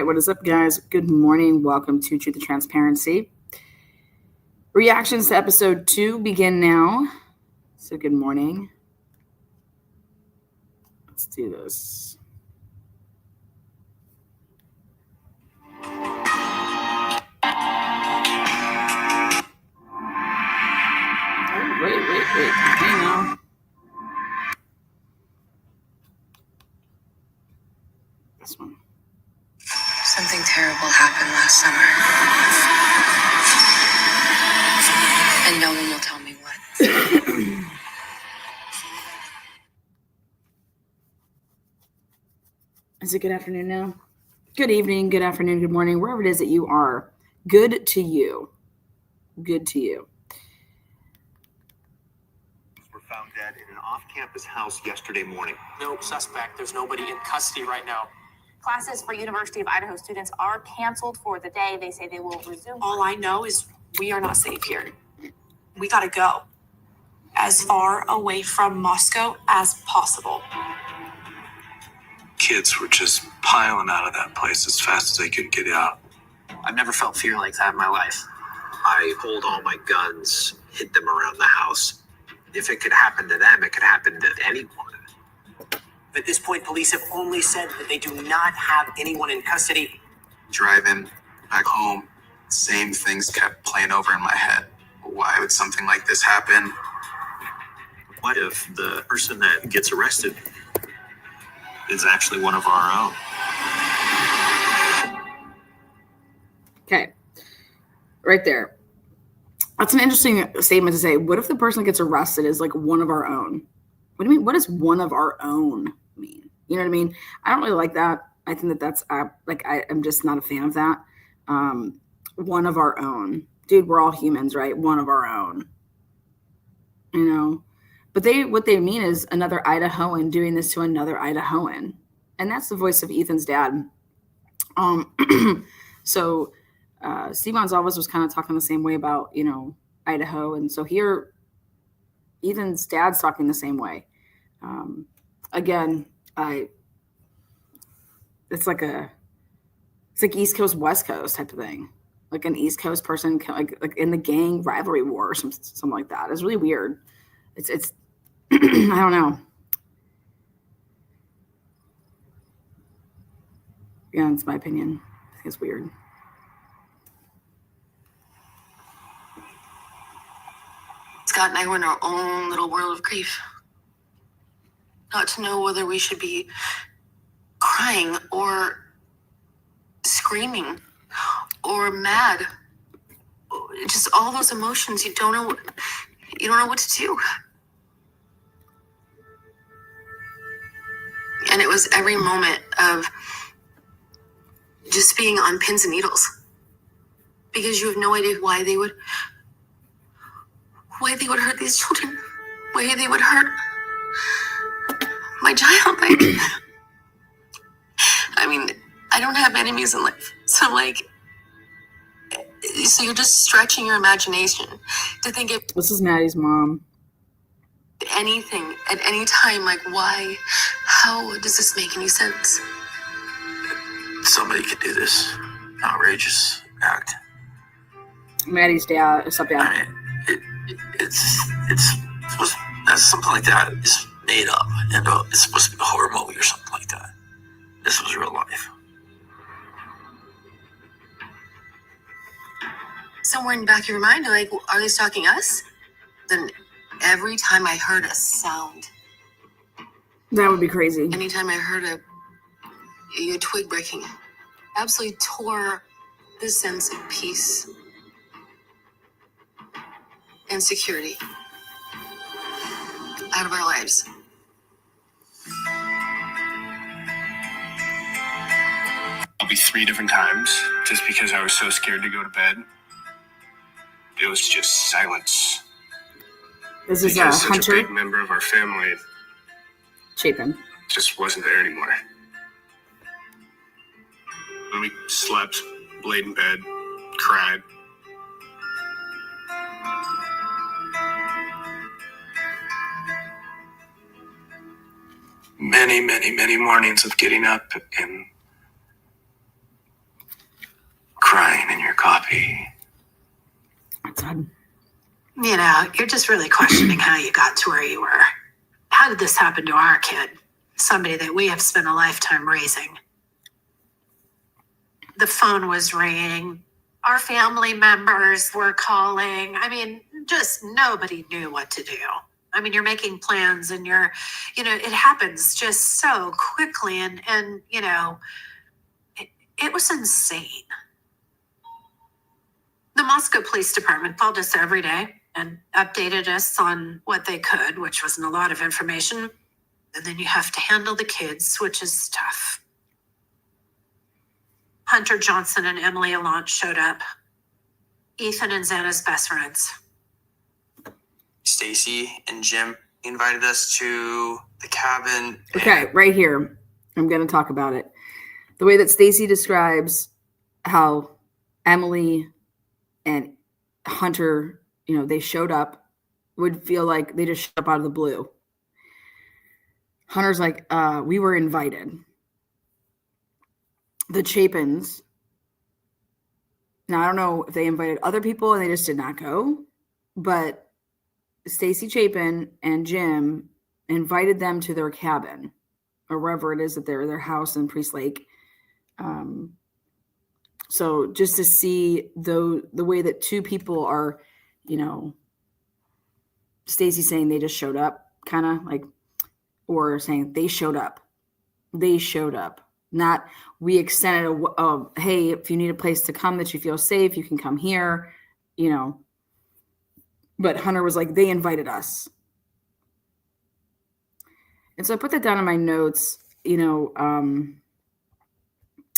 what is up, guys? Good morning. Welcome to Truth and Transparency. Reactions to episode 2 begin now. So good morning. Let's do this. Oh, wait. Hang on. This one. Something terrible happened last summer. And no one will tell me what. Is it good afternoon now? Good evening, good afternoon, good morning, wherever it is that you are. Good to you. Good to you. Were found dead in an off-campus house yesterday morning. No suspect. There's nobody in custody right now. Classes for University of Idaho students are canceled for the day. They say they will resume. All I know is we are not safe here. We gotta go as far away from Moscow as possible. Kids were just piling out of that place as fast as they could get out. I've never felt fear like that in my life. I hold all my guns, hid them around the house. If it could happen to them, it could happen to anyone. At this point, police have only said that they do not have anyone in custody. Driving back home, same things kept playing over in my head. Why would something like this happen? What if the person that gets arrested is actually one of our own? Okay. Right there. That's an interesting statement to say. What if the person that gets arrested is like one of our own? What do you mean? What does one of our own mean? You know what I mean? I don't really like that. I think that that's I'm just not a fan of that. One of our own. Dude, we're all humans, right? One of our own. You know? But what they mean is another Idahoan doing this to another Idahoan. And that's the voice of Ethan's dad. So Steve Gonzalez was kind of talking the same way about, Idaho. And so here, Ethan's dad's talking the same way. Again, it's like East Coast, West Coast type of thing. Like an East Coast person, like in the gang rivalry war or something like that. It's really weird. It's I don't know. Yeah, it's my opinion. I think it's weird. Scott and I were in our own little world of grief. Not to know whether we should be crying or screaming or mad. Just all those emotions. You don't know what to do. And it was every moment of just being on pins and needles. Because you have no idea why they would hurt these children. Why they would hurt my child. I mean, I don't have enemies in life. So you're just stretching your imagination to think if This is Maddie's mom. anything at any time, how does this make any sense? Somebody could do this outrageous act. Maddie's dad, stepdad. I mean, it's supposed that's something like that is made up, and it's supposed to be a horror movie or something like that. This was real life. Somewhere in the back of your mind, you're like, are they stalking us? Then every time I heard a sound, That would be crazy. anytime I heard a twig breaking, absolutely tore the sense of peace and security out of our lives. I'll be 3 different times just because I was so scared to go to bed. It was just silence. This is Because such a Hunter big member of our family Chapin. just wasn't there anymore. When we slept, laid in bed, cried. Many, many, many mornings of getting up and That's odd. You know, you're just really questioning how you got to where you were. How did this happen to our kid? Somebody that we have spent a lifetime raising. The phone was ringing. Our family members were calling. I mean, just nobody knew what to do. I mean, you're making plans and it happens just so quickly. And it was insane. The Moscow Police Department called us every day and updated us on what they could, which wasn't a lot of information. And then you have to handle the kids, which is tough. Hunter Johnson and Emily Allant showed up. Ethan and Xana's best friends. Stacy and Jim invited us to the cabin. Okay, right here. I'm going to talk about it. The way that Stacy describes how Emily and Hunter, they showed up, would feel like they just showed up out of the blue. Hunter's like, we were invited. The Chapins, now I don't know if they invited other people and they just did not go, but Stacy Chapin and Jim invited them to their cabin or wherever it is that they're, their house in Priest Lake. So just to see the way that two people are, Stacy saying they just showed up, kind of like, or saying they showed up. They showed up. Not we extended hey, if you need a place to come that you feel safe, you can come here, But Hunter was like, they invited us. And so I put that down in my notes,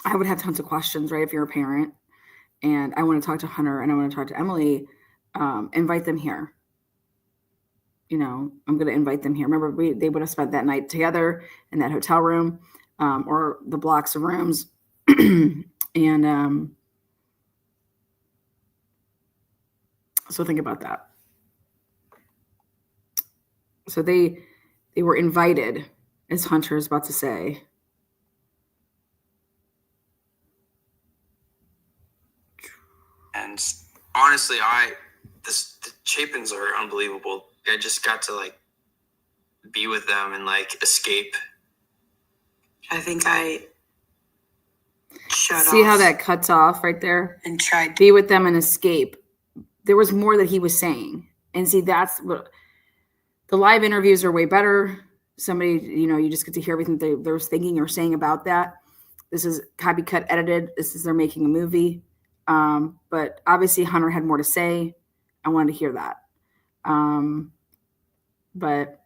I would have tons of questions, right? If you're a parent and I want to talk to Hunter and I want to talk to Emily, invite them here. I'm going to invite them here. Remember, they would have spent that night together in that hotel room or the blocks of rooms. And so think about that. So they were invited, as Hunter is about to say. And honestly, the Chapins are unbelievable. I just got to be with them and escape. I think I shut off. See how that cuts off right there? And tried to be with them and escape. There was more that he was saying. And see, that's what the live interviews are way better. Somebody, you just get to hear everything they were thinking or saying about that. This is copy cut edited. This is they're making a movie. But obviously Hunter had more to say. I wanted to hear that. But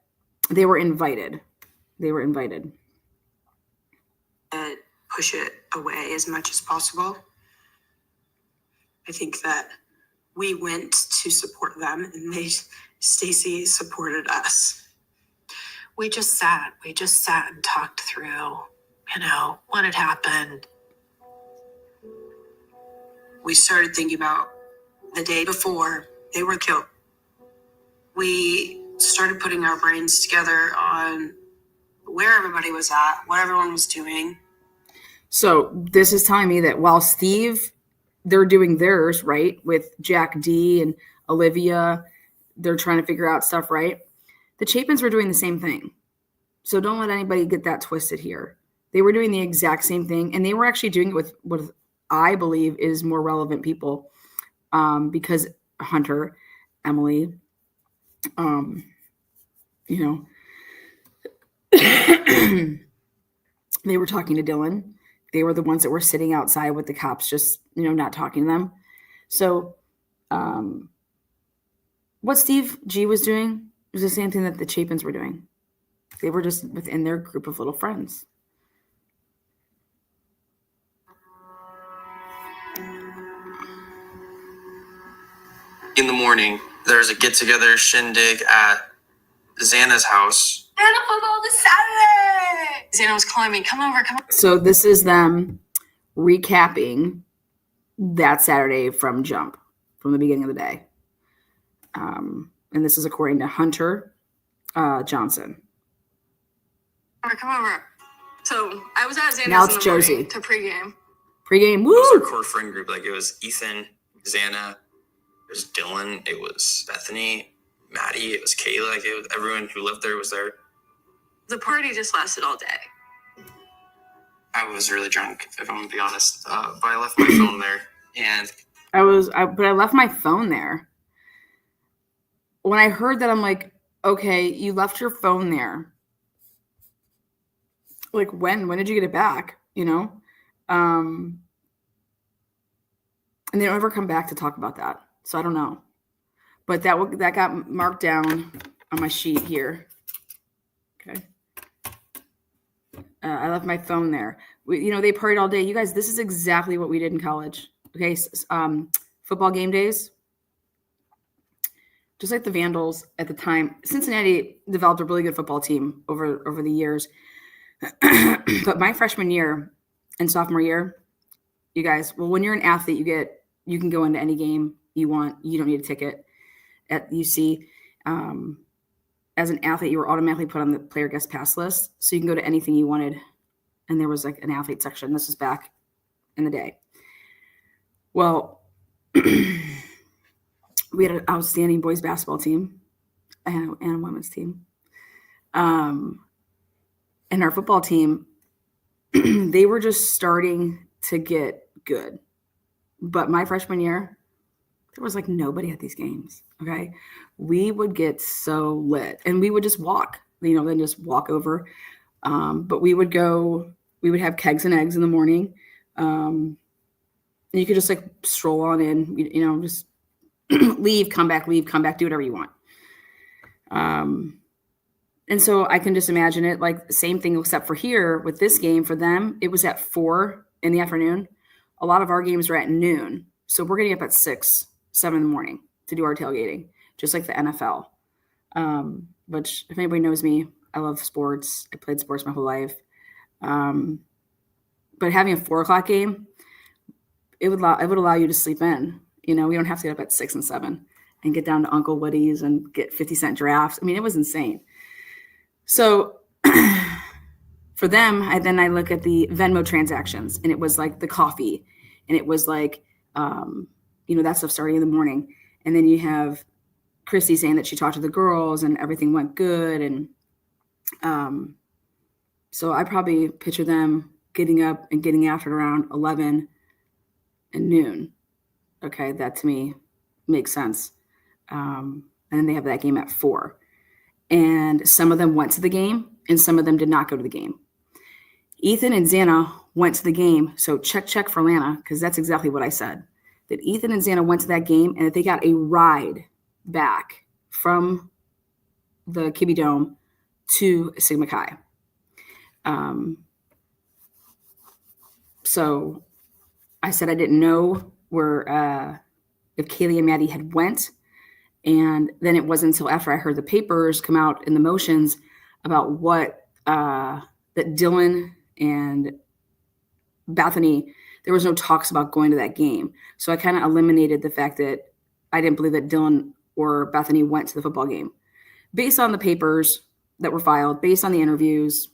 they were invited. Push it away as much as possible. I think that we went to support them and Stacy supported us. We just sat and talked through, what had happened. We started thinking about the day before they were killed. We started putting our brains together on where everybody was at, what everyone was doing. So this is telling me that while Steve, they're doing theirs, right, with Jack D and Olivia, they're trying to figure out stuff, right? The Chapins were doing the same thing. So don't let anybody get that twisted here. They were doing the exact same thing, and they were actually doing it with what I believe is more relevant people, because Hunter, Emily, they were talking to Dylan. They were the ones that were sitting outside with the cops, just, not talking to them. So what Steve G was doing was the same thing that the Chapins were doing. They were just within their group of little friends. In the morning, there's a get-together shindig at Xana's house. Xana football this Saturday! Xana was calling me, come over. So this is them recapping that Saturday from Jump, from the beginning of the day. And this is according to Hunter Johnson. Come over. So I was at Xana's now it's in the Josie morning to pregame. Woo! It was our core friend group. It was Ethan, Xana, was Dylan, it was Bethany, Maddie, it was Kayla, like it was everyone who lived there was there. The party just lasted all day. I was really drunk, if I'm gonna be honest. But I left my phone there, and but I left my phone there. When I heard that, I'm like, okay, you left your phone there. Like when did you get it back? You know? And they don't ever come back to talk about that. So I don't know. But that got marked down on my sheet here. Okay. I left my phone there. They partied all day. You guys, this is exactly what we did in college. Okay. Football game days. Just like the Vandals at the time, Cincinnati developed a really good football team over the years. But my freshman year and sophomore year, you guys, well, when you're an athlete, you can go into any game you want. You don't need a ticket at UC. As an athlete, you were automatically put on the player guest pass list. So you can go to anything you wanted. And there was like an athlete section. This was back in the day. Well, we had an outstanding boys basketball team and a women's team. And our football team, they were just starting to get good. But my freshman year, there was like nobody at these games. Okay. We would get so lit and we would just walk, then just walk over. But we would have kegs and eggs in the morning. And you could just like stroll on in, just leave, come back, do whatever you want. And so I can just imagine it like the same thing, except for here with this game for them, it was at 4 in the afternoon. A lot of our games were at noon. So we're getting up at 6, 7 in the morning to do our tailgating, just like the NFL. Which if anybody knows me, I love sports. I played sports my whole life. But having a 4 o'clock game, it would allow you to sleep in. We don't have to get up at 6 and 7 and get down to Uncle Woody's and get 50-cent drafts. I mean, it was insane. So for them, I look at the Venmo transactions, and it was like the coffee, and it was like, that stuff starting in the morning. And then you have Christy saying that she talked to the girls and everything went good. And so I probably picture them getting up and getting after it around 11 and noon. Okay, that to me makes sense. And then they have that game at 4. And some of them went to the game and some of them did not go to the game. Ethan and Xana went to the game. So check for Lana, because that's exactly what I said. That Ethan and Xana went to that game and that they got a ride back from the Kibbe Dome to Sigma Chi. So I said I didn't know where if Kaylee and Maddie had went. And then it wasn't until after I heard the papers come out in the motions about what that Dylan and Bethany, there was no talks about going to that game. So I kind of eliminated the fact that I didn't believe that Dylan or Bethany went to the football game based on the papers that were filed, based on the interviews.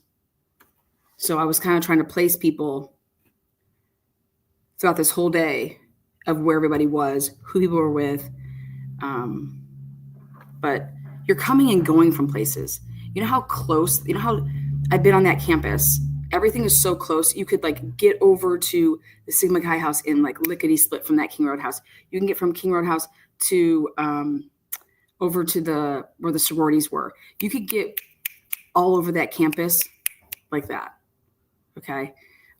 So I was kind of trying to place people throughout this whole day of where everybody was, who people were with. But you're coming and going from places. You know how close, how I've been on that campus. Everything is so close. You could like get over to the Sigma Chi house in like lickety split from that King Road house. You can get from King Road house to over to where the sororities were. You could get all over that campus like that. Okay.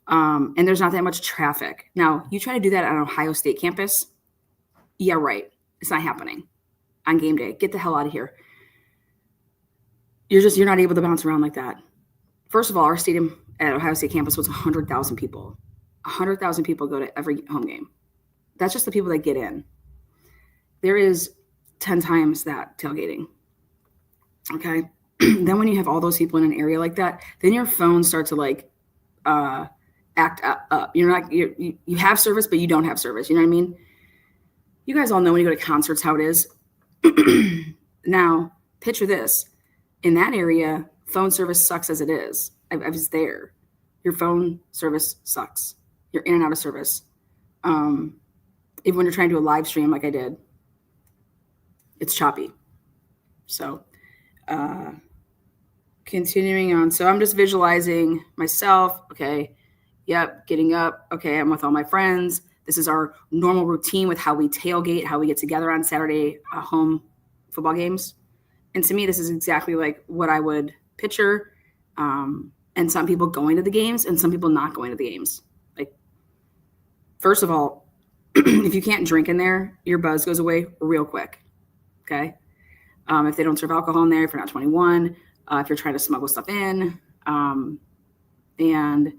And there's not that much traffic. Now you try to do that on an Ohio State campus. Yeah, right. It's not happening on game day. Get the hell out of here. You're not able to bounce around like that. First of all, our stadium at Ohio State campus was 100,000 people. 100,000 people go to every home game. That's just the people that get in. There is 10 times that tailgating. Okay. Then when you have all those people in an area like that, then your phone starts to like act up. You have service, but you don't have service. You know what I mean? You guys all know when you go to concerts how it is. Now, picture this. In that area, phone service sucks as it is. I was there. Your phone service sucks. You're in and out of service. Even when you're trying to do a live stream like I did, it's choppy. So continuing on. So I'm just visualizing myself. Okay. Yep. Getting up. Okay. I'm with all my friends. This is our normal routine with how we tailgate, how we get together on Saturday home football games. And to me, this is exactly like what I would picture. And some people going to the games and some people not going to the games. Like, first of all, if you can't drink in there, your buzz goes away real quick. Okay. If they don't serve alcohol in there, if you're not 21, if you're trying to smuggle stuff in, and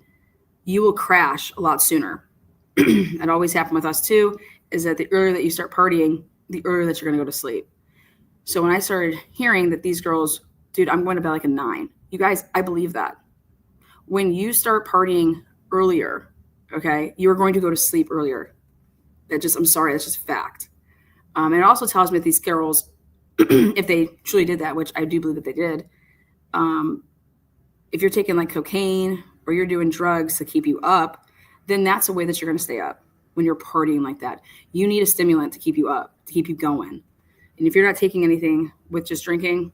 you will crash a lot sooner. It always happened with us too, is that the earlier that you start partying, the earlier that you're going to go to sleep. So when I started hearing that these girls, dude, I'm going to bed like a 9. You guys, I believe that. When you start partying earlier, okay, you're going to go to sleep earlier. I'm sorry, that's just fact. And it also tells me that these girls, if they truly did that, which I do believe that they did, if you're taking like cocaine or you're doing drugs to keep you up, then that's a way that you're going to stay up when you're partying like that. You need a stimulant to keep you up, to keep you going. And if you're not taking anything with just drinking,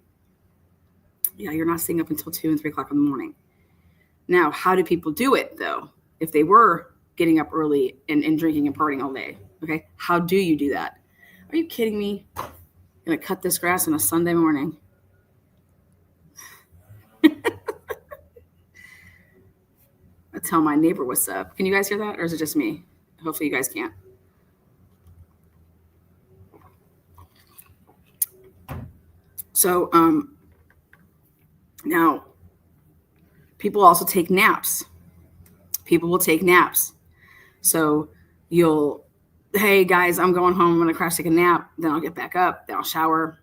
yeah, you're not staying up until 2 and 3 o'clock in the morning. Now, how do people do it, though, if they were getting up early and drinking and partying all day? Okay, how do you do that? Are you kidding me? You're going to cut this grass on a Sunday morning. I tell my neighbor what's up. Can you guys hear that, or is it just me? Hopefully you guys can't. So now people also take naps. People will take naps. So hey guys, I'm going home. I'm going to crash, take a nap. Then I'll get back up. Then I'll shower.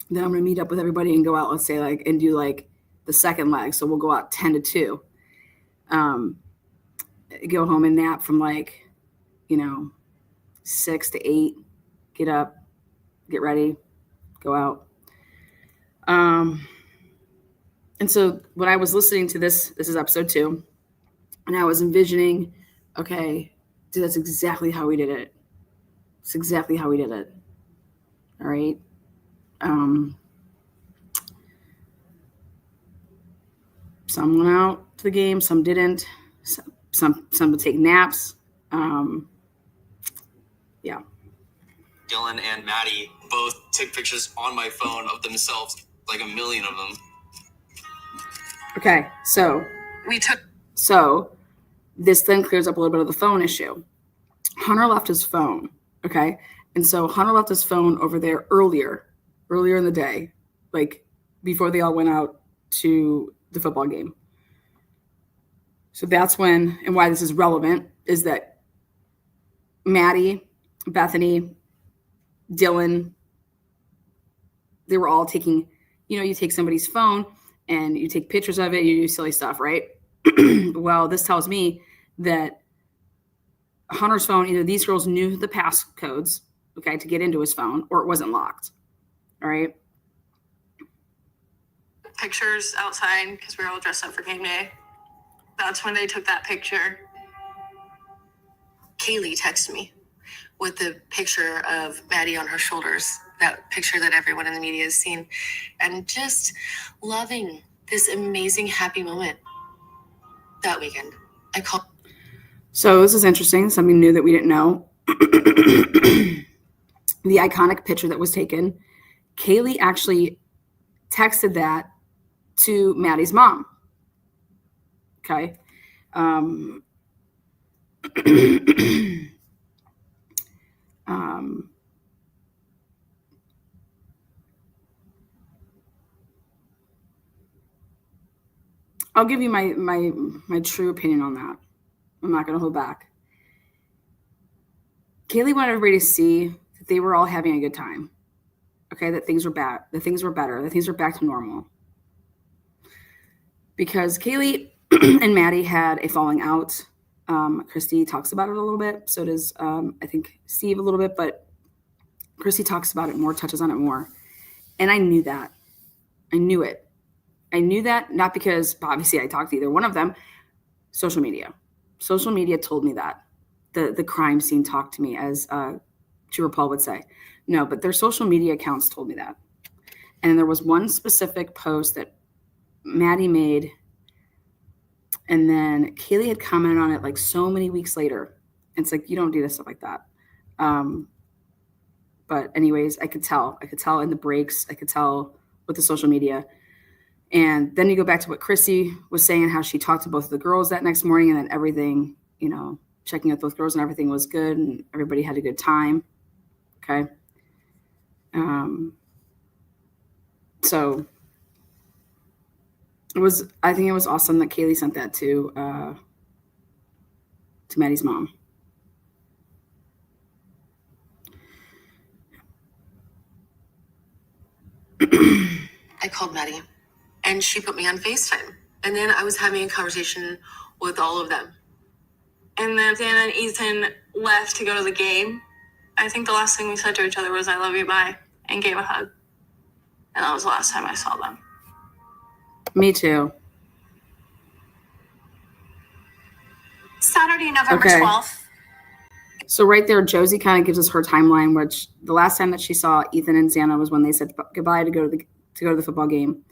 Then I'm going to meet up with everybody and go out, let's say and do like the second leg. So we'll go out 10 to 2. Go home and nap from 6 to 8, get up, get ready, go out. And so when I was listening to this is episode 2, and I was envisioning, okay, dude, that's exactly how we did it. It's exactly how we did it. All right. Some went out to the game, some didn't. Some would take naps. Yeah. Dylan and Maddie both took pictures on my phone of themselves, like a million of them. Okay, so this then clears up a little bit of the phone issue. Hunter left his phone, okay? And so Hunter left his phone over there earlier in the day, like before they all went out to the football game. So that's when, and why this is relevant, is that Maddie, Bethany, Dylan, they were all taking, you take somebody's phone and you take pictures of it, you do silly stuff, right? Well, this tells me that Hunter's phone, either these girls knew the passcodes, okay, to get into his phone, or it wasn't locked. All right. Pictures outside because we were all dressed up for game day. That's when they took that picture. Kaylee texted me with the picture of Maddie on her shoulders, that picture that everyone in the media has seen, and just loving this amazing happy moment that weekend. So this is interesting, something new that we didn't know. The iconic picture that was taken, Kaylee actually texted that to Maddie's mom. Okay. I'll give you my true opinion on that. I'm not going to hold back. Kaylee wanted everybody to see that they were all having a good time. Okay, that things were bad, that things were better, that things were back to normal. Because Kaylee and Maddie had a falling out. Christy talks about it a little bit. So does, I think, Steve a little bit. But Christy talks about it more, touches on it more. And I knew that. I knew it. I knew that not because, obviously, I talked to either one of them. Social media. Social media told me that. The crime scene talked to me as True Paul would say. No, but their social media accounts told me that. And there was one specific post that Maddie made, and then Kaylee had commented on it like so many weeks later. And it's like, you don't do this stuff like that. But anyways, I could tell in the breaks, I could tell with the social media. And then you go back to what Chrissy was saying, how she talked to both of the girls that next morning, and then everything, you know, checking out both girls and everything was good and everybody had a good time. Okay. So I think it was awesome that Kaylee sent that to Maddie's mom. I called Maddie and she put me on FaceTime. And then I was having a conversation with all of them. And then Dana and Ethan left to go to the game. I think the last thing we said to each other was, I love you, bye, and gave a hug. And that was the last time I saw them. Me too. Saturday, November Okay. 12th. So right there, Josie kind of gives us her timeline, which the last time that she saw Ethan and Xana was when they said goodbye to go to the football game.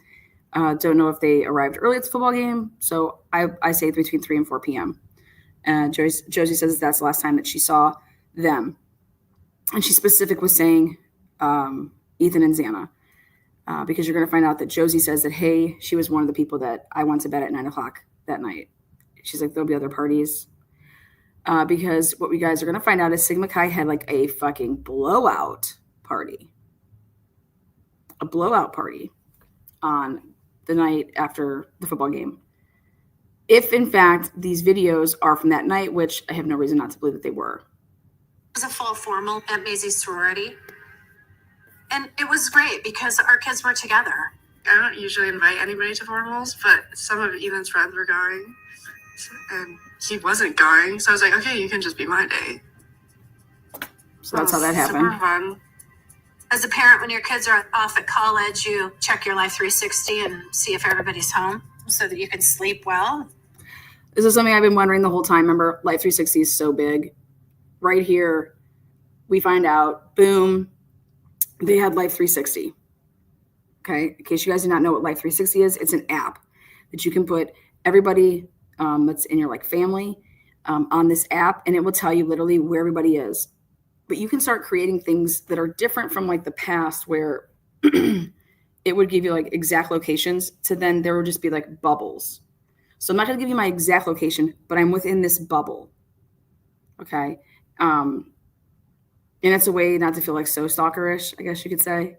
Don't know if they arrived early at the football game, so I say between 3 and 4 p.m. Josie says that's the last time that she saw them, and she specific was saying Ethan and Xana, because you're going to find out that Josie says that, hey, she was one of the people that I went to bed at 9:00 that night. She's like, there'll be other parties. Because what we guys are going to find out is Sigma Chi had like a fucking blowout party. A blowout party on the night after the football game. If, in fact, these videos are from that night, which I have no reason not to believe that they were. It was a full formal at Maisie's sorority. And it was great because our kids were together. I don't usually invite anybody to formals, but some of Ethan's friends were going. And he wasn't going. So I was like, okay, you can just be my date. So that's how that happened. Super fun. As a parent, when your kids are off at college, you check your Life 360 and see if everybody's home so that you can sleep well. This is something I've been wondering the whole time. Remember, Life 360 is so big. Right here, we find out, boom, they had Life 360. Okay, in case you guys do not know what Life 360 is, it's an app that you can put everybody that's in your like family on this app, and it will tell you literally where everybody is. But you can start creating things that are different from like the past, where it would give you like exact locations, to then there would just be like bubbles. So I'm not going to give you my exact location, but I'm within this bubble. Okay. And it's a way not to feel like so stalkerish, I guess you could say.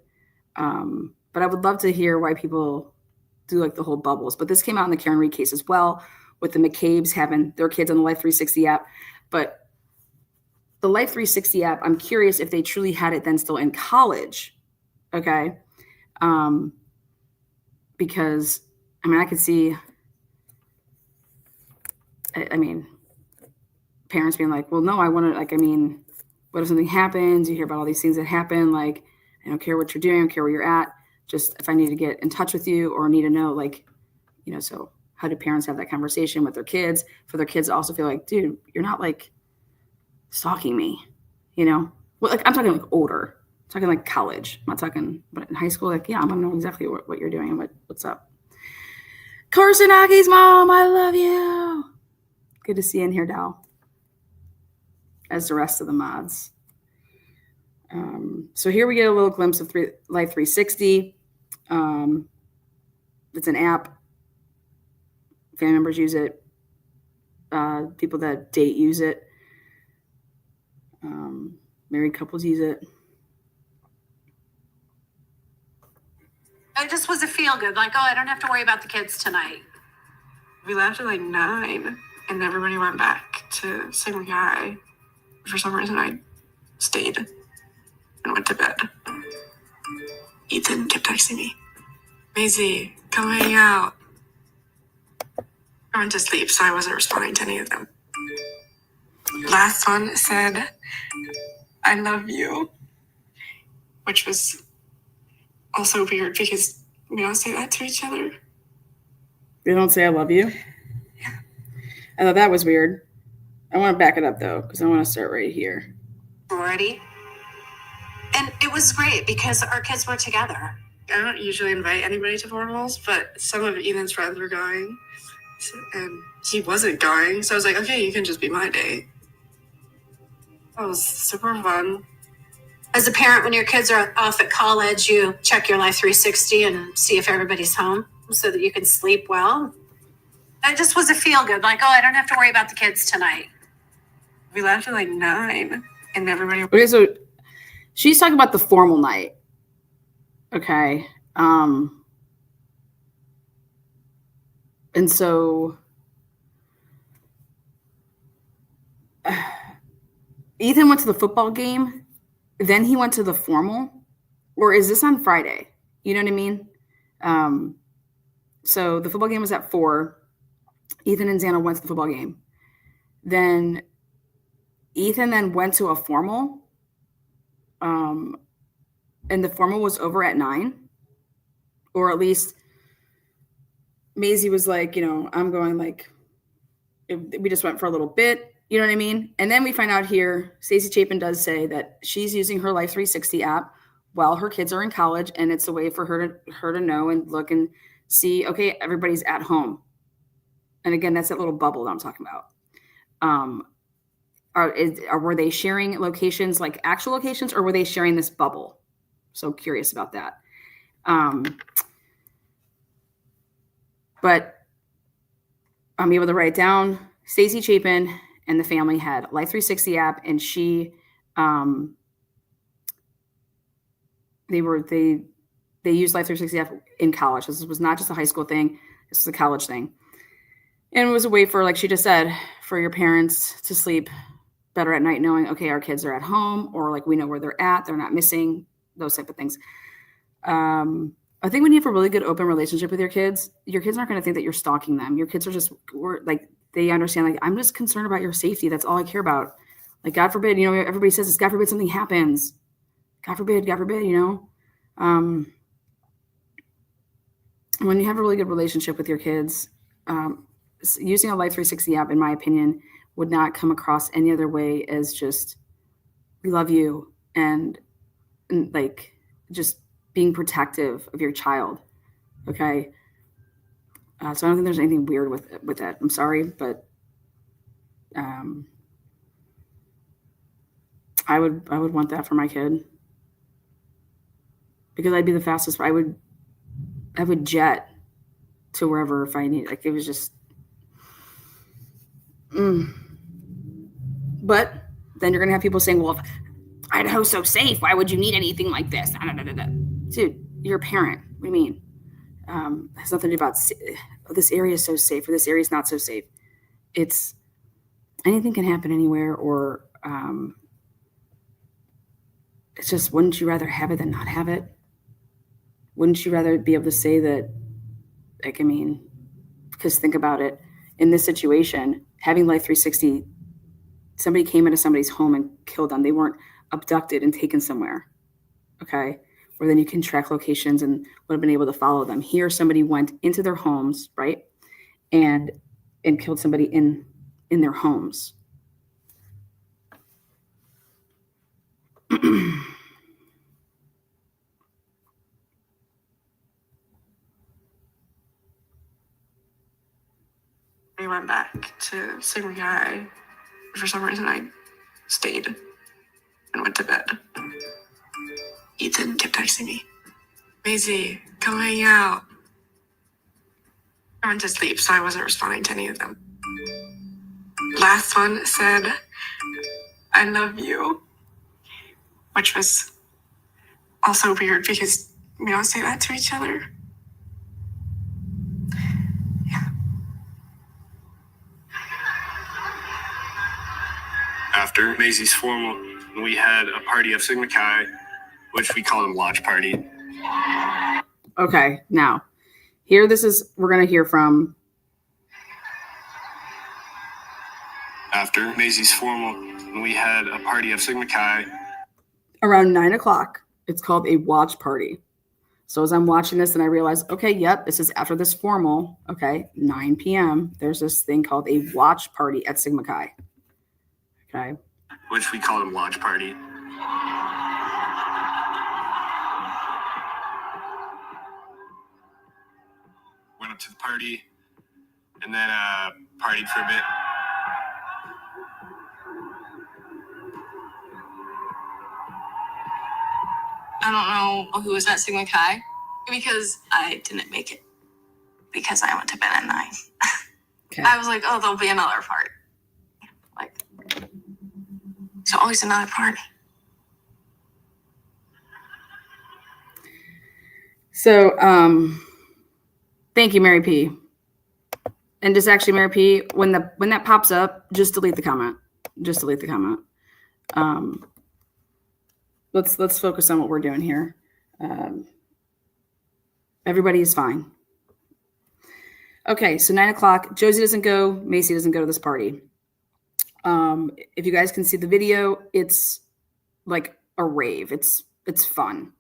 But I would love to hear why people do like the whole bubbles. But this came out in the Karen Reed case as well, with the McCabe's having their kids on the Life 360 app. But the Life 360 app, I'm curious if they truly had it then still in college. Okay. Because, I mean, I could see, I mean, parents being like, well, no, I want to, like, I mean, what if something happens? You hear about all these things that happen. Like, I don't care what you're doing. I don't care where you're at. Just if I need to get in touch with you or need to know, like, you know, so how do parents have that conversation with their kids for their kids to also feel like, dude, you're not like stalking me, you know? Well, like, I'm talking like older, I'm talking like college. I'm not talking, but in high school, like, yeah, I'm going to know exactly what you're doing and what's up. Kursanagi's mom, I love you. Good to see you in here, Dal. As the rest of the mods. So here we get a little glimpse of Life 360. It's an app. Family members use it. People that date use it. Married couples use it. It just was a feel good, like, oh, I don't have to worry about the kids tonight. We left at like 9, and everybody went back to Sigma Chi. For some reason, I stayed and went to bed. Ethan kept texting me, Maisie, come hang out. I went to sleep, so I wasn't responding to any of them. Last one said, I love you, which was also weird because we don't say that to each other. They don't say I love you? Yeah. I thought that was weird. I want to back it up, though, because I want to start right here. Sorority. It was great because our kids were together. I don't usually invite anybody to formals, but some of Ethan's friends were going, and he wasn't going. So I was like, okay, you can just be my date. That was super fun. As a parent, when your kids are off at college, you check your Life 360 and see if everybody's home so that you can sleep well. That just was a feel good, like, oh, I don't have to worry about the kids tonight. We left at like 9, and everybody. Okay, so she's talking about the formal night. Okay. And so Ethan went to the football game, then he went to the formal, or is this on Friday? You know what I mean? So the football game was at 4. Ethan and Xana went to the football game. Then Ethan then went to a formal, and the formal was over at 9, or at least Maisie was like, I'm going like, we just went for a little bit, you know what I mean? And then we find out here, Stacey Chapin does say that she's using her Life 360 app while her kids are in college, and it's a way for her to know and look and see, okay, everybody's at home. And again, that's that little bubble that I'm talking about. Were they sharing locations, like actual locations, or were they sharing this bubble? So curious about that. But I'm able to write it down. Stacey Chapin and the family had Life 360 app, and she, they used Life 360 app in college. This was not just a high school thing. This was a college thing. And it was a way for, like she just said, for your parents to sleep better at night, knowing, okay, our kids are at home, or like we know where they're at, they're not missing, those type of things. I think when you have a really good open relationship with your kids aren't going to think that you're stalking them. Your kids are just like, they understand, like, I'm just concerned about your safety. That's all I care about. Like, God forbid, everybody says this, God forbid something happens. God forbid, when you have a really good relationship with your kids, using a Life 360 app, in my opinion, would not come across any other way as just, we love you, and like just being protective of your child. Okay. So I don't think there's anything weird with that. I'm sorry, but I would want that for my kid, because I'd be the fastest. I would jet to wherever if I need. Like, it was just. But then you're gonna have people saying, "Well, if Idaho's so safe, why would you need anything like this?" Dude, you're a parent. What do you mean? It has nothing to do about this area is so safe or this area is not so safe. It's anything can happen anywhere, or it's just, wouldn't you rather have it than not have it? Wouldn't you rather be able to say that, like, I mean, because think about it, in this situation, having Life 360, somebody came into somebody's home and killed them. They weren't abducted and taken somewhere, okay? Where then you can track locations and would have been able to follow them. Here, somebody went into their homes, right, and killed somebody in their homes. We went back to Sigma Chi. For some reason, I stayed and went to bed. Ethan kept texting me, Maisie, come hang out. I went to sleep, so I wasn't responding to any of them. Last one said, I love you, which was also weird because we don't say that to each other. Yeah. After Maisie's formal, we had a party of Sigma Chi, which we call a watch party. Okay, now, here we're going to hear from. After Maisie's formal, we had a party of Sigma Chi. Around 9 o'clock, it's called a watch party. So as I'm watching this and I realize, okay, yep, this is after this formal, okay, 9 p.m., there's this thing called a watch party at Sigma Chi. Okay. Which we call a watch party. to the party, and then partied for a bit. I don't know who was at Sigma Chi because I didn't make it because I went to bed at 9. Okay. I was like, oh, there'll be another party. Like, there's always another party. So, thank you, Mary P. And just actually, Mary P, when that pops up, just delete the comment. Just delete the comment. Let's focus on what we're doing here. Everybody is fine. Okay, so 9 o'clock. Josie doesn't go. Macy doesn't go to this party. If you guys can see the video, it's like a rave. It's fun.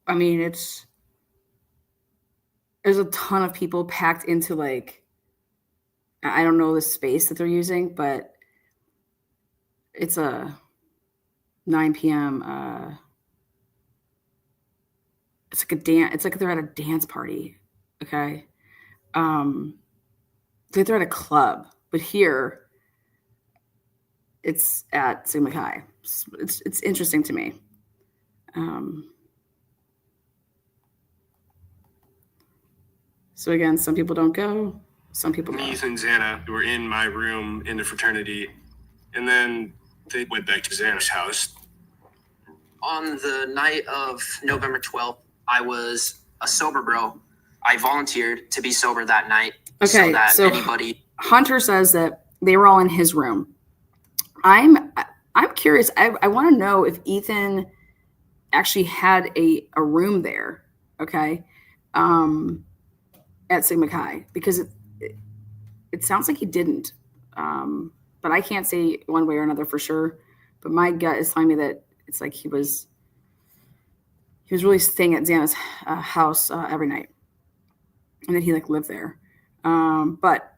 I mean, there's a ton of people packed into, like, I don't know the space that they're using, but it's a 9 p.m. It's like a dance. It's like they're at a dance party. Okay. It's like they're at a club, but here it's at Sigma Chi. It's interesting to me. So again, some people don't go, some people go. Ethan and Xana were in my room in the fraternity, and then they went back to Xana's house. On the night of November 12th, I was a sober bro. I volunteered to be sober that night. Okay, so anybody. Hunter says that they were all in his room. I'm curious. I want to know if Ethan actually had a room there. Okay. At Sigma Chi, because it sounds like he didn't, but I can't say one way or another for sure. But my gut is telling me that it's like he was really staying at Xana's house every night, and that he like lived there. But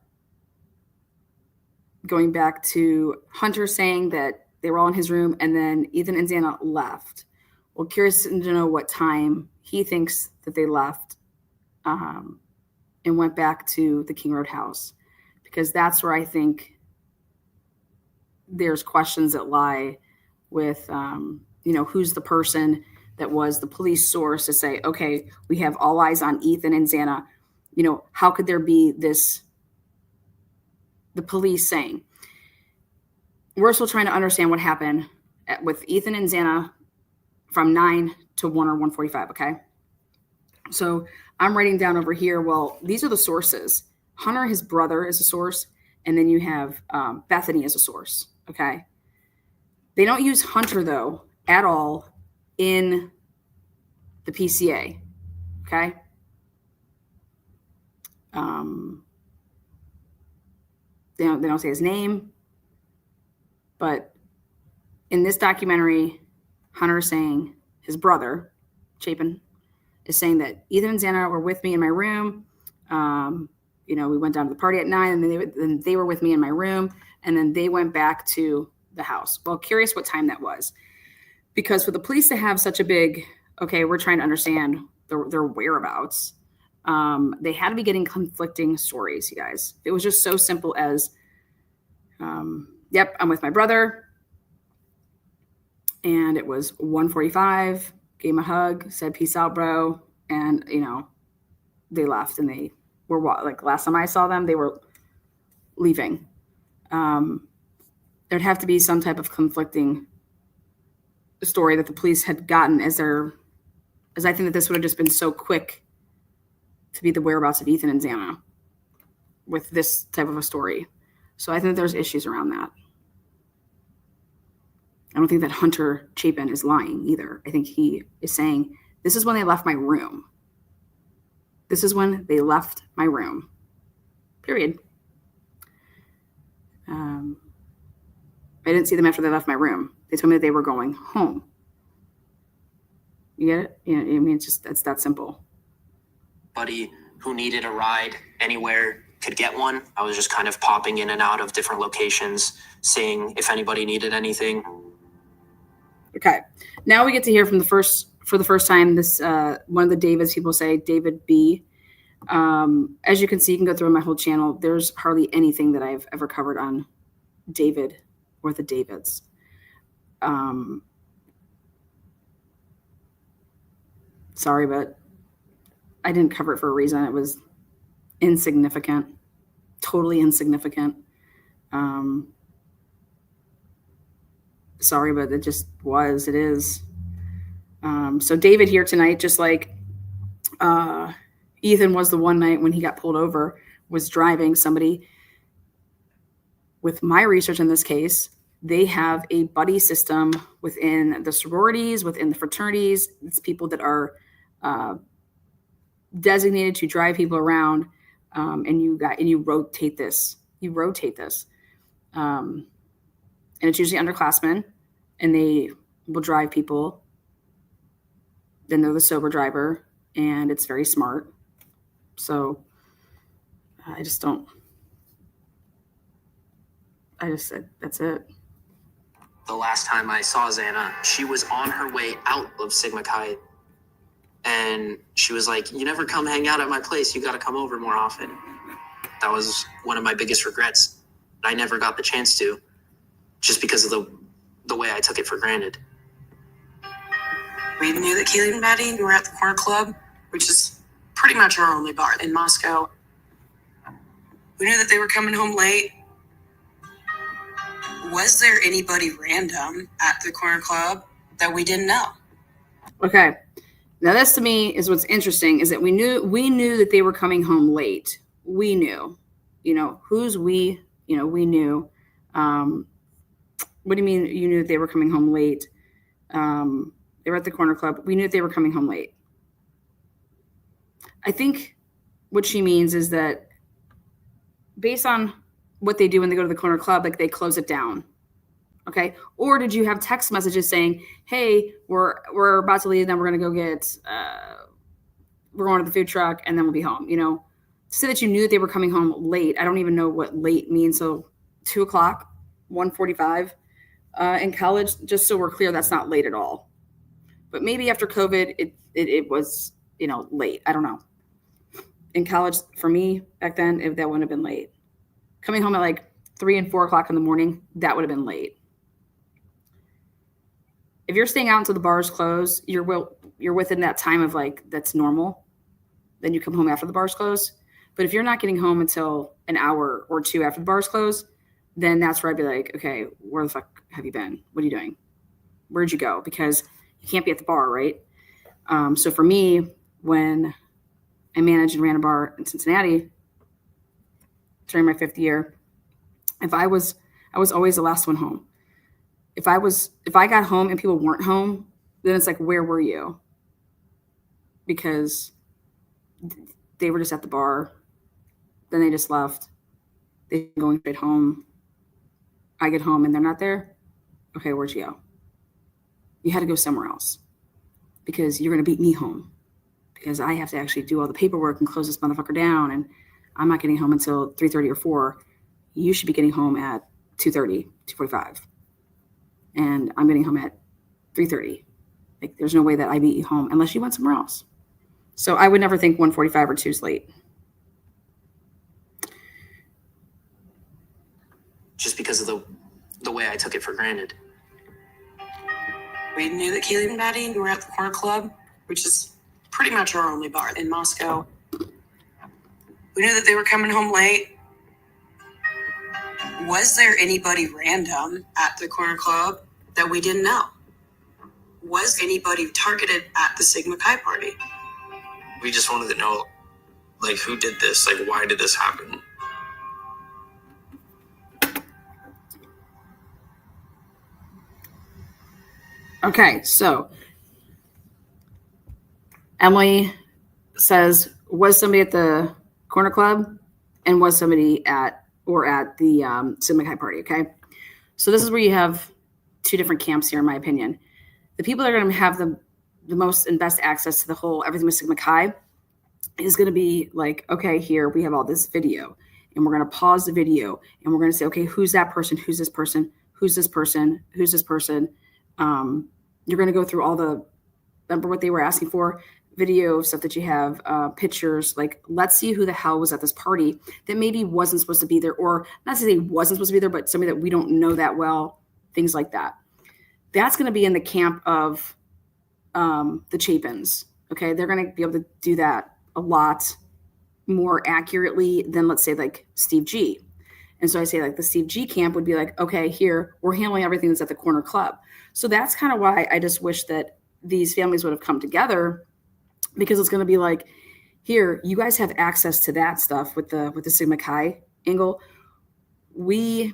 going back to Hunter saying that they were all in his room, and then Ethan and Xana left. Well, curious to know what time he thinks that they left. And went back to the King Road house, because that's where I think there's questions that lie with, who's the person that was the police source to say, okay, we have all eyes on Ethan and Xana. How could there be this, the police saying, we're still trying to understand what happened with Ethan and Xana from 9 to 1 or 1:45. Okay. So I'm writing down over here, well, these are the sources. Hunter, his brother, is a source. And then you have Bethany as a source. Okay. They don't use Hunter, though, at all in the PCA. Okay. They don't say his name. But in this documentary, Hunter is saying his brother, Chapin, is saying that Ethan and Xana were with me in my room. We went down to the party at 9, and then they were with me in my room, and then they went back to the house. Well, curious what time that was, because for the police to have such a big, okay, we're trying to understand their whereabouts, they had to be getting conflicting stories, you guys. It was just so simple as, yep, I'm with my brother, and it was 1:45. Gave him a hug, said, peace out, bro. And, they left, and they were, like, last time I saw them, they were leaving. There'd have to be some type of conflicting story that the police had gotten as I think that this would have just been so quick to be the whereabouts of Ethan and Xana with this type of a story. So I think there's issues around that. I don't think that Hunter Chapin is lying either. I think he is saying, this is when they left my room. This is when they left my room. Period. I didn't see them after they left my room. They told me that they were going home. You get it? I mean, it's just, that's that simple. Buddy who needed a ride anywhere could get one. I was just kind of popping in and out of different locations, seeing if anybody needed anything. Okay. Now we get to hear from the first for the first time, this one of the Davids, people say David B. As you can see, you can go through my whole channel. There's hardly anything that I've ever covered on David or the Davids. Sorry, but I didn't cover it for a reason. It was insignificant, totally insignificant. Sorry, but it just was. It is. So David here tonight, just like Ethan was the one night when he got pulled over, was driving somebody. With my research in this case, they have a buddy system within the sororities, within the fraternities. It's people that are designated to drive people around, and you rotate this. You rotate this, and it's usually underclassmen, and they will drive people. Then they're the sober driver, and it's very smart. So I just said, that's it. The last time I saw Xana, she was on her way out of Sigma Chi. And she was like, you never come hang out at my place. You got to come over more often. That was one of my biggest regrets. I never got the chance to, just because of the way I took it for granted. We knew that Keely and Maddie were at the corner club, which is pretty much our only bar in Moscow. We knew that they were coming home late. Was there anybody random at the corner club that we didn't know? Okay. Now this to me is what's interesting, is that we knew that they were coming home late. We knew, who's we, we knew. What do you mean you knew that they were coming home late? They were at the corner club. We knew that they were coming home late. I think what she means is that based on what they do when they go to the corner club, like they close it down. Okay. Or did you have text messages saying, hey, we're about to leave, then we're going to go get, we're going to the food truck and then we'll be home, to say that you knew that they were coming home late. I don't even know what late means. So 2:00, 1:45 in college, just so we're clear, that's not late at all. But maybe after COVID, it was, late. I don't know. In college, for me back then, that wouldn't have been late. Coming home at like 3 and 4 o'clock in the morning, that would have been late. If you're staying out until the bars close, you're within that time of like, that's normal. Then you come home after the bars close. But if you're not getting home until an hour or two after the bars close, then that's where I'd be like, okay, where the fuck have you been? What are you doing? Where'd you go? Because you can't be at the bar, right? So for me, when I managed and ran a bar in Cincinnati during my 5th year, I was always the last one home. If I got home and people weren't home, then it's like, where were you? Because they were just at the bar. Then they just left. They're going straight home. I get home and they're not there. Okay, where'd you go? You had to go somewhere else because you're going to beat me home because I have to actually do all the paperwork and close this motherfucker down. And I'm not getting home until 3:30 or 4. You should be getting home at 2:30, 2:45. And I'm getting home at 3:30. Like, there's no way that I beat you home unless you went somewhere else. So I would never think 1:45 or 2 is late. Just because of the way I took it for granted. We knew that Keely and Maddie were at the corner club, which is pretty much our only bar in Moscow. We knew that they were coming home late. Was there anybody random at the corner club that we didn't know? Was anybody targeted at the Sigma Chi party? We just wanted to know, like, who did this? Like, why did this happen? Okay, so Emily says, was somebody at the corner club and was somebody at the Sigma Chi party, okay? So this is where you have two different camps here, in my opinion. The people that are going to have the most and best access to the whole everything with Sigma Chi is going to be like, okay, here we have all this video, and we're going to pause the video, and we're going to say, okay, who's that person? Who's this person? Who's this person? Who's this person? You're going to go through all the remember what they were asking for? Video stuff that you have, pictures, like, let's see who the hell was at this party that maybe wasn't supposed to be there, or not to say wasn't supposed to be there, but somebody that we don't know that well, things like that. That's going to be in the camp of the Chapins. Okay. They're going to be able to do that a lot more accurately than, let's say, like Steve G. And so I say, like, the Steve G camp would be like, okay, here, we're handling everything that's at the corner club. So that's kind of why I just wish that these families would have come together, because it's going to be like, here, you guys have access to that stuff with the Sigma Chi angle. We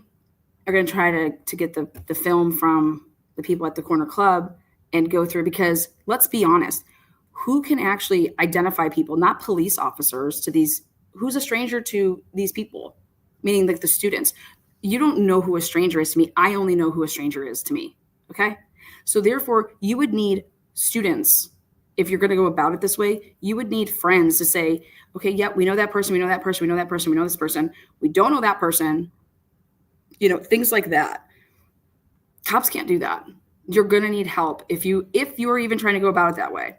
are going to try to get the film from the people at the corner club and go through, because let's be honest, who can actually identify people, not police officers, to these, who's a stranger to these people, meaning like the students. You don't know who a stranger is to me. I only know who a stranger is to me. Okay. So therefore you would need students. If you're going to go about it this way, you would need friends to say, okay, yep, we know that person. We know that person. We know that person. We know this person. We don't know that person. You know, things like that. Cops can't do that. You're going to need help if you are even trying to go about it that way.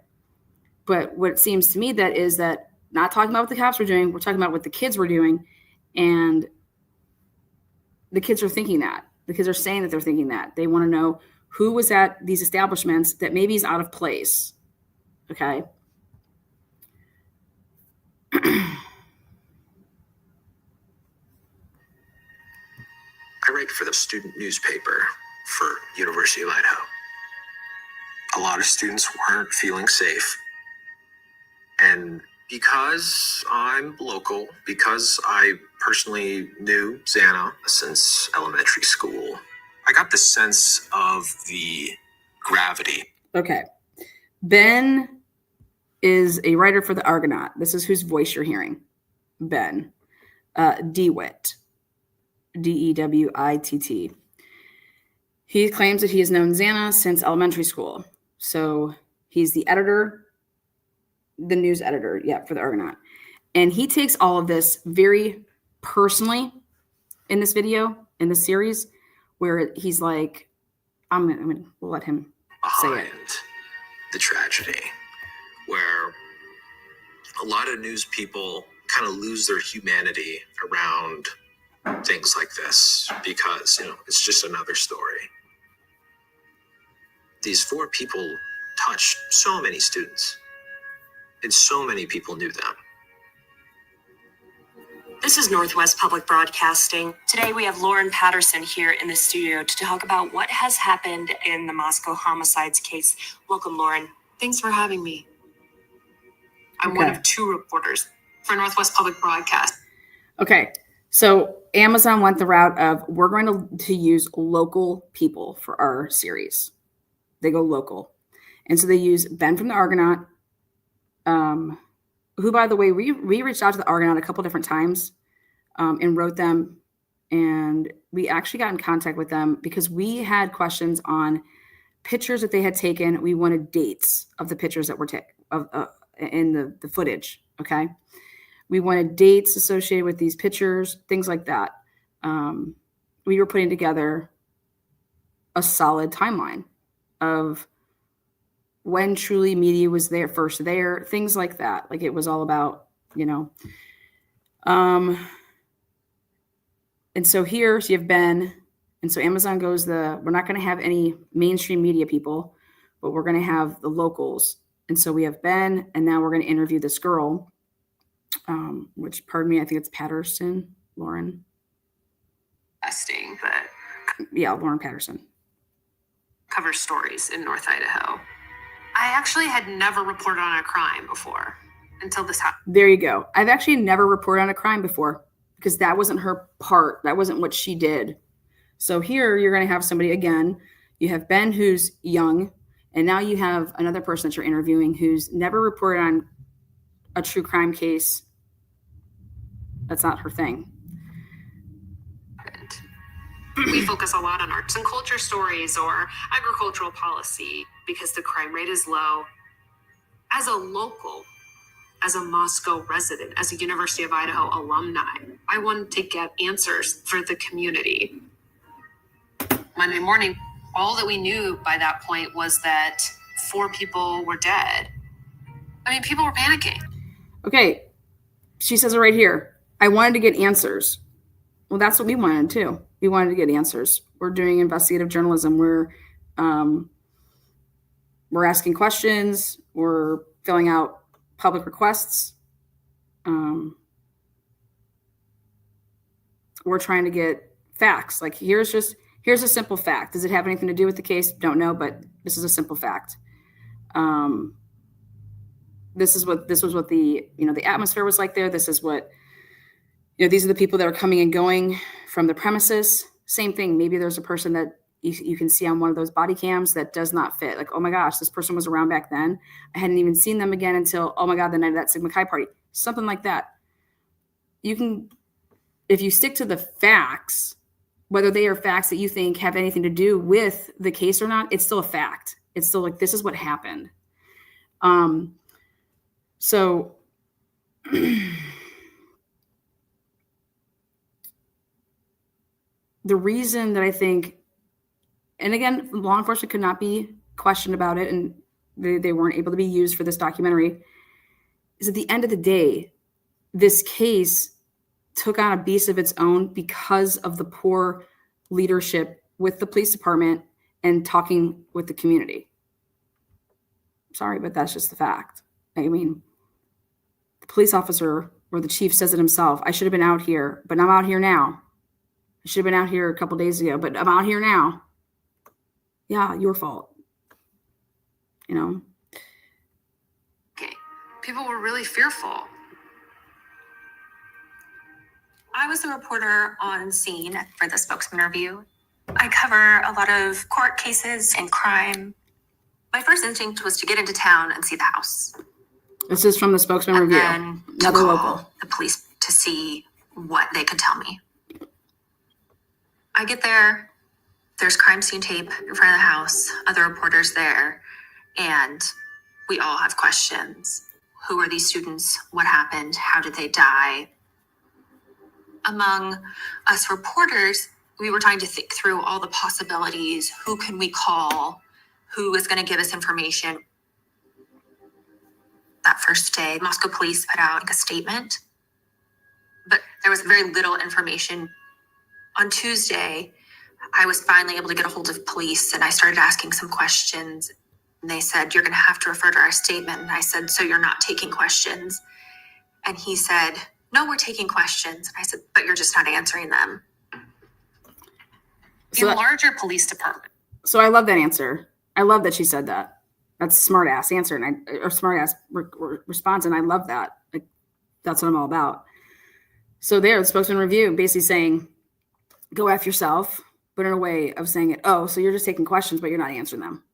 But what it seems to me that is that not talking about what the cops were doing, we're talking about what the kids were doing. And the kids are thinking that. The kids are saying that they're thinking that. They want to know who was at these establishments that maybe is out of place. Okay. I write for the student newspaper for University of Idaho. A lot of students weren't feeling safe. And because I'm local, because I personally knew Xana since elementary school, I got the sense of the gravity. Okay. Ben is a writer for the Argonaut. This is whose voice you're hearing. Ben. DeWitt. DeWitt. He claims that he has known Xana since elementary school. So he's the editor, the news editor, for the Argonaut. And he takes all of this very personally in this video, in this series, where he's like, I'm going to let him say it. The tragedy, where a lot of news people kind of lose their humanity around things like this because, it's just another story. These 4 people touched so many students, and so many people knew them. This is Northwest Public Broadcasting. Today we have Lauren Patterson here in the studio to talk about what has happened in the Moscow homicides case. Welcome, Lauren. Thanks for having me. I'm one of 2 reporters for Northwest Public Broadcast. Okay. So Amazon went the route of, we're going to use local people for our series. They go local. And so they use Ben from the Argonaut, who, by the way, we reached out to the Argonaut a couple different times and wrote them. And we actually got in contact with them because we had questions on pictures that they had taken. We wanted dates of the pictures that were in the footage. Okay. We wanted dates associated with these pictures, things like that. We were putting together a solid timeline of when truly media was first there, things like that. Like, it was all about, and so here, so you have Ben, and so Amazon goes we're not going to have any mainstream media people, but we're going to have the locals. And so we have Ben, and now we're going to interview this girl, which, pardon me, I think it's Patterson, Lauren. Testing that Lauren Patterson. covers stories in North Idaho. I actually had never reported on a crime before until this happened. There you go. I've actually never reported on a crime before because that wasn't her part. That wasn't what she did. So here you're going to have somebody, again, you have Ben, who's young, and now you have another person that you're interviewing who's never reported on a true crime case. That's not her thing. We focus a lot on arts and culture stories or agricultural policy because the crime rate is low. As a local, as a Moscow resident, as a University of Idaho alumni, I wanted to get answers for the community. Monday morning, all that we knew by that point was that 4 people were dead. I mean, people were panicking. Okay. She says it right here. I wanted to get answers. Well, that's what we wanted too. We wanted to get answers. We're doing investigative journalism. We're asking questions. We're filling out public requests. We're trying to get facts. Like here's a simple fact. Does it have anything to do with the case? Don't know, but this is a simple fact. This was what the the atmosphere was like there. This is what these are the people that are coming and going from the premises. Same thing. Maybe there's a person that you can see on one of those body cams that does not fit. Like, oh my gosh, this person was around back then. I hadn't even seen them again until, oh my God, the night of that Sigma Chi party. Something like that. You can, if you stick to the facts, whether they are facts that you think have anything to do with the case or not, it's still a fact. It's still like, this is what happened. So the reason that I think, and again, law enforcement could not be questioned about it, and they weren't able to be used for this documentary, is at the end of the day, this case took on a beast of its own because of the poor leadership with the police department and talking with the community. Sorry, but that's just the fact. I mean, the police officer or the chief says it himself. I should have been out here, but I'm out here now. I should have been out here a couple days ago, but I'm out here now. Yeah, your fault. Okay. People were really fearful. I was a reporter on scene for the spokesman review. I cover a lot of court cases and crime. My first instinct was to get into town and see the house. This is from the spokesman review. Then to Another call local. the police to see what they could tell me. I get there. There's crime scene tape in front of the house, other reporters there, and we all have questions. Who are these students? What happened? How did they die? Among us reporters, we were trying to think through all the possibilities. Who can we call? Who is going to give us information? That first day, Moscow police put out a statement, but there was very little information. On Tuesday, I was finally able to get a hold of police, and I started asking some questions. And they said, you're going to have to refer to our statement. And I said, so you're not taking questions? And he said, no, we're taking questions. And I said, but you're just not answering them. So Enlarge your police department. So I love that answer. I love that she said that. That's a smart ass answer or smart ass response. And I love that. Like, that's what I'm all about. So there, the spokesman review basically saying, go F yourself, but in a way of saying it, oh, so you're just taking questions, but you're not answering them.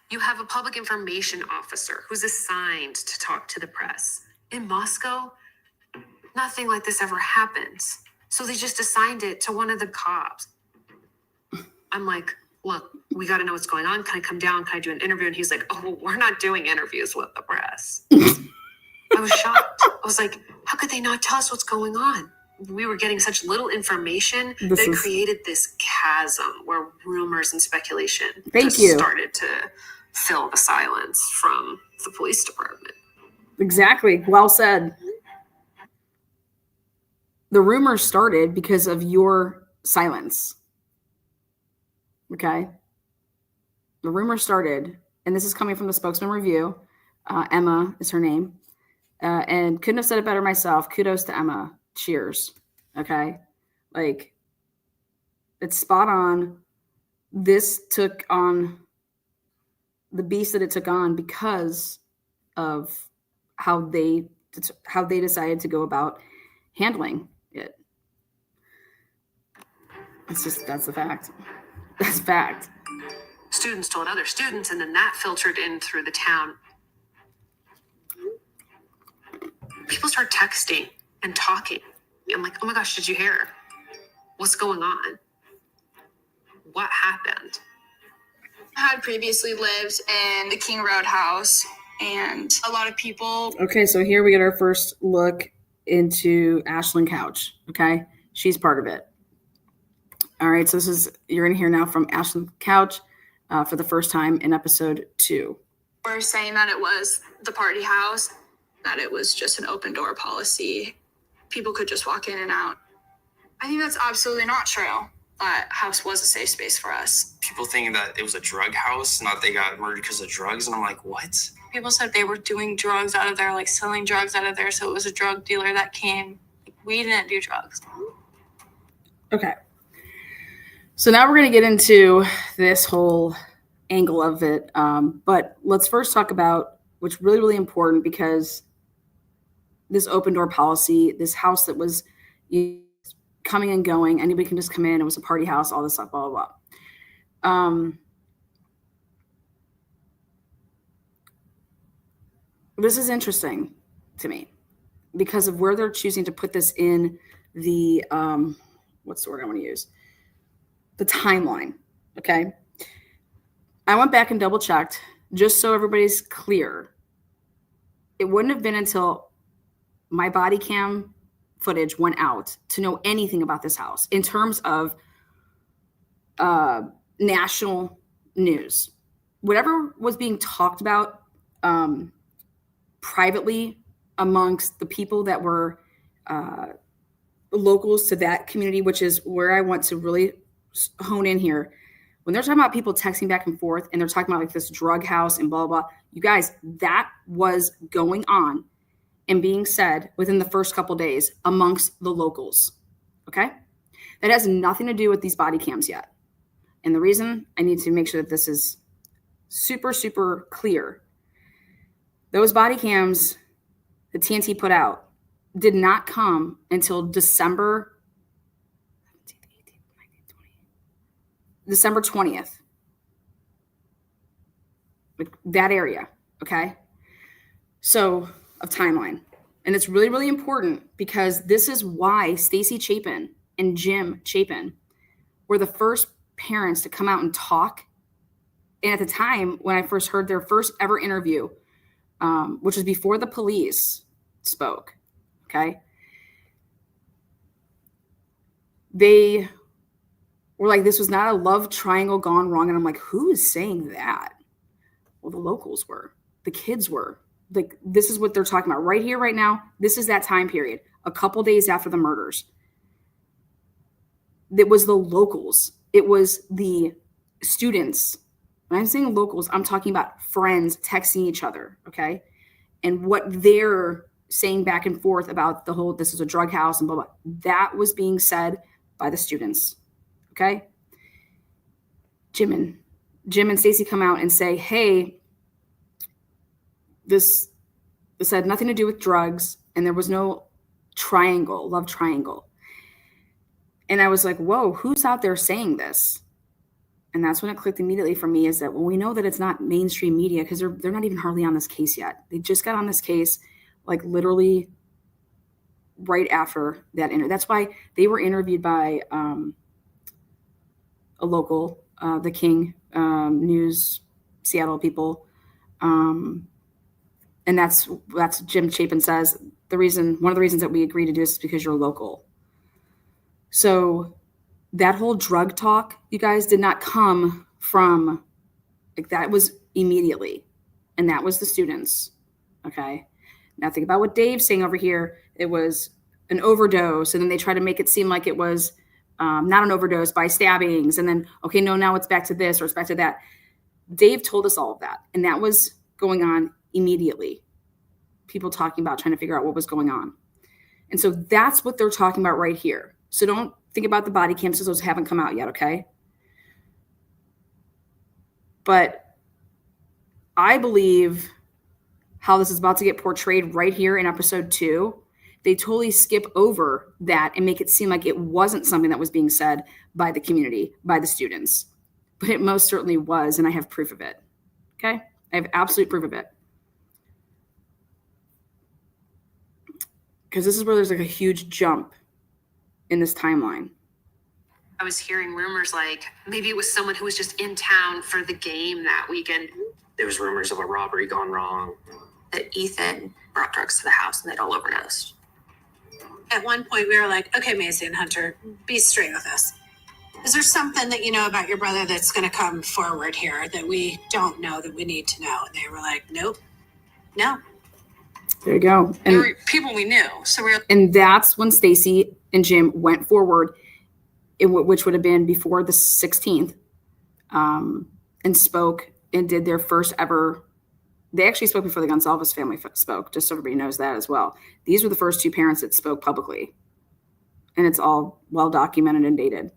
You have a public information officer who's assigned to talk to the press. In Moscow, nothing like this ever happens. So they just assigned it to one of the cops. I'm like, look, we got to know what's going on. Can I come down? Can I do an interview? And he's like, oh, well, we're not doing interviews with the press. I was shocked. I was like, how could they not tell us what's going on? We were getting such little information that it created this chasm where rumors and speculation started to fill the silence from the police department. Exactly. Well said. The rumors started because of your silence. Okay. The rumors started, and this is coming from the spokesman review. Emma is her name. And couldn't have said it better myself. Kudos to Emma. Cheers. Okay. Like, it's spot on. This took on the beast that it took on because of how they decided to go about handling it. That's the fact. That's fact. Students told other students, and then that filtered in through the town. People start texting and talking. I'm like, oh my gosh, did you hear? What's going on? What happened? I had previously lived in the King Road house, and a lot of people. Okay, so here we get our first look into Ashlyn Couch. Okay, she's part of it. All right, so you're going to hear now from Ashton Couch for the first time in episode 2. We're saying that it was the party house, that it was just an open door policy. People could just walk in and out. I think that's absolutely not true. That house was a safe space for us. People thinking that it was a drug house, not they got murdered because of drugs, and I'm like, what? People said they were doing drugs out of there, like selling drugs out of there. So it was a drug dealer that came. We didn't do drugs. Okay. So now we're going to get into this whole angle of it. But let's first talk about what's really, really important, because this open door policy, this house that was coming and going, anybody can just come in. It was a party house, all this stuff, blah, blah, blah. This is interesting to me because of where they're choosing to put this in the, what's the word I want to use? The timeline. Okay. I went back and double checked just so everybody's clear. It wouldn't have been until my body cam footage went out to know anything about this house in terms of national news. Whatever was being talked about privately amongst the people that were locals to that community, which is where I want to really hone in here. When they're talking about people texting back and forth and they're talking about like this drug house and blah, blah, blah, you guys, that was going on and being said within the first couple days amongst the locals. Okay. That has nothing to do with these body cams yet. And the reason I need to make sure that this is super, super clear. Those body cams that TNT put out did not come until December 20th. Like that area. Okay. So of timeline. And it's really, really important because this is why Stacy Chapin and Jim Chapin were the first parents to come out and talk. And at the time when I first heard their first ever interview, which was before the police spoke, okay, they were like, this was not a love triangle gone wrong. And I'm like, who is saying that? Well, the locals were. The kids were. Like, this is what they're talking about right here, right now. This is that time period, a couple days after the murders. It was the locals. It was the students. When I'm saying locals, I'm talking about friends texting each other, okay? And what they're saying back and forth about the whole, this is a drug house and blah, blah. That was being said by the students, okay? Jim and Stacy come out and say, hey, this had nothing to do with drugs, and there was no love triangle. And I was like, whoa, who's out there saying this? And that's when it clicked immediately for me, is that, well, we know that it's not mainstream media because they're not even hardly on this case yet. They just got on this case like literally right after that interview. That's why they were interviewed by a local, the King News, Seattle people. And that's Jim Chapin says one of the reasons that we agree to do this is because you're local. So that whole drug talk, you guys, did not come from, like, that was immediately. And that was the students. Okay. Now think about what Dave's saying over here. It was an overdose. And then they try to make it seem like it was not an overdose by stabbings. And then, okay, no, now it's back to this or it's back to that. Dave told us all of that. And that was going on immediately. People talking about trying to figure out what was going on. And so that's what they're talking about right here. So don't think about the body cams because those haven't come out yet, okay? But I believe how this is about to get portrayed right here in episode 2. They totally skip over that and make it seem like it wasn't something that was being said by the community, by the students. But it most certainly was, and I have proof of it. Okay? I have absolute proof of it. Because this is where there's like a huge jump in this timeline. I was hearing rumors like maybe it was someone who was just in town for the game that weekend. There was rumors of a robbery gone wrong. That Ethan brought drugs to the house and they'd all overdosed. At one point, we were like, okay, Maisie and Hunter, be straight with us. Is there something that you know about your brother that's going to come forward here that we don't know that we need to know? And they were like, nope, no. There you go. There were people we knew. So we were. And that's when Stacy and Jim went forward, which would have been before the 16th, and spoke and did their first ever. They actually spoke before the Gonsalves family spoke, just so everybody knows that as well. These were the first two parents that spoke publicly. And it's all well documented and dated.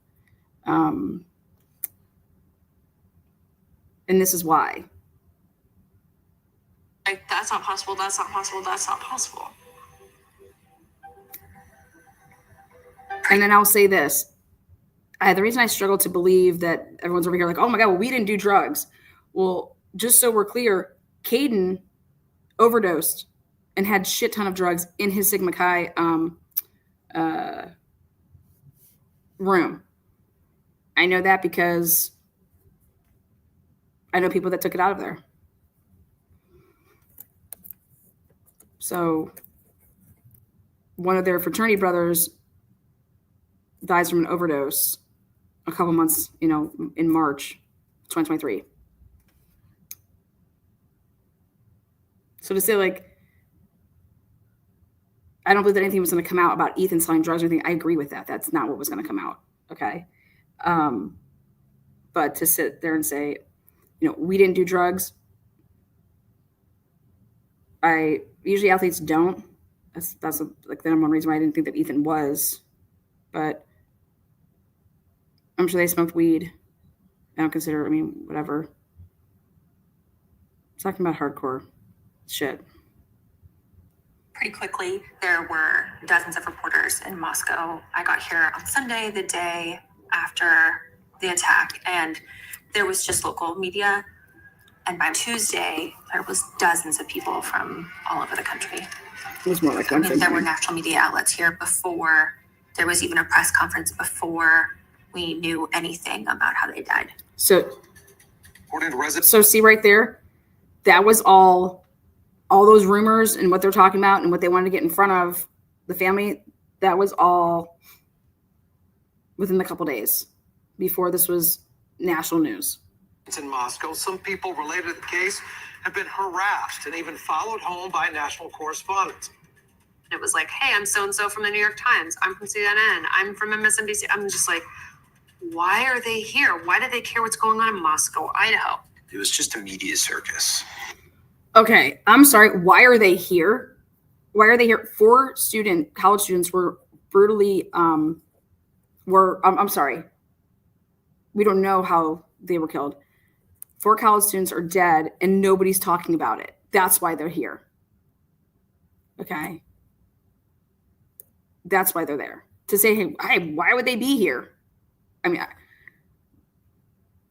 And this is why. Like, that's not possible. That's not possible. That's not possible. And then I'll say this. The reason I struggle to believe that everyone's over here like, oh my God, well, we didn't do drugs. Well, just so we're clear, Caden overdosed and had shit ton of drugs in his Sigma Chi room. I know that because I know people that took it out of there. So one of their fraternity brothers dies from an overdose a couple months, in March 2023. So to say, like, I don't believe that anything was going to come out about Ethan selling drugs or anything. I agree with that. That's not what was going to come out. Okay. But to sit there and say, we didn't do drugs. Usually athletes don't. That's like the number one reason why I didn't think that Ethan was. But I'm sure they smoked weed. I don't consider, whatever. I'm talking about hardcore shit. Pretty quickly, there were dozens of reporters in Moscow. I got here on Sunday, the day after the attack, and there was just local media. And by Tuesday, there was dozens of people from all over the country. It was more like one thing. There were national media outlets here before there was even a press conference, before we knew anything about how they died. So see right there, that was all those rumors and what they're talking about and what they wanted to get in front of the family. That was all within the couple days before this was national news. In Moscow, some people related to the case have been harassed and even followed home by national correspondents. It was like, hey, I'm so-and-so from the New York Times. I'm from CNN. I'm from MSNBC. I'm just like, why are they here? Why do they care what's going on in Moscow, Idaho? It was just a media circus. Okay, I'm sorry. Why are they here? Why are they here? 4 college students were brutally, I'm sorry. We don't know how they were killed. 4 college students are dead and nobody's talking about it. That's why they're here. Okay. That's why they're there. To say, hey, why would they be here?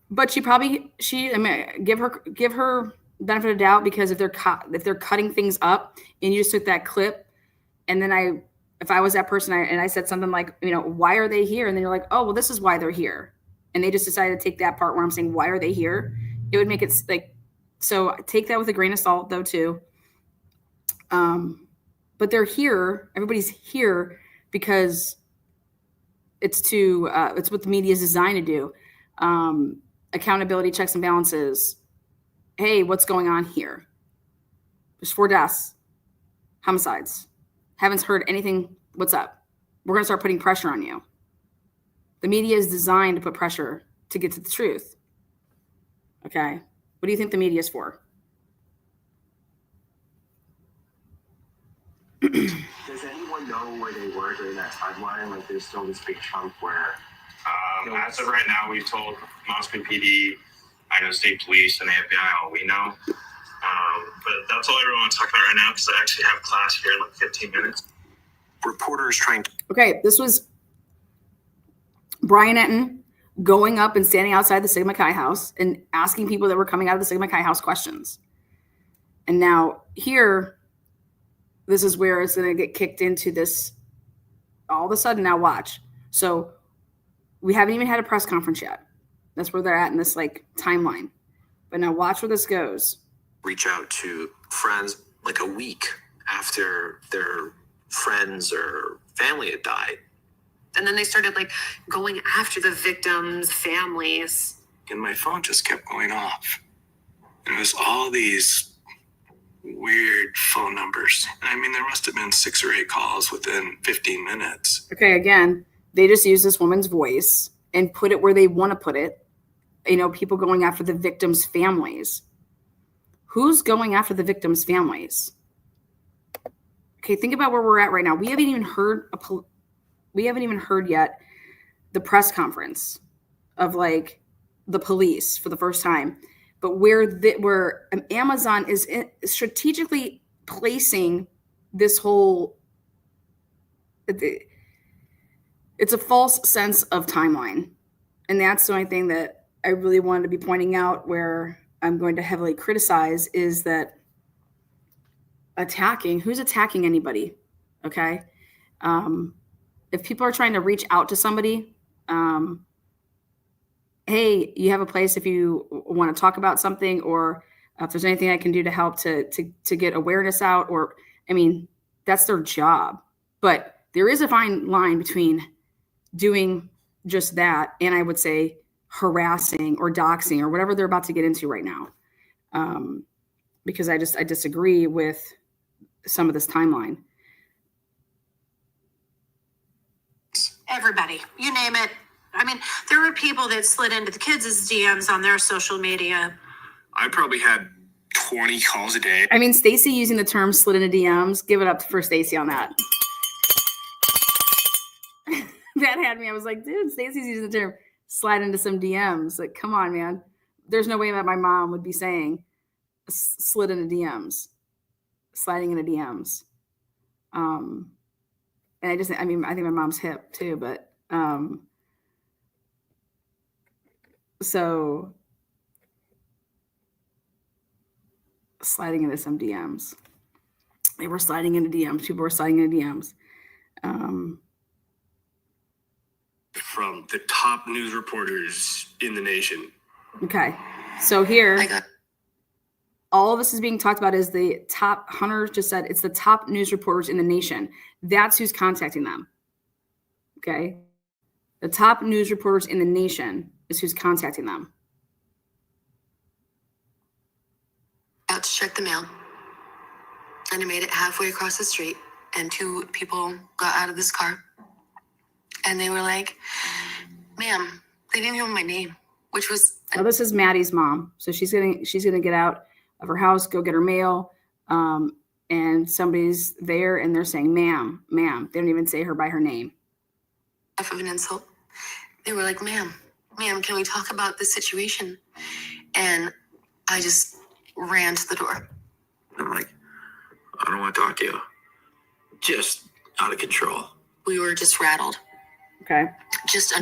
But give her benefit of doubt, because if they're cutting things up and you just took that clip, and then if I was that person and I said something like, why are they here? And then you're like, oh, well, this is why they're here. And they just decided to take that part where I'm saying, why are they here? It would make it like, so take that with a grain of salt though, too. But they're here. Everybody's here because it's what the media is designed to do. Accountability, checks and balances. Hey, what's going on here? There's 4 deaths, homicides. Haven't heard anything. What's up? We're going to start putting pressure on you. The media is designed to put pressure to get to the truth. Okay. What do you think the media is for? Does anyone know where they were during that timeline? Like, there's still this big chunk where... As of right now, we've told Moscow PD, Idaho State Police, and the FBI all we know. But that's all I really want to talk about right now, because I actually have class here in like 15 minutes. Reporters trying to... Okay, this was Brian Etten going up and standing outside the Sigma Chi house and asking people that were coming out of the Sigma Chi house questions. And now here, this is where it's going to get kicked into this. All of a sudden, now watch. So we haven't even had a press conference yet. That's where they're at in this like timeline. But now watch where this goes. Reach out to friends like a week after their friends or family had died. And then they started like going after the victims' families. And my phone just kept going off. And it was all these weird phone numbers. I mean, there must have been 6 or 8 calls within 15 minutes. Okay, again, they just use this woman's voice and put it where they want to put it. You know, people going after the victims' families. Who's going after the victims' families? Okay, think about where we're at right now. We haven't even heard yet the press conference of like the police for the first time, but where Amazon is strategically placing this whole. It's a false sense of timeline, and that's the only thing that I really wanted to be pointing out. Where I'm going to heavily criticize is that who's attacking anybody? Okay. If people are trying to reach out to somebody, hey, you have a place if you want to talk about something, or if there's anything I can do to help to get awareness out, or, I mean, that's their job. But there is a fine line between doing just that and, I would say, harassing or doxing or whatever they're about to get into right now. Because I disagree with some of this timeline. Everybody, you name it. I mean, there were people that slid into the kids' DMs on their social media. I probably had 20 calls a day. I mean, Stacy using the term slid into DMs, give it up for Stacy on that. That had me. I was like, dude, Stacy's using the term slide into some DMs. Like, come on, man. There's no way that my mom would be saying slid into DMs, sliding into DMs. And I think my mom's hip too, but so sliding into some DMs. They were sliding into DMs. People were sliding into DMs. From the top news reporters in the nation. Okay. So here, all of this is being talked about is the top, Hunter just said, it's the top news reporters in the nation. That's who's contacting them. Okay. The top news reporters in the nation is who's contacting them. Out to check the mail. And I made it halfway across the street, and 2 people got out of this car. And they were like, ma'am, they didn't know my name, which was. Now this is Maddie's mom. So she's gonna get out of her house, go get her mail. And somebody's there and they're saying, ma'am. They don't even say her by her name. Half of an insult. They were like, ma'am, can we talk about this situation? And I just ran to the door. I'm like, I don't want to talk to you. Just out of control. We were just rattled. Okay.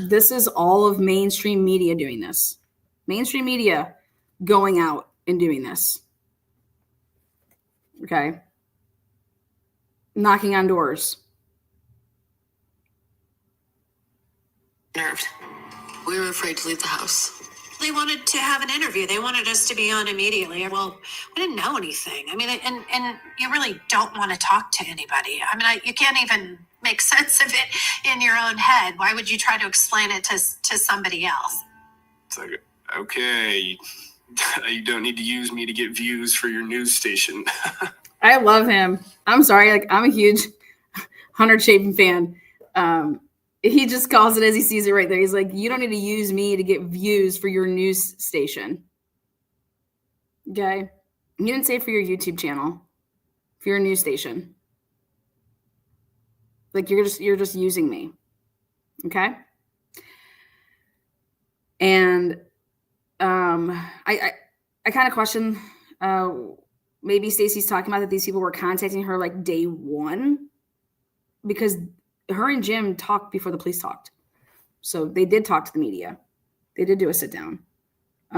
This is all of mainstream media doing this. Mainstream media going out and doing this. Okay. Knocking on doors. Nerved. We were afraid to leave the house. They wanted to have an interview. They wanted us to be on immediately. Well, we didn't know anything. I mean, and you really don't want to talk to anybody. I mean, you can't even make sense of it in your own head. Why would you try to explain it to somebody else? It's like, okay, you don't need to use me to get views for your news station. I love him. I'm sorry. Like, I'm a huge Hunter Chapin fan. He just calls it as he sees it right there. He's like, you don't need to use me to get views for your news station. Okay. You didn't say for your YouTube channel, for your news station. Like, you're just using me. Okay. And I kind of question, maybe Stacy's talking about that these people were contacting her like day one, because her and Jim talked before the police talked. So they did talk to the media. They did do a sit down. I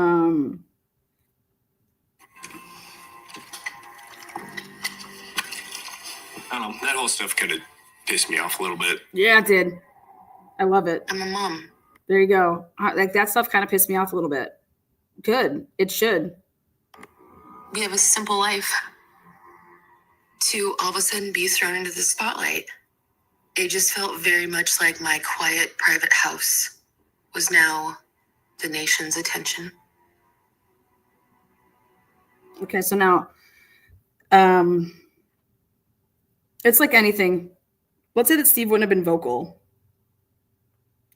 don't know. That whole stuff kind of pissed me off a little bit. Yeah, it did. I love it. I'm a mom. There you go. Like, that stuff kind of pissed me off a little bit. Good. It should. We have a simple life. To all of a sudden be thrown into the spotlight. It just felt very much like my quiet private house was now the nation's attention. Okay, so now, it's like anything. Let's say that Steve wouldn't have been vocal.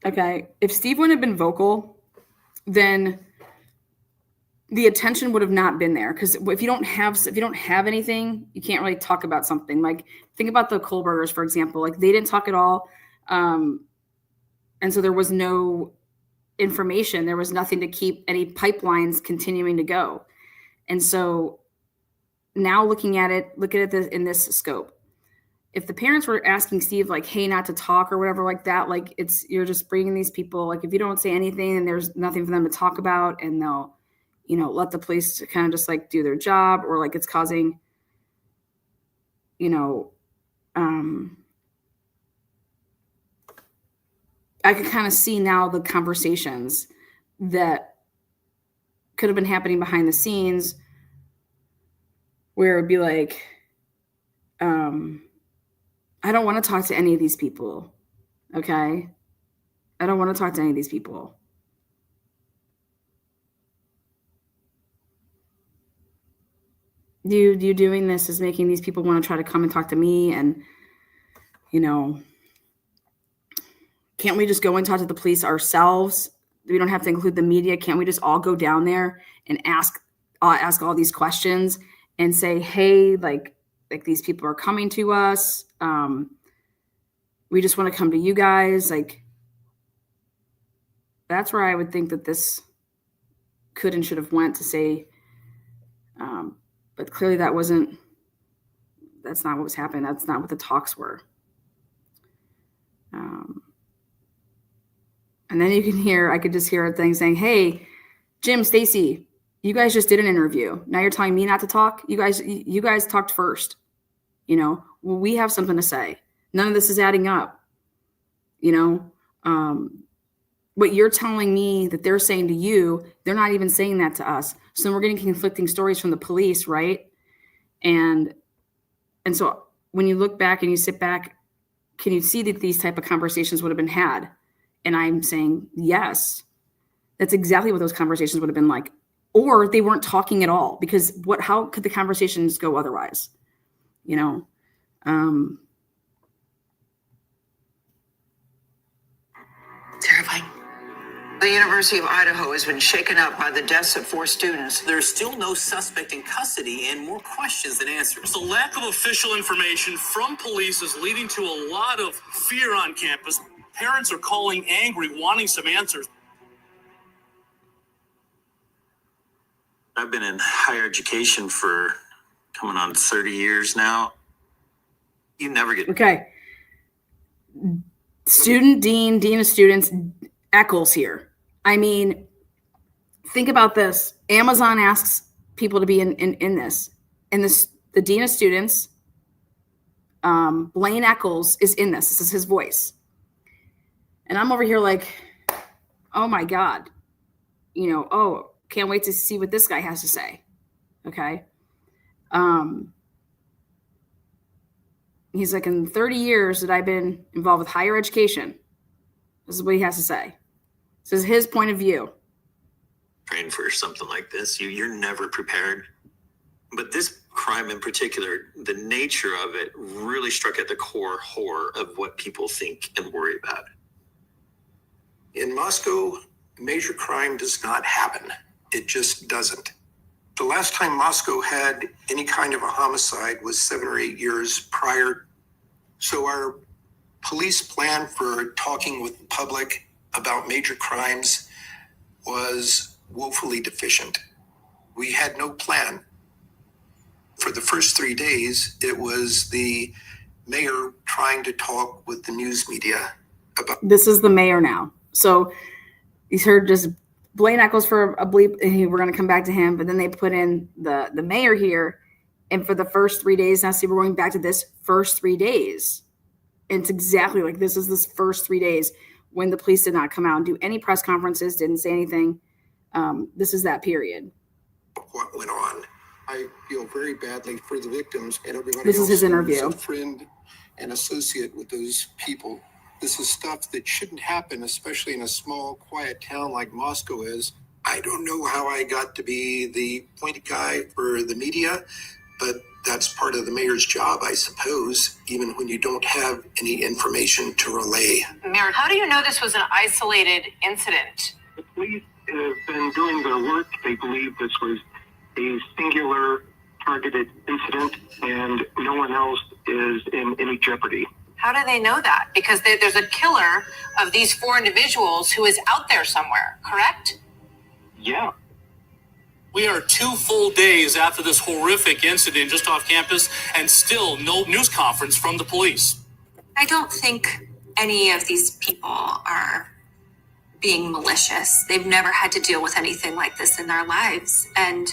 Okay, if Steve wouldn't have been vocal, then the attention would have not been there. Because if you don't have anything, you can't really talk about something. Like, think about the Kohlbergers, for example. Like, they didn't talk at all, and so there was no information. There was nothing to keep any pipelines continuing to go. And so now look at it in this scope. If the parents were asking Steve, like, hey, not to talk or whatever like that, like, you're just bringing these people, like, if you don't say anything and there's nothing for them to talk about, and they'll, let the police kind of just like do their job, or like it's causing, I could kind of see now the conversations that could have been happening behind the scenes, where it'd be like, I don't want to talk to any of these people. Okay. I don't want to talk to any of these people. You doing this is making these people want to try to come and talk to me. And, can't we just go and talk to the police ourselves? We don't have to include the media. Can't we just all go down there and ask all these questions and say, hey, like these people are coming to us. We just want to come to you guys. Like, that's where I would think that this could and should have went to say, but clearly that's not what was happening. That's not what the talks were. And then I could just hear a thing saying, hey, Jim, Stacy, you guys just did an interview. Now you're telling me not to talk. You guys talked first. Well, we have something to say. None of this is adding up. What you're telling me that they're saying to you, they're not even saying that to us. So we're getting conflicting stories from the police, right? And so when you look back and you sit back, can you see that these type of conversations would have been had? And I'm saying, yes, that's exactly what those conversations would have been like. Or they weren't talking at all, because how could the conversations go otherwise? Terrifying. The University of Idaho has been shaken up by the deaths of 4 students. There's still no suspect in custody and more questions than answers. The lack of official information from police is leading to a lot of fear on campus. Parents are calling angry, wanting some answers. I've been in higher education for coming on 30 years now. You never get... Okay. Dean of students, Eckles here. I mean, think about this. Amazon asks people to be in this. And the dean of students, Blaine Eckles, is in this. This is his voice. And I'm over here like, oh my God. Can't wait to see what this guy has to say. Okay. He's like, in 30 years that I've been involved with higher education, this is what he has to say. This is his point of view. Praying for something like this, you're never prepared. But this crime in particular, the nature of it really struck at the core horror of what people think and worry about. In Moscow, major crime does not happen. It just doesn't. The last time Moscow had any kind of a homicide was 7 or 8 years prior. So our police plan for talking with the public about major crimes was woefully deficient. We had no plan. For the first 3 days, it was the mayor trying to talk with the news media about... This is the mayor now. So he's heard just Blaine Eckles for a bleep, and we're going to come back to him, but then they put in the mayor here. And for the first 3 days, now see, we're going back to this first 3 days. And it's exactly like this is this first 3 days when the police did not come out and do any press conferences, didn't say anything. This is that period. What went on? I feel very badly for the victims and everybody This else. is his interview. A friend and associate with those people. This is stuff that shouldn't happen, especially in a small, quiet town like Moscow is. I don't know how I got to be the point guy for the media, but that's part of the mayor's job, I suppose, even when you don't have any information to relay. Mayor, how do you know this was an isolated incident? The police have been doing their work. They believe this was a singular targeted incident and no one else is in any jeopardy. How do they know that? Because there's a killer of these 4 individuals who is out there somewhere, correct? Yeah. We are 2 full days after this horrific incident just off campus, and still no news conference from the police. I don't think any of these people are being malicious. They've never had to deal with anything like this in their lives. And,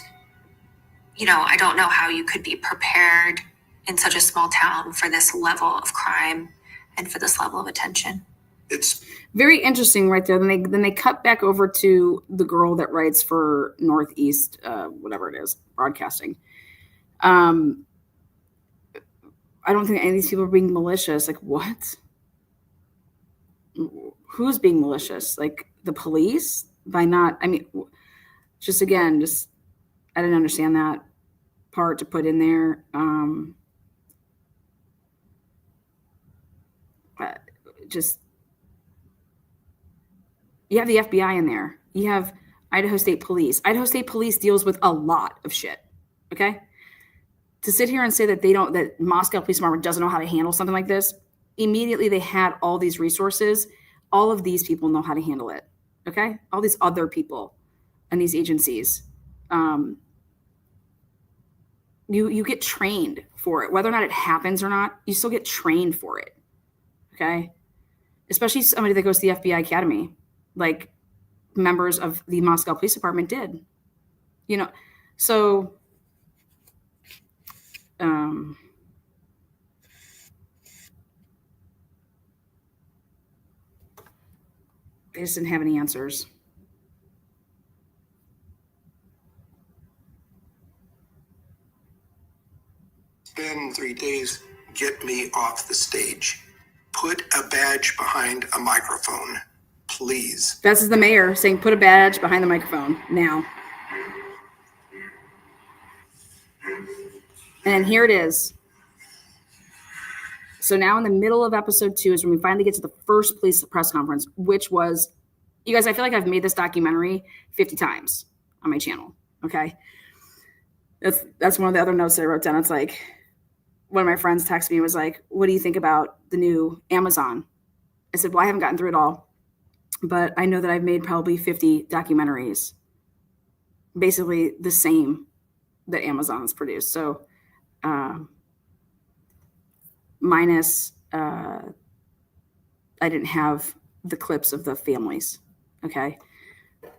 I don't know how you could be prepared in such a small town for this level of crime and for this level of attention. It's very interesting right there. Then they cut back over to the girl that writes for Northeast, whatever it is, broadcasting. I don't think any of these people are being malicious. Like, what? Who's being malicious? Like the police? By not, I didn't understand that part to put in there. You have the FBI in there. You have Idaho State Police. Idaho State Police deals with a lot of shit. Okay? To sit here and say that Moscow Police Department doesn't know how to handle something like this, immediately they had all these resources. All of these people know how to handle it. Okay? All these other people and these agencies. You get trained for it. Whether or not it happens or not, you still get trained for it. Okay? Especially somebody that goes to the FBI Academy, like members of the Moscow Police Department did. So they just didn't have any answers. It's been 3 days. Get me off the stage. Put a badge behind a microphone, please. This is the mayor saying, put a badge behind the microphone now. And here it is. So now in the middle of episode 2 is when we finally get to the first police press conference, which was, you guys, I feel like I've made this documentary 50 times on my channel. Okay. That's one of the other notes that I wrote down. It's like, one of my friends texted me and was like, what do you think about the new Amazon? I said, well, I haven't gotten through it all, but I know that I've made probably 50 documentaries, basically the same that Amazon has produced. So, minus, I didn't have the clips of the families. Okay.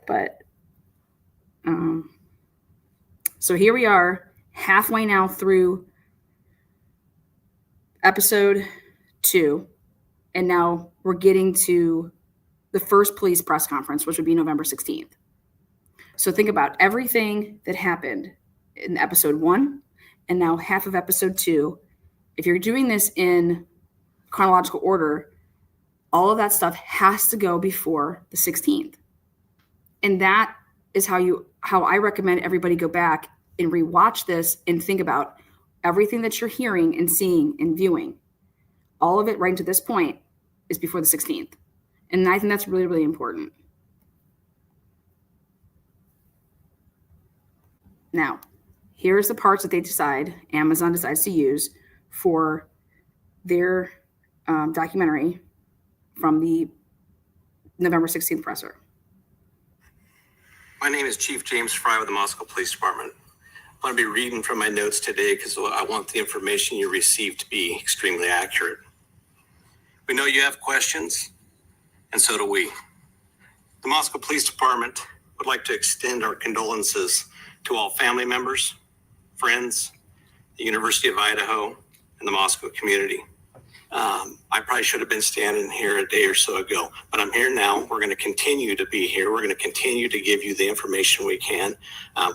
But, so here we are halfway now through episode 2. And now we're getting to the first police press conference, which would be November 16th. So think about everything that happened in episode 1 and now half of episode 2. If you're doing this in chronological order, all of that stuff has to go before the 16th. And that is how I recommend everybody go back and rewatch this and think about everything that you're hearing and seeing and viewing. All of it right to this point is before the 16th. And I think that's really, really important. Now, here's the parts that Amazon decides to use for their documentary from the November 16th presser. My name is Chief James Fry with the Moscow Police Department. I'm going to be reading from my notes today because I want the information you receive to be extremely accurate. We know you have questions, and so do we. The Moscow Police Department would like to extend our condolences to all family members, friends, the University of Idaho, and the Moscow community. I probably should have been standing here a day or so ago, but I'm here now. We're going to continue to be here. We're going to continue to give you the information we can.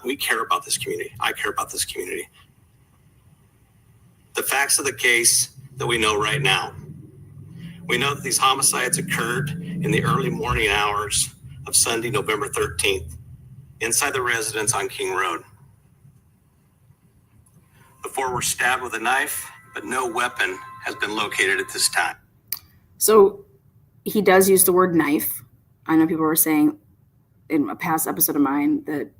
We care about this community. I care about this community. The facts of the case that we know right now. We know that these homicides occurred in the early morning hours of Sunday, November 13th, inside the residence on King Road. The four were stabbed with a knife, but no weapon has been located at this time. So he does use the word knife. I know people were saying in a past episode of mine that,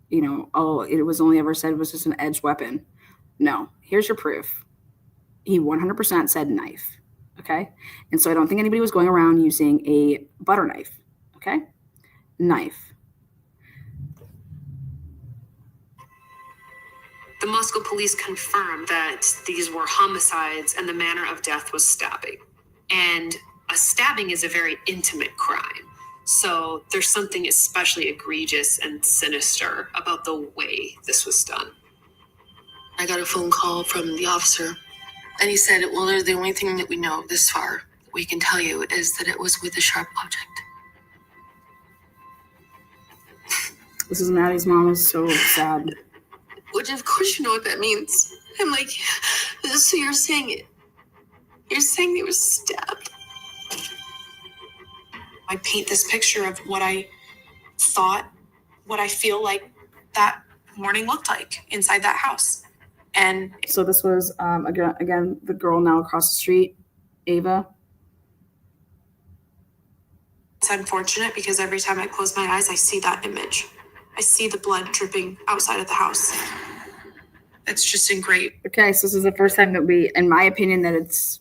you know, oh, it was only ever said it was just an edged weapon. No, here's your proof. He 100% said knife. Okay. And so I don't think anybody was going around using a butter knife. Okay. Knife. The Moscow police confirmed that these were homicides and the manner of death was stabbing. And a stabbing is a very intimate crime. So there's something especially egregious and sinister about the way this was done. I got a phone call from the officer, and he said, well, the only thing that we know this far that we can tell you is that it was with a sharp object. This is Maddie's mom is so sad. Which, of course, you know what that means. I'm like, so you're saying they were stabbed? I paint this picture of what I thought, what I feel like that morning looked like inside that house. And so this was, again, the girl now across the street, Ava. It's unfortunate because every time I close my eyes, I see that image. I see the blood dripping outside of the house. It's just great. Okay, so this is the first time that we, in my opinion, that it's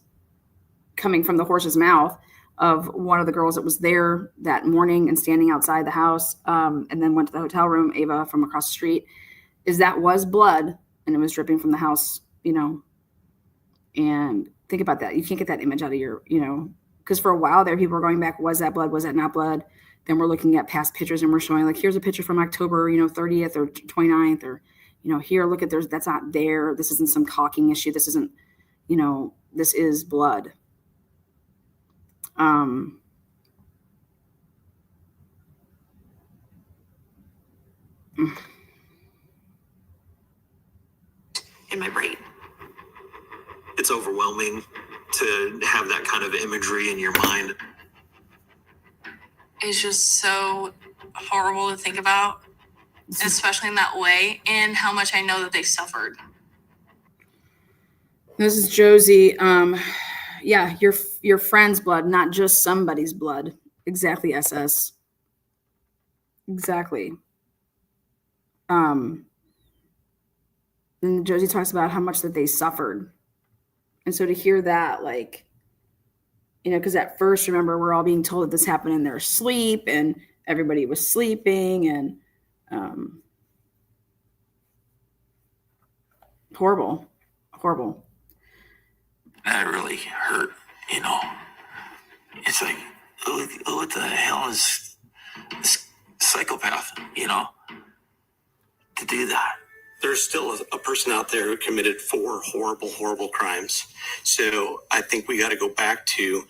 coming from the horse's mouth of one of the girls that was there that morning and standing outside the house, and then went to the hotel room, Ava from across the street, is that was blood and it was dripping from the house, you know. And think about that. You can't get that image out of your, you know, because for a while there, people were going back, was that blood? Was that not blood? Then we're looking at past pictures and we're showing like, here's a picture from October, 30th or 29th, or, here, look at that's not there. This isn't some caulking issue. This isn't, this is blood. In my brain. It's overwhelming to have that kind of imagery in your mind. It's just so horrible to think about, especially in that way, and how much I know that they suffered. This is Josie. Yeah, your friend's blood, not just somebody's blood. Exactly, SS. Exactly. And Josie talks about how much that they suffered. And so to hear that, like, because at first, remember, we're all being told that this happened in their sleep and everybody was sleeping and horrible. That really hurt, It's like, what the hell is this psychopath, to do that? There's still a person out there who committed 4 horrible, horrible crimes. So I think we got to go back to,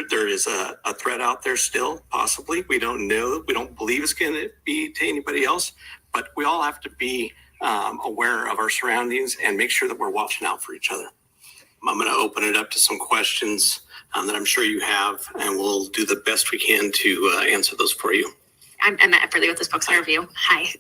there is a threat out there still, possibly. We don't know. We don't believe it's going to be to anybody else. But we all have to be aware of our surroundings and make sure that we're watching out for each other. I'm going to open it up to some questions that I'm sure you have, and we'll do the best we can to answer those for you. I'm Emma Epperly with this book's interview. Hi.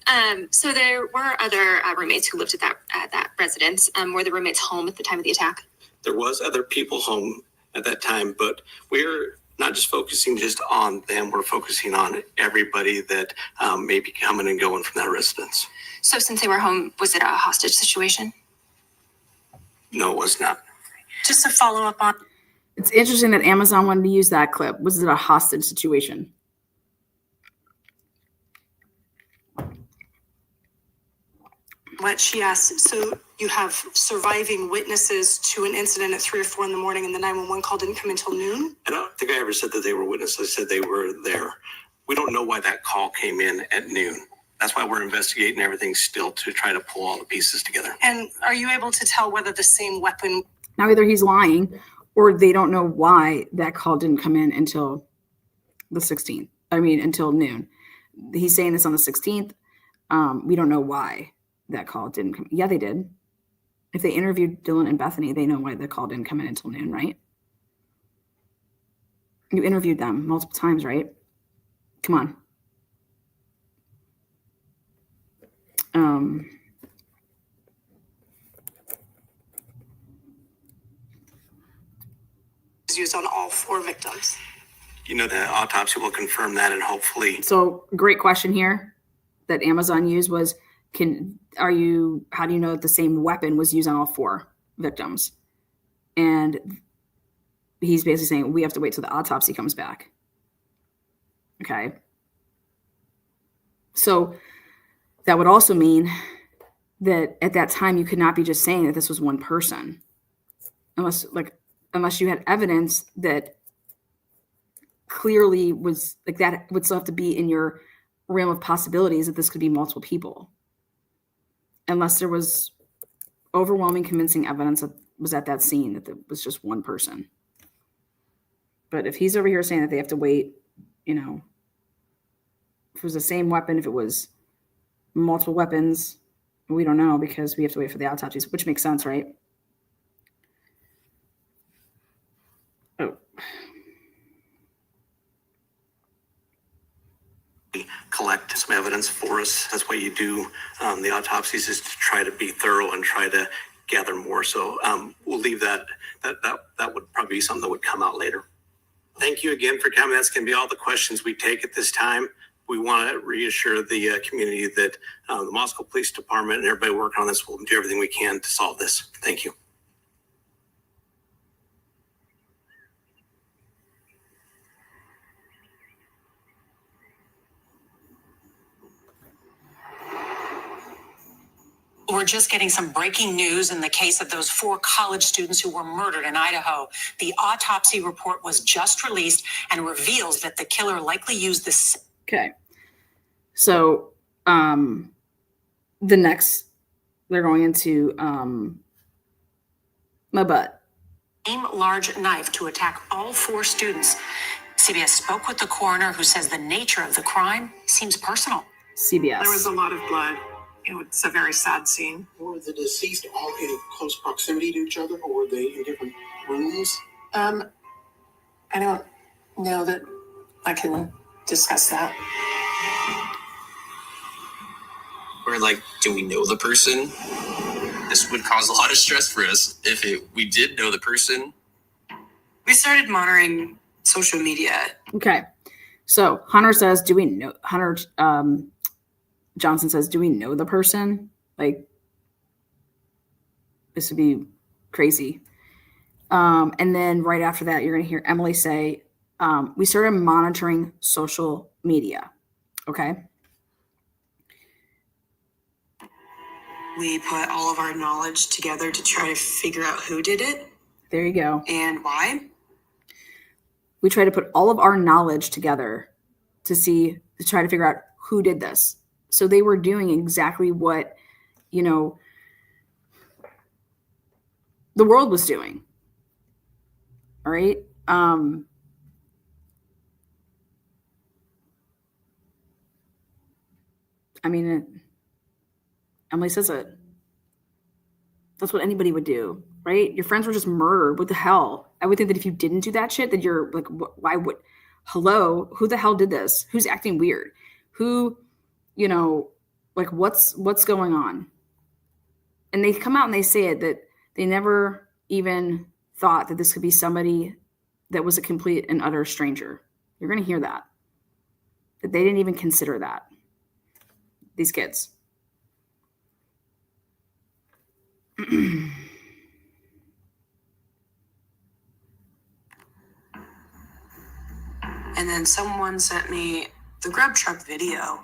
So there were other roommates who lived at that residence. Were the roommates home at the time of the attack? There was other people home at that time, but we're not just focusing just on them. We're focusing on everybody that may be coming and going from that residence. So since they were home, was it a hostage situation? No, it was not. Just to follow up on. It's interesting that Amazon wanted to use that clip. Was it a hostage situation? What she asked, so you have surviving witnesses to an incident at 3 or 4 in the morning and the 911 call didn't come until noon? I don't think I ever said that they were witnesses. I said they were there. We don't know why that call came in at noon. That's why we're investigating everything still to try to pull all the pieces together. And are you able to tell whether the same weapon... Now either he's lying or they don't know why that call didn't come in until the 16th. Until noon. He's saying this on the 16th. We don't know why that call didn't come. Yeah, they did. If they interviewed Dylan and Bethany, they know why the call didn't come in until noon, right? You interviewed them multiple times, right? Come on. Was used on all 4 victims. You know, the autopsy will confirm that, and hopefully. So great question here that Amazon used was, how do you know that the same weapon was used on all 4 victims? And he's basically saying we have to wait till the autopsy comes back. Okay. So that would also mean that at that time you could not be just saying that this was one person, unless you had evidence that clearly was like that would still have to be in your realm of possibilities that this could be multiple people, unless there was overwhelming convincing evidence that was at that scene that it was just one person. But if he's over here saying that they have to wait, if it was the same weapon, if it was multiple weapons, we don't know because we have to wait for the autopsies, which makes sense, right? Oh. Collect some evidence for us. That's why you do the autopsies, is to try to be thorough and try to gather more. So we'll leave that would probably be something that would come out later. Thank you again for coming. That's going to be all the questions we take at this time. We want to reassure the community that the Moscow Police Department and everybody working on this will do everything we can to solve this. Thank you. We're just getting some breaking news in the case of those 4 college students who were murdered in Idaho. The autopsy report was just released and reveals that the killer likely used this. Okay. So the next, they're going into my butt. Same large knife to attack all 4 students. CBS spoke with the coroner, who says the nature of the crime seems personal. CBS. There was a lot of blood. It's a very sad scene. Were the deceased all in close proximity to each other, or were they in different rooms? I don't know that I can discuss that. Or do we know the person? This would cause a lot of stress for us if we did know the person. We started monitoring social media. Okay. So Hunter says, do we know Hunter? Johnson says, do we know the person? This would be crazy. And then right after that, you're going to hear Emily say, we started monitoring social media. Okay. We put all of our knowledge together to try to figure out who did it. There you go. And why? We try to put all of our knowledge together to try to figure out who did this. So they were doing exactly what, the world was doing. All right. Emily says it. That's what anybody would do, right? Your friends were just murdered. What the hell? I would think that if you didn't do that shit, that you're why would, who the hell did this? Who's acting weird? Who, what's going on? And they come out and they say it, that they never even thought that this could be somebody that was a complete and utter stranger. You're going to hear that they didn't even consider that. These kids. And then someone sent me the Grub Truck video.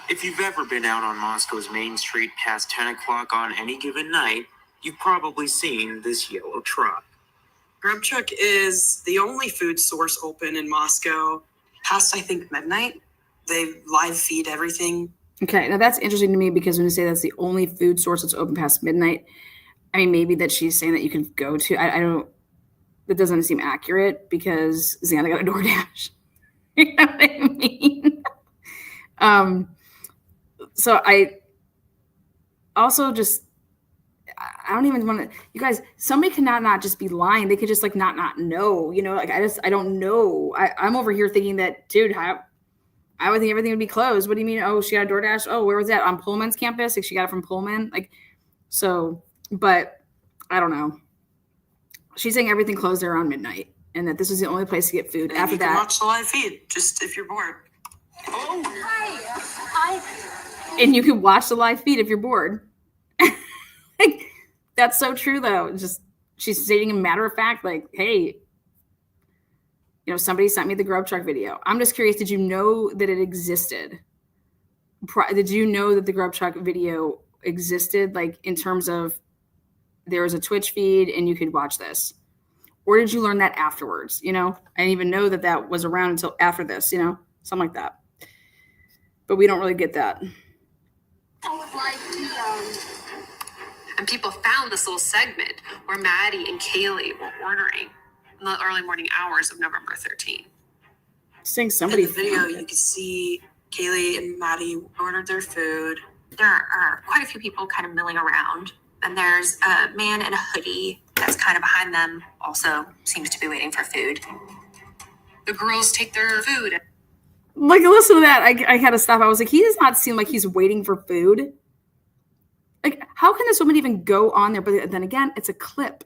If you've ever been out on Moscow's Main Street past 10 o'clock on any given night, you've probably seen this yellow truck. Grub Truck is the only food source open in Moscow past, I think, midnight. They live feed everything. Okay, now that's interesting to me because when you say that's the only food source that's open past midnight, maybe that she's saying that you can go to. I don't. That doesn't seem accurate because Xana got a DoorDash. You know what I mean? So I also just I don't even want to, you guys, somebody cannot not just be lying. They could just like not know, you know, like I don't know. I'm over here thinking that, dude, I would think everything would be closed. What do you mean? Oh, she got a DoorDash. Oh, where was that? On Pullman's campus? Like she got it from Pullman. Like, so, but I don't know. She's saying everything closed there around midnight and that this was the only place to get food. And After you can that, watch the live feed just if you're bored. oh, hi. And you can watch the live feed if you're bored. Like, that's so true though. Just she's stating a matter of fact, like, hey, you know, somebody sent me the Grub Truck video. I'm just curious, did you know that it existed? Did you know that the Grub Truck video existed, like in terms of there was a Twitch feed and you could watch this? Or did you learn that afterwards? You know, I didn't even know that that was around until after this, you know, something like that. But we don't really get that. And people found this little segment where Maddie and Kaylee were ordering in the early morning hours of November 13th. Seeing somebody In the video, you can see Kaylee and Maddie ordered their food. There are quite a few people kind of milling around, and there's a man in a hoodie that's kind of behind them, also seems to be waiting for food. The girls take their food. Like, listen to that. I had to stop. I was like, he does not seem like he's waiting for food. Like, how can this woman even go on there? But then again, it's a clip.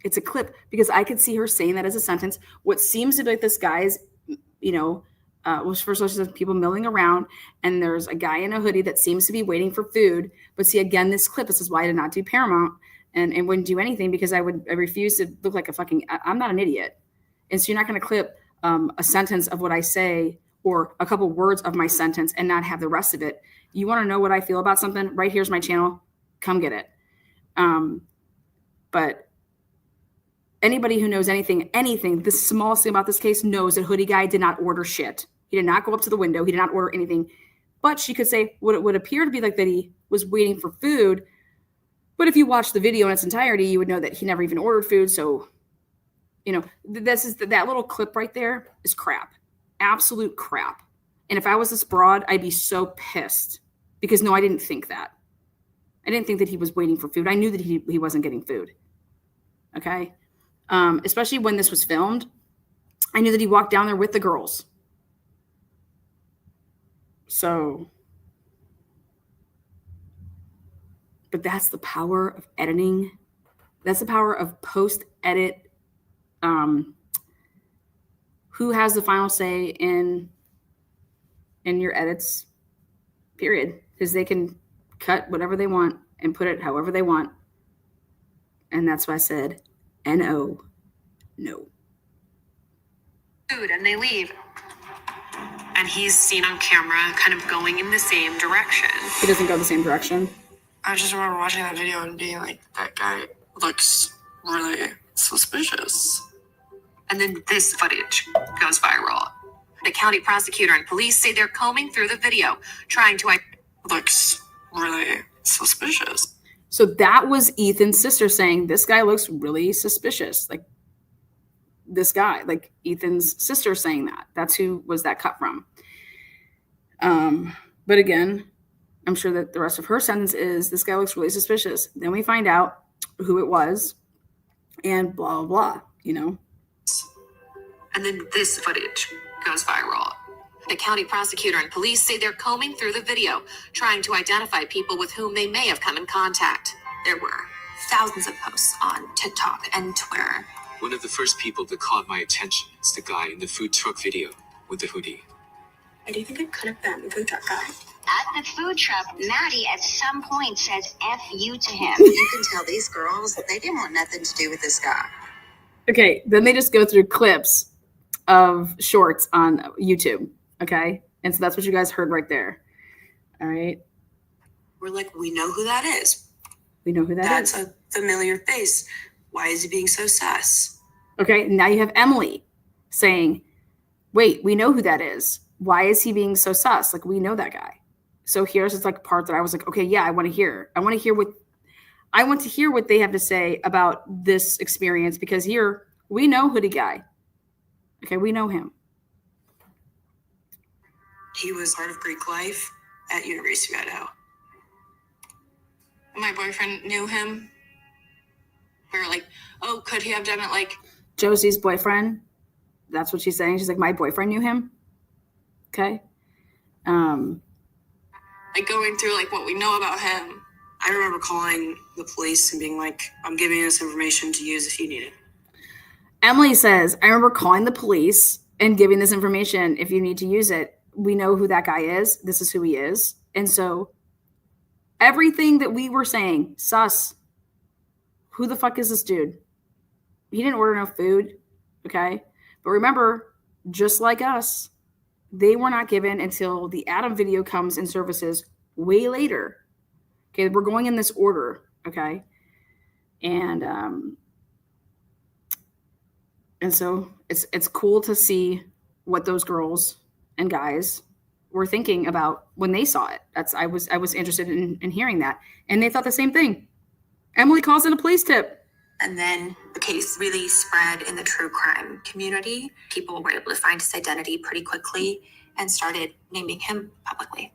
It's a clip because I could see her saying that as a sentence. What seems to be like this guy's, you know, well, first of all, she says people milling around, and there's a guy in a hoodie that seems to be waiting for food. But see, again, this clip, this is why I did not do Paramount and wouldn't do anything because I refuse to look like a fucking, I'm not an idiot. And so you're not going to clip a sentence of what I say or a couple words of my sentence and not have the rest of it. You want to know what I feel about something? Right here's my channel. Come get it. But anybody who knows anything, the smallest thing about this case knows that hoodie guy did not order shit. He did not go up to the window. He did not order anything. But she could say what it would appear to be like that he was waiting for food. But if you watch the video in its entirety, you would know that he never even ordered food. So, you know, that little clip right there is crap. Absolute crap. And if I was this broad, I'd be so pissed because no, I didn't think that. I didn't think that he was waiting for food. I knew that he wasn't getting food. Okay. Especially when this was filmed. I knew that he walked down there with the girls. So, but that's the power of editing. That's the power of post-edit. Who has the final say in your edits, period. Because they can cut whatever they want and put it however they want. And that's why I said, N-O, no. Food, and they leave. And he's seen on camera kind of going in the same direction. He doesn't go the same direction. I just remember watching that video and being like, that guy looks really suspicious. And then this footage goes viral. The county prosecutor and police say they're combing through the video, trying to... Looks really suspicious. So that was Ethan's sister saying, this guy looks really suspicious. Like, this guy, like Ethan's sister saying that. That's who was that cut from. But again, I'm sure that the rest of her sentence is, this guy looks really suspicious. Then we find out who it was and blah, blah, blah, you know. And then this footage goes viral. The county prosecutor and police say they're combing through the video, trying to identify people with whom they may have come in contact. There were thousands of posts on TikTok and Twitter. One of the first people that caught my attention is the guy in the food truck video with the hoodie. I do think it could have been the food truck guy. At the food truck, Maddie at some point says F you to him. You can tell these girls, they didn't want nothing to do with this guy. Okay, then they just go through clips of shorts on YouTube, okay? And so that's what you guys heard right there, all right? We're like, we know who that is. We know who that is. That's a familiar face. Why is he being so sus? Okay, now you have Emily saying, wait, we know who that is. Why is he being so sus? Like, we know that guy. So here's this like part that I was like, okay, yeah, I want to hear what they have to say about this experience, because here we know hoodie guy. Okay, we know him. He was part of Greek life at University of Idaho. My boyfriend knew him We're like, oh, could he have done it? Like Josie's boyfriend. That's what she's saying. She's like, my boyfriend knew him. Okay. Like going through like what we know about him. I remember calling the police and being like, I'm giving you this information to use if you need it. Emily says, I remember calling the police and giving this information if you need to use it. We know who that guy is. This is who he is. And so everything that we were saying, sus. Who the fuck is this dude? He didn't order no food. Okay. But remember, just like us, they were not given until the Adam video comes in services way later. Okay. We're going in this order. Okay. And so it's cool to see what those girls and guys were thinking about when they saw it. I was interested in hearing that. And they thought the same thing. Emily calls in a police tip. And then the case really spread in the true crime community. People were able to find his identity pretty quickly and started naming him publicly.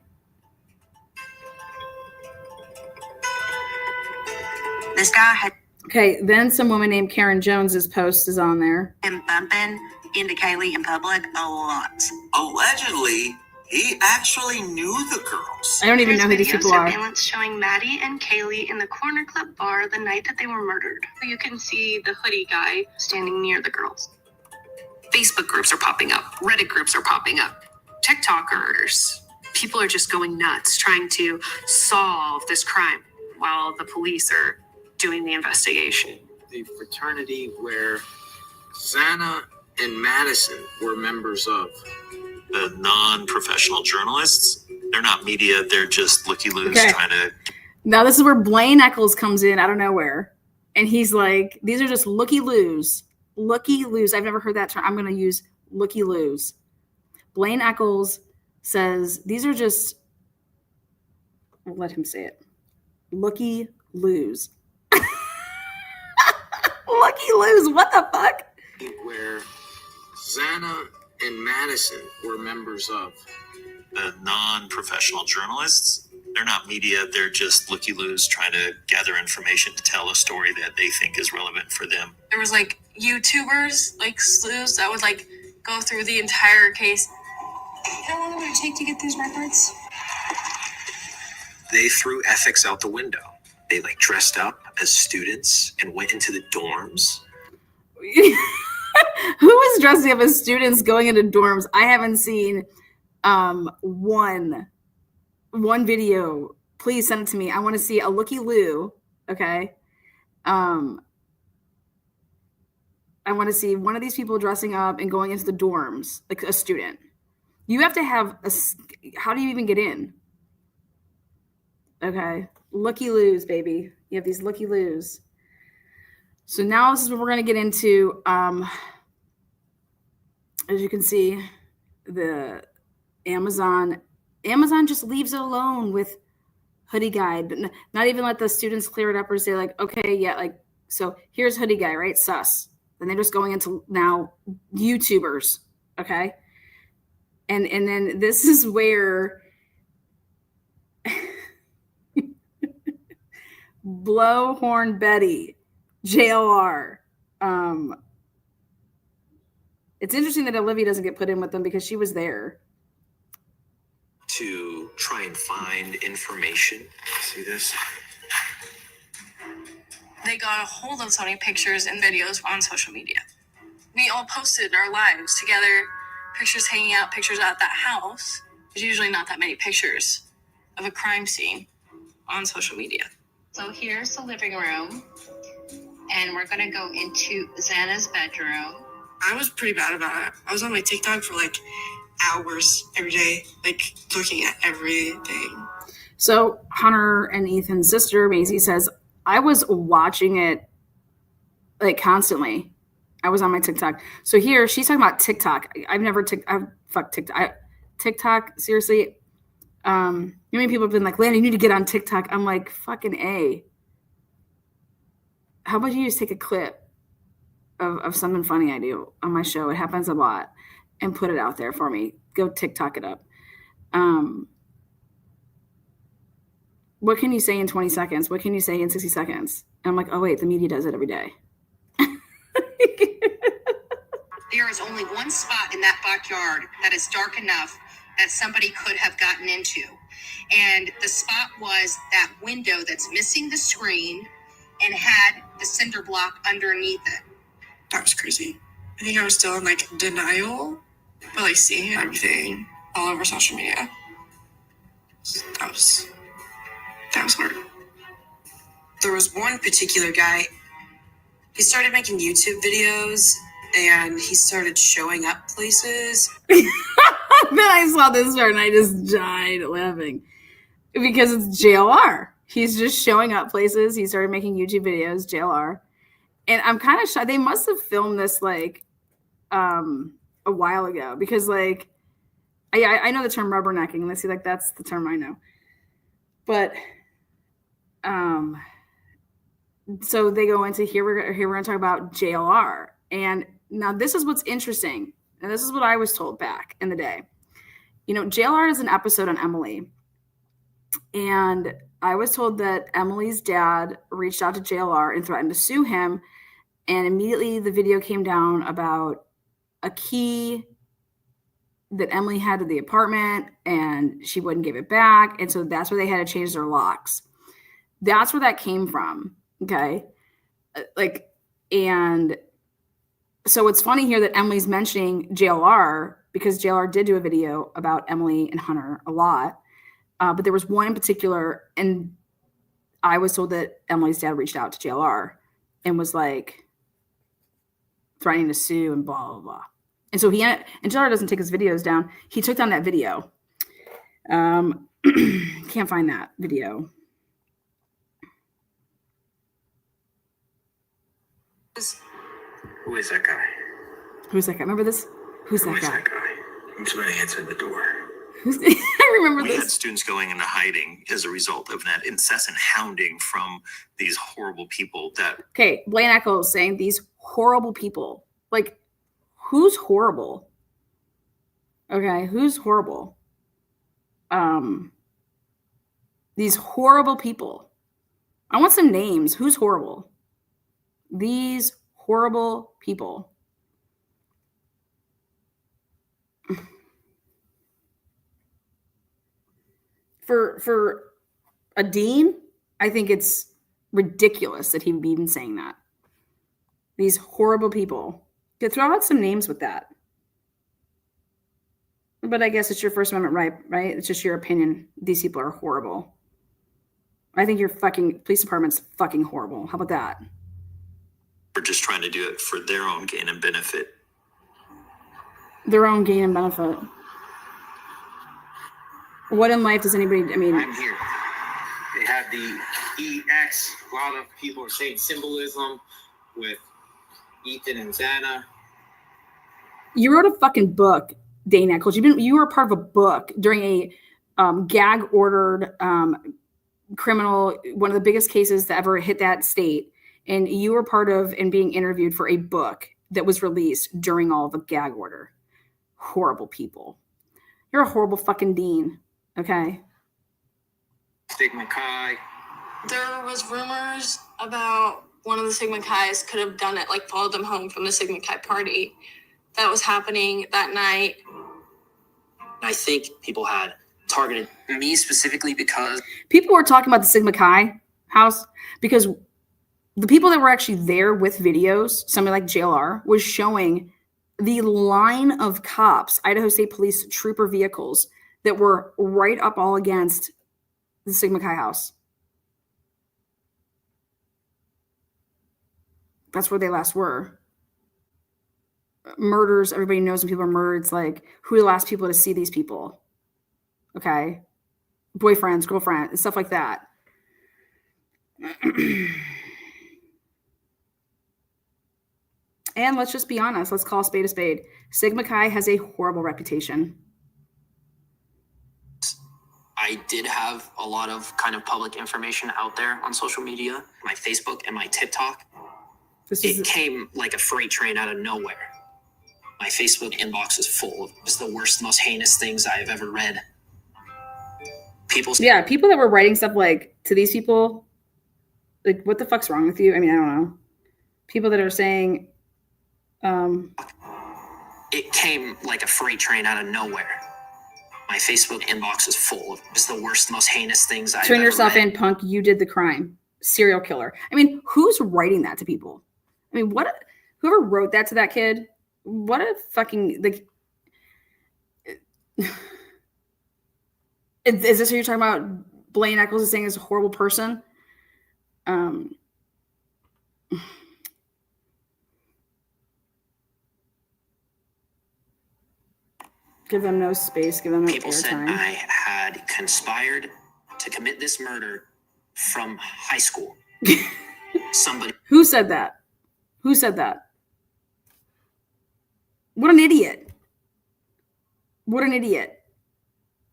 This guy had Okay, then some woman named Karen Jones's post is on there. And bumping into Kaylee in public a lot. Allegedly, he actually knew the girls. I don't even know who these people are. Surveillance showing Maddie and Kaylee in the Corner Club bar the night that they were murdered. You can see the hoodie guy standing near the girls. Facebook groups are popping up. Reddit groups are popping up. TikTokers. People are just going nuts trying to solve this crime while the police are doing the investigation. The fraternity where Xana and Madison were members of. The non-professional journalists, they're not media, they're just looky-loos trying to... Now this is where Blaine Eckles comes in out of nowhere. And he's like, these are just looky-loos. Looky-loos. I've never heard that term. I'm going to use looky-loos. Blaine Eckles says, these are just... I'll let him say it. Looky-loos. Looky-loos. What the fuck? Where Xana and Madison were members of. The non-professional journalists, they're not media, they're just looky-loos trying to gather information to tell a story that they think is relevant for them. There was like YouTubers, like sleuths that would like go through the entire case. How long would it take to get these records? They threw ethics out the window. They like dressed up as students and went into the dorms. Who is dressing up as students going into dorms? I haven't seen one video. Please send it to me. I want to see a looky-loo. Okay. I want to see one of these people dressing up and going into the dorms, like a student. You have to have how do you even get in? Okay. Looky-loos, baby. You have these looky-loos. So now this is what we're going to get into. As you can see, the Amazon just leaves it alone with hoodie guy, but not even let the students clear it up or say like, okay, yeah, like, so here's hoodie guy, right? Sus. And they're just going into now YouTubers. Okay. And then this is where Blowhorn Betty, JLR. It's interesting that Olivia doesn't get put in with them because she was there. To try and find information. See this? They got a hold of so many pictures and videos on social media. We all posted our lives together, pictures hanging out, pictures at that house. There's usually not that many pictures of a crime scene on social media. So here's the living room, and we're gonna go into Xana's bedroom. I was pretty bad about it. I was on my TikTok for like hours every day, like looking at everything. So Hunter and Ethan's sister, Maisie, says, I was watching it like constantly. I was on my TikTok. So here she's talking about TikTok. Fuck TikTok. TikTok, seriously. Many people have been like, Landon, you need to get on TikTok. I'm like, fucking A. How about you just take a clip of something funny I do on my show? It happens a lot. And put it out there for me. Go TikTok it up. What can you say in 20 seconds? What can you say in 60 seconds? I'm like, oh wait, the media does it every day. There is only one spot in that backyard that is dark enough that somebody could have gotten into. And the spot was that window that's missing the screen and had the cinder block underneath it. That was crazy. I think I was still in like denial, but like seeing everything all over social media. That was hard. There was one particular guy, he started making YouTube videos and he started showing up places. Then I saw this part and I just died laughing because it's JLR. He's just showing up places. He started making YouTube videos, JLR. And I'm kind of shocked. They must have filmed this like a while ago because like, I know the term rubbernecking. Let's see, like that's the term I know. But so they go into here we're going to talk about JLR. And now this is what's interesting. And this is what I was told back in the day. You know, JLR is an episode on Emily. And I was told that Emily's dad reached out to JLR and threatened to sue him. And immediately the video came down about a key that Emily had to the apartment and she wouldn't give it back. And so that's where they had to change their locks. That's where that came from. Okay. And so it's funny here that Emily's mentioning JLR because JLR did do a video about Emily and Hunter a lot. But there was one in particular, and I was told that Emily's dad reached out to JLR and was like threatening to sue and blah, blah, blah. And so and JLR doesn't take his videos down. He took down that video. Can't find that video. Who is that guy? Who's that guy? Remember this? Who's that guy? Who's going to answer the door? I remember We this. had students going into hiding as a result of that incessant hounding from these horrible people that. Okay, Blaine Eckles saying these horrible people. Like, who's horrible? Okay, who's horrible? These horrible people. I want some names. Who's horrible? These horrible people. For a dean, I think it's ridiculous that he would be even saying that. These horrible people. Could throw out some names with that. But I guess it's your First Amendment right? It's just your opinion. These people are horrible. I think your fucking police department's fucking horrible. How about that? We're just trying to do it for their own gain and benefit. Their own gain and benefit. What in life does anybody, I'm here. They have the EX. A lot of people are saying symbolism with Ethan and Xana. You wrote a fucking book, Dane Eckles. You were a part of a book during a gag-ordered criminal, one of the biggest cases that ever hit that state. And you were part of and being interviewed for a book that was released during all the gag order. Horrible people. You're a horrible fucking dean. Okay. Sigma Chi. There was rumors about one of the Sigma Chi's could have done it, like followed them home from the Sigma Chi party that was happening that night. I think people had targeted me specifically because people were talking about the Sigma Chi house because the people that were actually there with videos, somebody like JLR, was showing the line of cops, Idaho State Police trooper vehicles that were right up all against the Sigma Chi house. That's where they last were. Murders, everybody knows when people are murdered, it's like, who are the last people to see these people? Okay. Boyfriends, girlfriends, stuff like that. And let's just be honest. Let's call a spade a spade. Sigma Chi has a horrible reputation. I did have a lot of kind of public information out there on social media, my Facebook and my TikTok. It came like a freight train out of nowhere. My Facebook inbox is full of just the worst, most heinous things I've ever read. People that were writing stuff like to these people, Like, what the fuck's wrong with you? I mean, I don't know. People that are saying, It came like a freight train out of nowhere. My Facebook inbox is full of just the worst, most heinous things I've turn ever yourself read. in, punk. You did the crime. Serial killer. I mean, who's writing that to people? I mean, whoever wrote that to that kid, what a fucking, like, is this what you're talking about? Blaine Eckles is saying is a horrible person. Give them no space. Give them no People said airtime. I had conspired to commit this murder from high school. Somebody. Who said that? Who said that? What an idiot. What an idiot.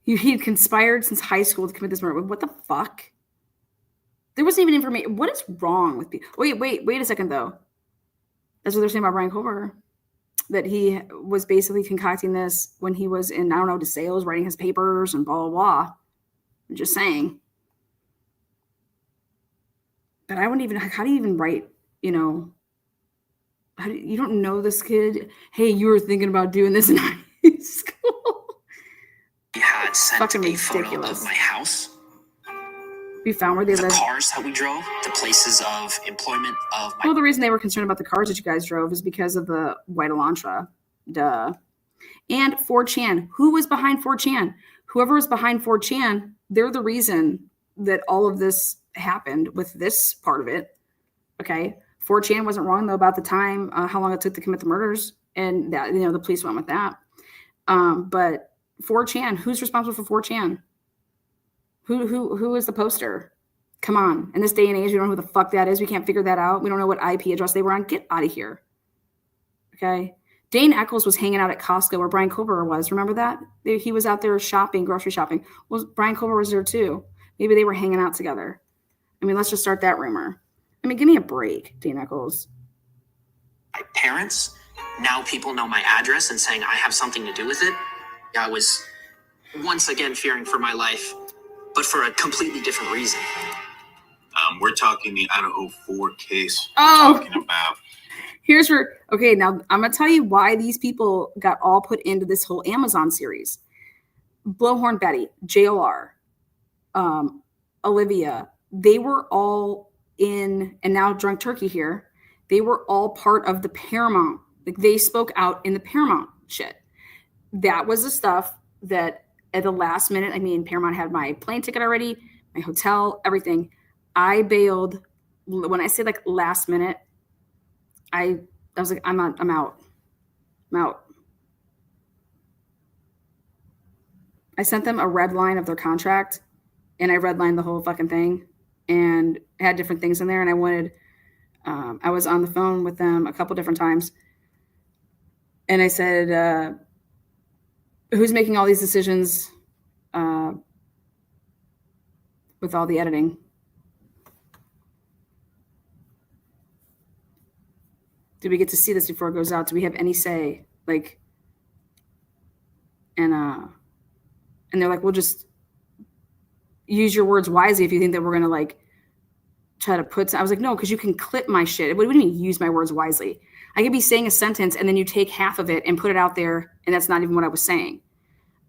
He had conspired since high school to commit this murder. What the fuck? There wasn't even information. What is wrong with people? Wait a second, though. That's what they're saying about Brian Culver. That he was basically concocting this when he was in, I don't know, DeSales, writing his papers and blah, blah, blah. I'm just saying. But I wouldn't even, how do you even write, you know, you don't know this kid? Hey, you were thinking about doing this in high school. He had sent Fucking a ridiculous. photo of my house, We found where they the live. cars that we drove, the places of employment of my. Well, the reason they were concerned about the cars that you guys drove is because of the white Elantra. Duh. And 4chan. Who was behind 4chan? Whoever was behind 4chan, they're the reason that all of this happened with this part of it. Okay. 4chan wasn't wrong, though, about the time, how long it took to commit the murders. And that, you know, the police went with that. But 4chan, who's responsible for 4chan? Who is the poster? Come on. In this day and age, we don't know who the fuck that is. We can't figure that out. We don't know what IP address they were on. Get out of here. Okay. Dane Eckles was hanging out at Costco where Brian Culver was. Remember that? He was out there shopping, grocery shopping. Well, Brian Culver was there too. Maybe they were hanging out together. I mean, let's just start that rumor. I mean, give me a break, Dane Eckles. My parents. Now people know my address and saying I have something to do with it. I was once again fearing for my life, but for a completely different reason. We're talking the Idaho4 case. Oh. We're talking about. Here's where, okay, now I'm going to tell you why these people got all put into this whole Amazon series. Blowhorn Betty, JLR, Olivia, they were all in, and now Drunk Turkey here, they were all part of the Paramount. Like, they spoke out in the Paramount shit. That was the stuff that at the last minute, I mean, Paramount had my plane ticket already, my hotel, everything. I bailed. When I say like last minute, I was like, I'm out. I sent them a red line of their contract, and I redlined the whole fucking thing and had different things in there. And I wanted, I was on the phone with them a couple different times. And I said, who's making all these decisions with all the editing? Do we get to see this before it goes out? Do we have any say? Like, and they're like, we'll just use your words wisely if you think that we're going to like try to put, I was like, no, because you can clip my shit. What do you mean use my words wisely? I could be saying a sentence and then you take half of it and put it out there. And that's not even what I was saying.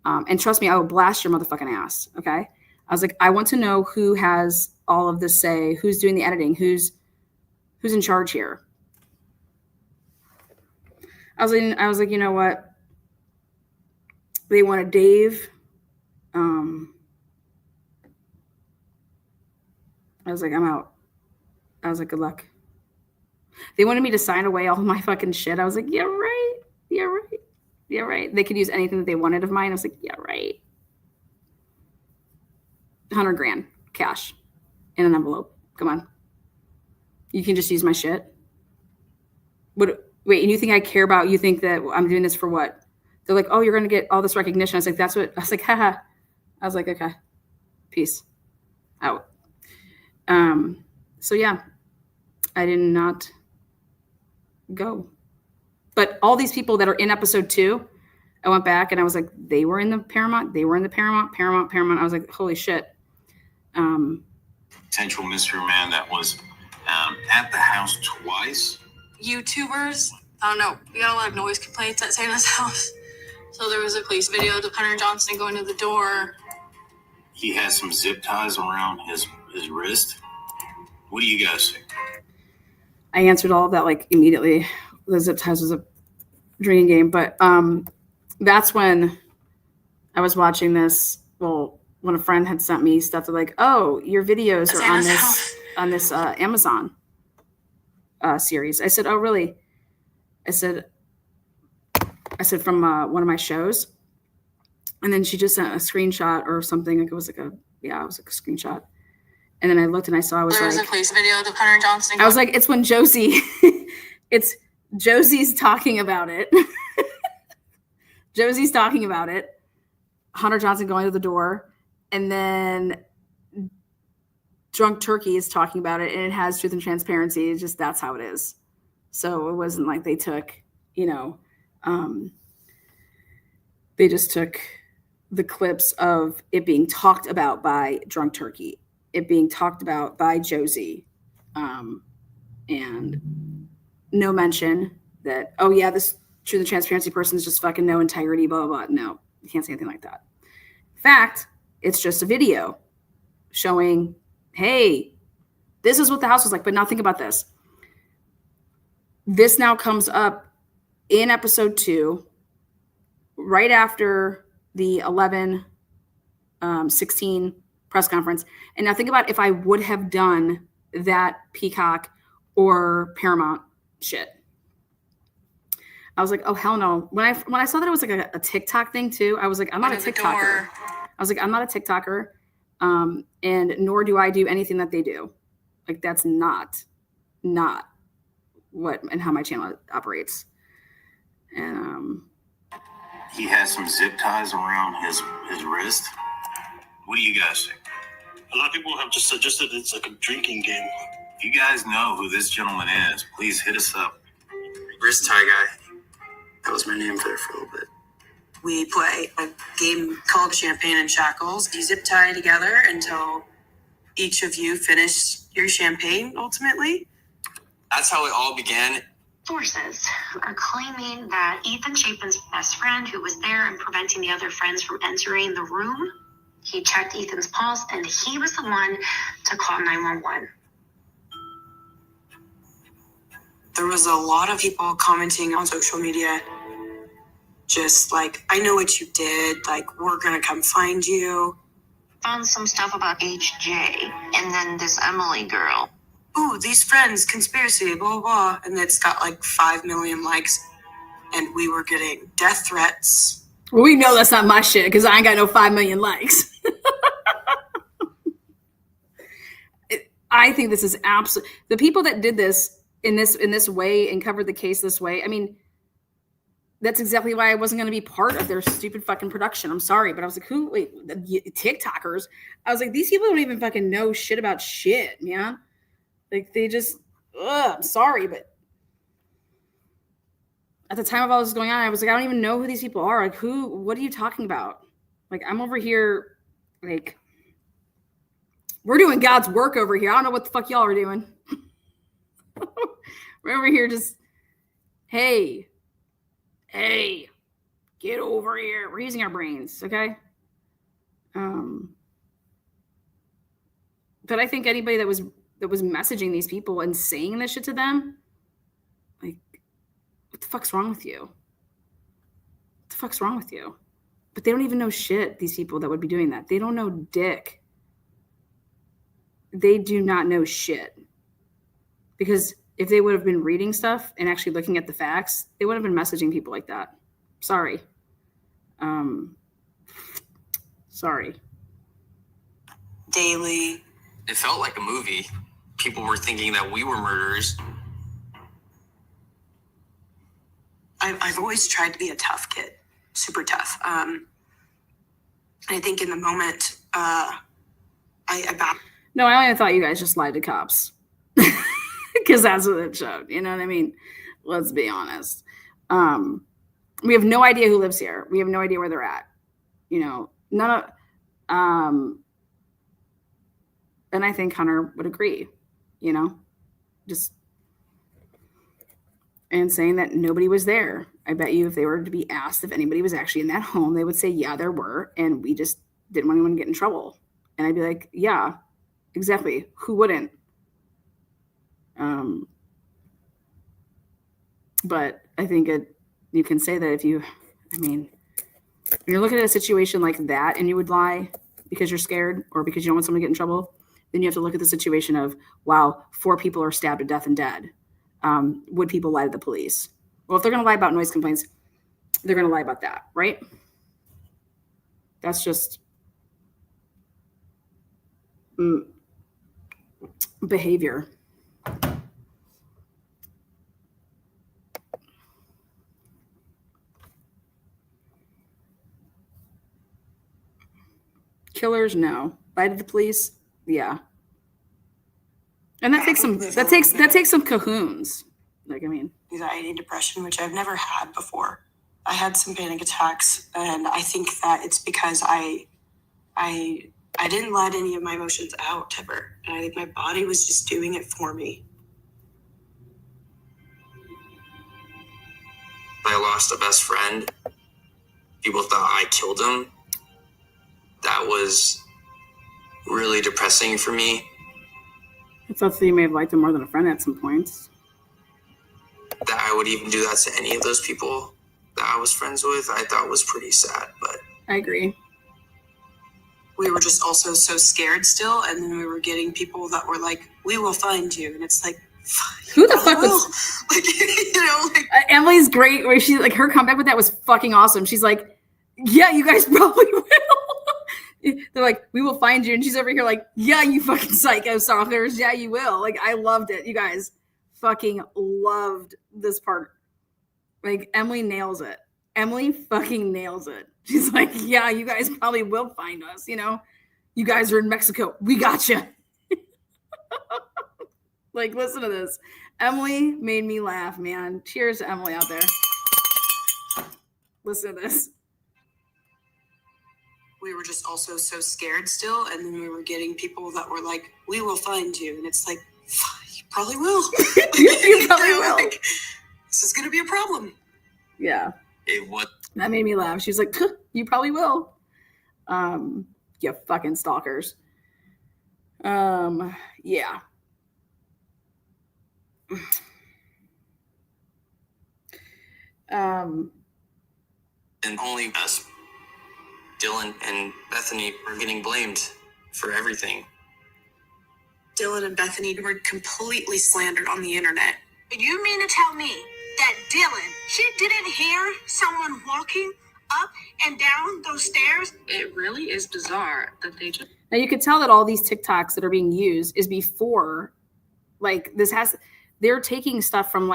And trust me, I will blast your motherfucking ass. Okay. I was like, I want to know who has all of this say, who's doing the editing, who's in charge here. I was like, you know what? They wanted Dave. I was like, I'm out. I was like, good luck. They wanted me to sign away all my fucking shit. I was like, yeah, right. Yeah, right. Yeah, right. They could use anything that they wanted of mine. I was like, yeah, right. $100,000 cash in an envelope. Come on. You can just use my shit. Wait, and you think I care about, you think that I'm doing this for what? They're like, oh, you're going to get all this recognition. I was like, that's what, I was like, haha. I was like, okay, peace, out. So yeah, I did not go. But all these people that are in episode 2, I went back and I was like, they were in the Paramount. Paramount. I was like, holy shit. Potential mystery man that was at the house twice. YouTubers. I don't know. We got a lot of noise complaints at Santa's house. So there was a police video of Hunter Johnson going to the door. He has some zip ties around his wrist. What do you guys think? I answered all of that like immediately. The zip ties was a drinking game, but that's when I was watching this. Well, when a friend had sent me stuff, they're like, "Oh, your videos are on this Amazon series." I said, "Oh, really?" I said from one of my shows, and then she just sent a screenshot or something. Like it was like a screenshot. And then I looked and I saw There was a police video of Hunter Johnson. I was like, it's when Josie, it's Josie's talking about it. Josie's talking about it. Hunter Johnson going to the door, and then Drunk Turkey is talking about it, and it has truth and transparency. It's just that's how it is. So it wasn't like they took, they just took the clips of it being talked about by Drunk Turkey, it being talked about by Josie, and no mention that, oh yeah, this truth and transparency person is just fucking no integrity, blah, blah, blah. No, you can't say anything like that. In fact, it's just a video showing, hey, this is what the house was like. But now think about this. This now comes up in episode 2, right after the 11-16 press conference. And now think about if I would have done that Peacock or Paramount shit. I was like, oh, hell no. When I saw that it was like a TikTok thing too, I was like, I'm not a TikToker. I was like, I'm not a TikToker. And nor do I do anything that they do. Like that's not what and how my channel operates. And He has some zip ties around his wrist. What do you guys think? A lot of people have just suggested it's like a drinking game. If you guys know who this gentleman is, please hit us up. Wrist tie guy. That was my name for a little bit. We play a game called Champagne and Shackles. You zip tie together until each of you finish your champagne, ultimately. That's how it all began. Sources are claiming that Ethan Chapin's best friend, who was there and preventing the other friends from entering the room, he checked Ethan's pulse and he was the one to call 911. There was a lot of people commenting on social media, just like, I know what you did, like, we're gonna come find you. Found some stuff about HJ and then this Emily girl. Ooh, these friends, conspiracy, blah, blah. And it's got like 5 million likes. And we were getting death threats. Well, we know that's not my shit because I ain't got no 5 million likes. I think this is absolute. The people that did this in this way and covered the case this way, I mean, that's exactly why I wasn't going to be part of their stupid fucking production. I'm sorry, but I was like, TikTokers? I was like, these people don't even fucking know shit about shit, man. Like they just, I'm sorry, but at the time of all this going on, I was like, I don't even know who these people are. Like what are you talking about? Like I'm over here, like we're doing God's work over here. I don't know what the fuck y'all are doing. We're over here just, hey, get over here. We're using our brains, okay? But I think anybody that was messaging these people and saying this shit to them, like, what the fuck's wrong with you? What the fuck's wrong with you? But they don't even know shit, these people that would be doing that. They don't know dick. They do not know shit. Because if they would have been reading stuff and actually looking at the facts, they would have been messaging people like that. Sorry. Sorry. Daily. It felt like a movie. People were thinking that we were murderers. I've always tried to be a tough kid, super tough. I think in the moment, I No, I only thought you guys just lied to cops. Because that's what it showed. You know what I mean? Let's be honest. We have no idea who lives here. We have no idea where they're at. You know, none of, and I think Hunter would agree, you know, just, and saying that nobody was there. I bet you if they were to be asked if anybody was actually in that home, they would say, yeah, there were. And we just didn't want anyone to get in trouble. And I'd be like, yeah, exactly. Who wouldn't? But I think you can say that when you're looking at a situation like that and you would lie because you're scared or because you don't want someone to get in trouble, then you have to look at the situation of, wow, 4 people are stabbed to death and dead. Would people lie to the police? Well, if they're going to lie about noise complaints, they're going to lie about that, right? That's just behavior. Killers, no. Lie to the police, yeah. And that takes some cahoons. Anxiety, depression, which I've never had before. I had some panic attacks, and I think that it's because I didn't let any of my emotions out ever. And I think my body was just doing it for me. I lost a best friend. People thought I killed him. That was really depressing for me. It's also you may have liked him more than a friend at some points. That I would even do that to any of those people that I was friends with, I thought was pretty sad, but I agree. We were just also so scared still, and then we were getting people that were like, we will find you. And it's like, who the fuck was Emily's great where she her comeback with that was fucking awesome. She's like, yeah, you guys probably will. They're like, we will find you. And she's over here like, yeah, you fucking psycho stalkers. Yeah, you will. I loved it. You guys fucking loved this part. Emily nails it. Emily fucking nails it. She's like, yeah, you guys probably will find us. You guys are in Mexico. We got you. Listen to this. Emily made me laugh, man. Cheers to Emily out there. Listen to this. We were just also so scared still, and then we were getting people that were like, we will find you. And it's like, you probably will. You probably will. This is going to be a problem. Yeah. What? That made me laugh. She's like, you probably will. You fucking stalkers. Yeah. And only us, Dylan and Bethany, were getting blamed for everything. Dylan and Bethany were completely slandered on the internet. You mean to tell me that Dylan, she didn't hear someone walking up and down those stairs? It really is bizarre that they just... Now you could tell that all these TikToks that are being used is before, they're taking stuff from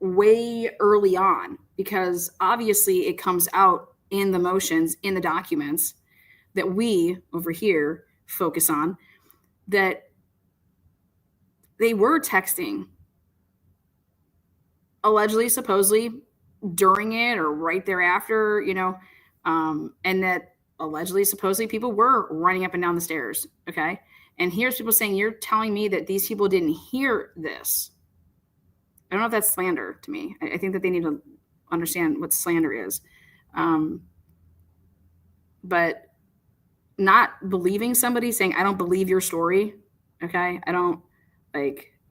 way early on, because obviously it comes out in the motions, in the documents that we over here focus on, that they were texting allegedly, supposedly during it or right thereafter, and that allegedly, supposedly people were running up and down the stairs. Okay. And here's people saying, you're telling me that these people didn't hear this. I don't know if that's slander to me. I think that they need to understand what slander is. But not believing somebody, saying, I don't believe your story. Okay. I don't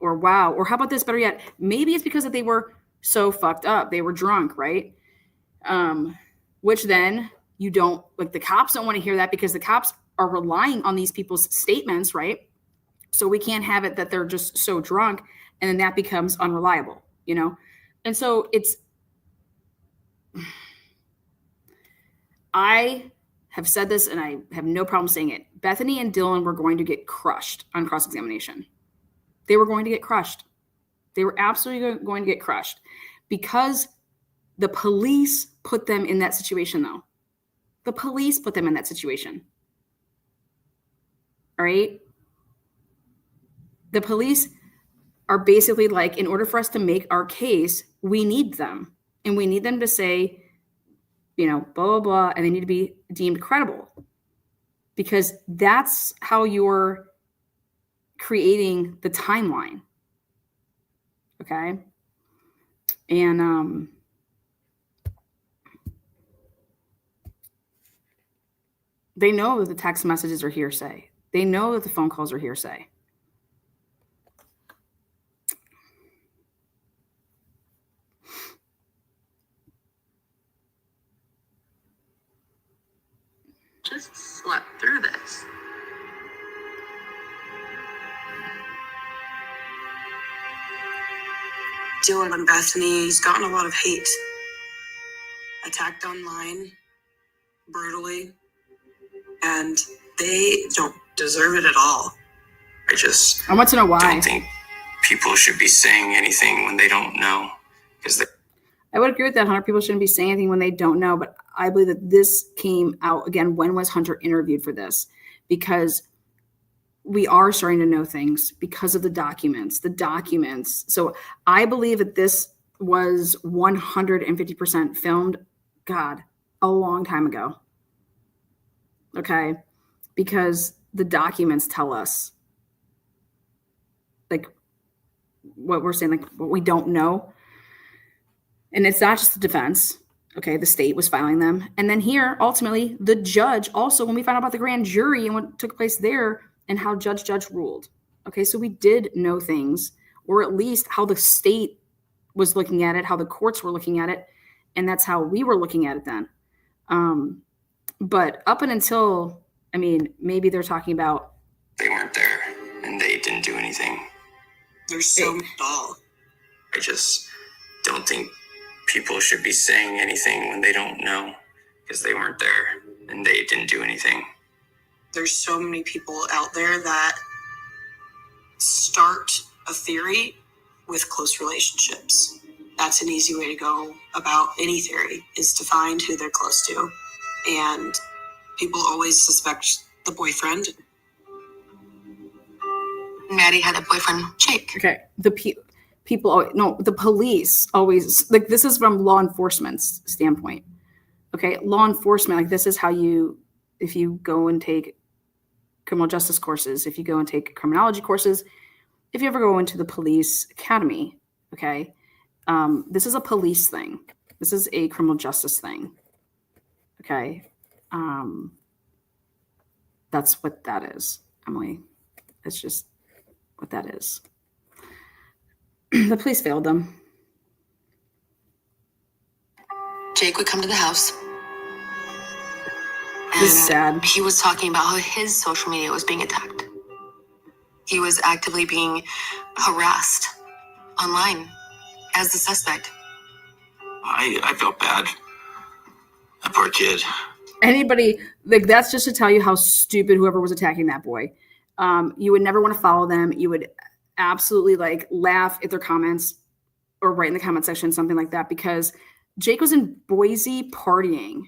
or wow. Or how about this? Better yet, maybe it's because that they were so fucked up. They were drunk, right? Which then you don't, the cops don't want to hear that, because the cops are relying on these people's statements, right? So we can't have it that they're just so drunk, and then that becomes unreliable, And so I have said this, and I have no problem saying it. Bethany and Dylan were going to get crushed on cross-examination. They were going to get crushed. They were absolutely going to get crushed, because the police put them in that situation, though. The police put them in that situation. All right? The police are basically in order for us to make our case, we need them. And we need them to say, blah, blah, blah, and they need to be deemed credible. Because that's how you're creating the timeline. Okay. And they know that the text messages are hearsay. They know that the phone calls are hearsay. Just slept through this. Dylan and Bethany's gotten a lot of hate. Attacked online, brutally, and they don't deserve it at all. I want to know why. don't think people should be saying anything when they don't know. Because I would agree with that. 100 people shouldn't be saying anything when they don't know, but I believe that this came out again. When was Hunter interviewed for this? Because we are starting to know things because of the documents. So I believe that this was 150% filmed. God, a long time ago. Okay. Because the documents tell us like what we're saying, like what we don't know. And it's not just the defense. Okay. The state was filing them. And then here, ultimately, the judge also, when we found out about the grand jury and what took place there and how Judge ruled. Okay. So we did know things, or at least how the state was looking at it, how the courts were looking at it. And that's how we were looking at it then. But up and until, I mean, maybe they're talking about. they weren't there and they didn't do anything. They're so dull. I just don't think people should be saying anything when they don't know. Because they weren't there and they didn't do anything. There's so many people out there that start a theory with close relationships. That's an easy way to go about any theory, is to find who they're close to. And people always suspect the boyfriend. Maddie had a boyfriend, Jake. Okay. The police always, like, this is from law enforcement's standpoint. Okay. Law enforcement, like, this is how if you go and take criminal justice courses, if you go and take criminology courses, if you ever go into the police academy, okay, this is a police thing. This is a criminal justice thing. Okay. That's what that is, Emily. It's just what that is. The police failed them. Jake would come to the house. This is sad. He was talking about how his social media was being attacked. He was actively being harassed online as the suspect. I felt bad. That poor kid. Anybody, like, that's just to tell you how stupid whoever was attacking that boy. You would never want to follow them. You would absolutely like laugh at their comments or write in the comment section, something like that, because Jake was in Boise partying.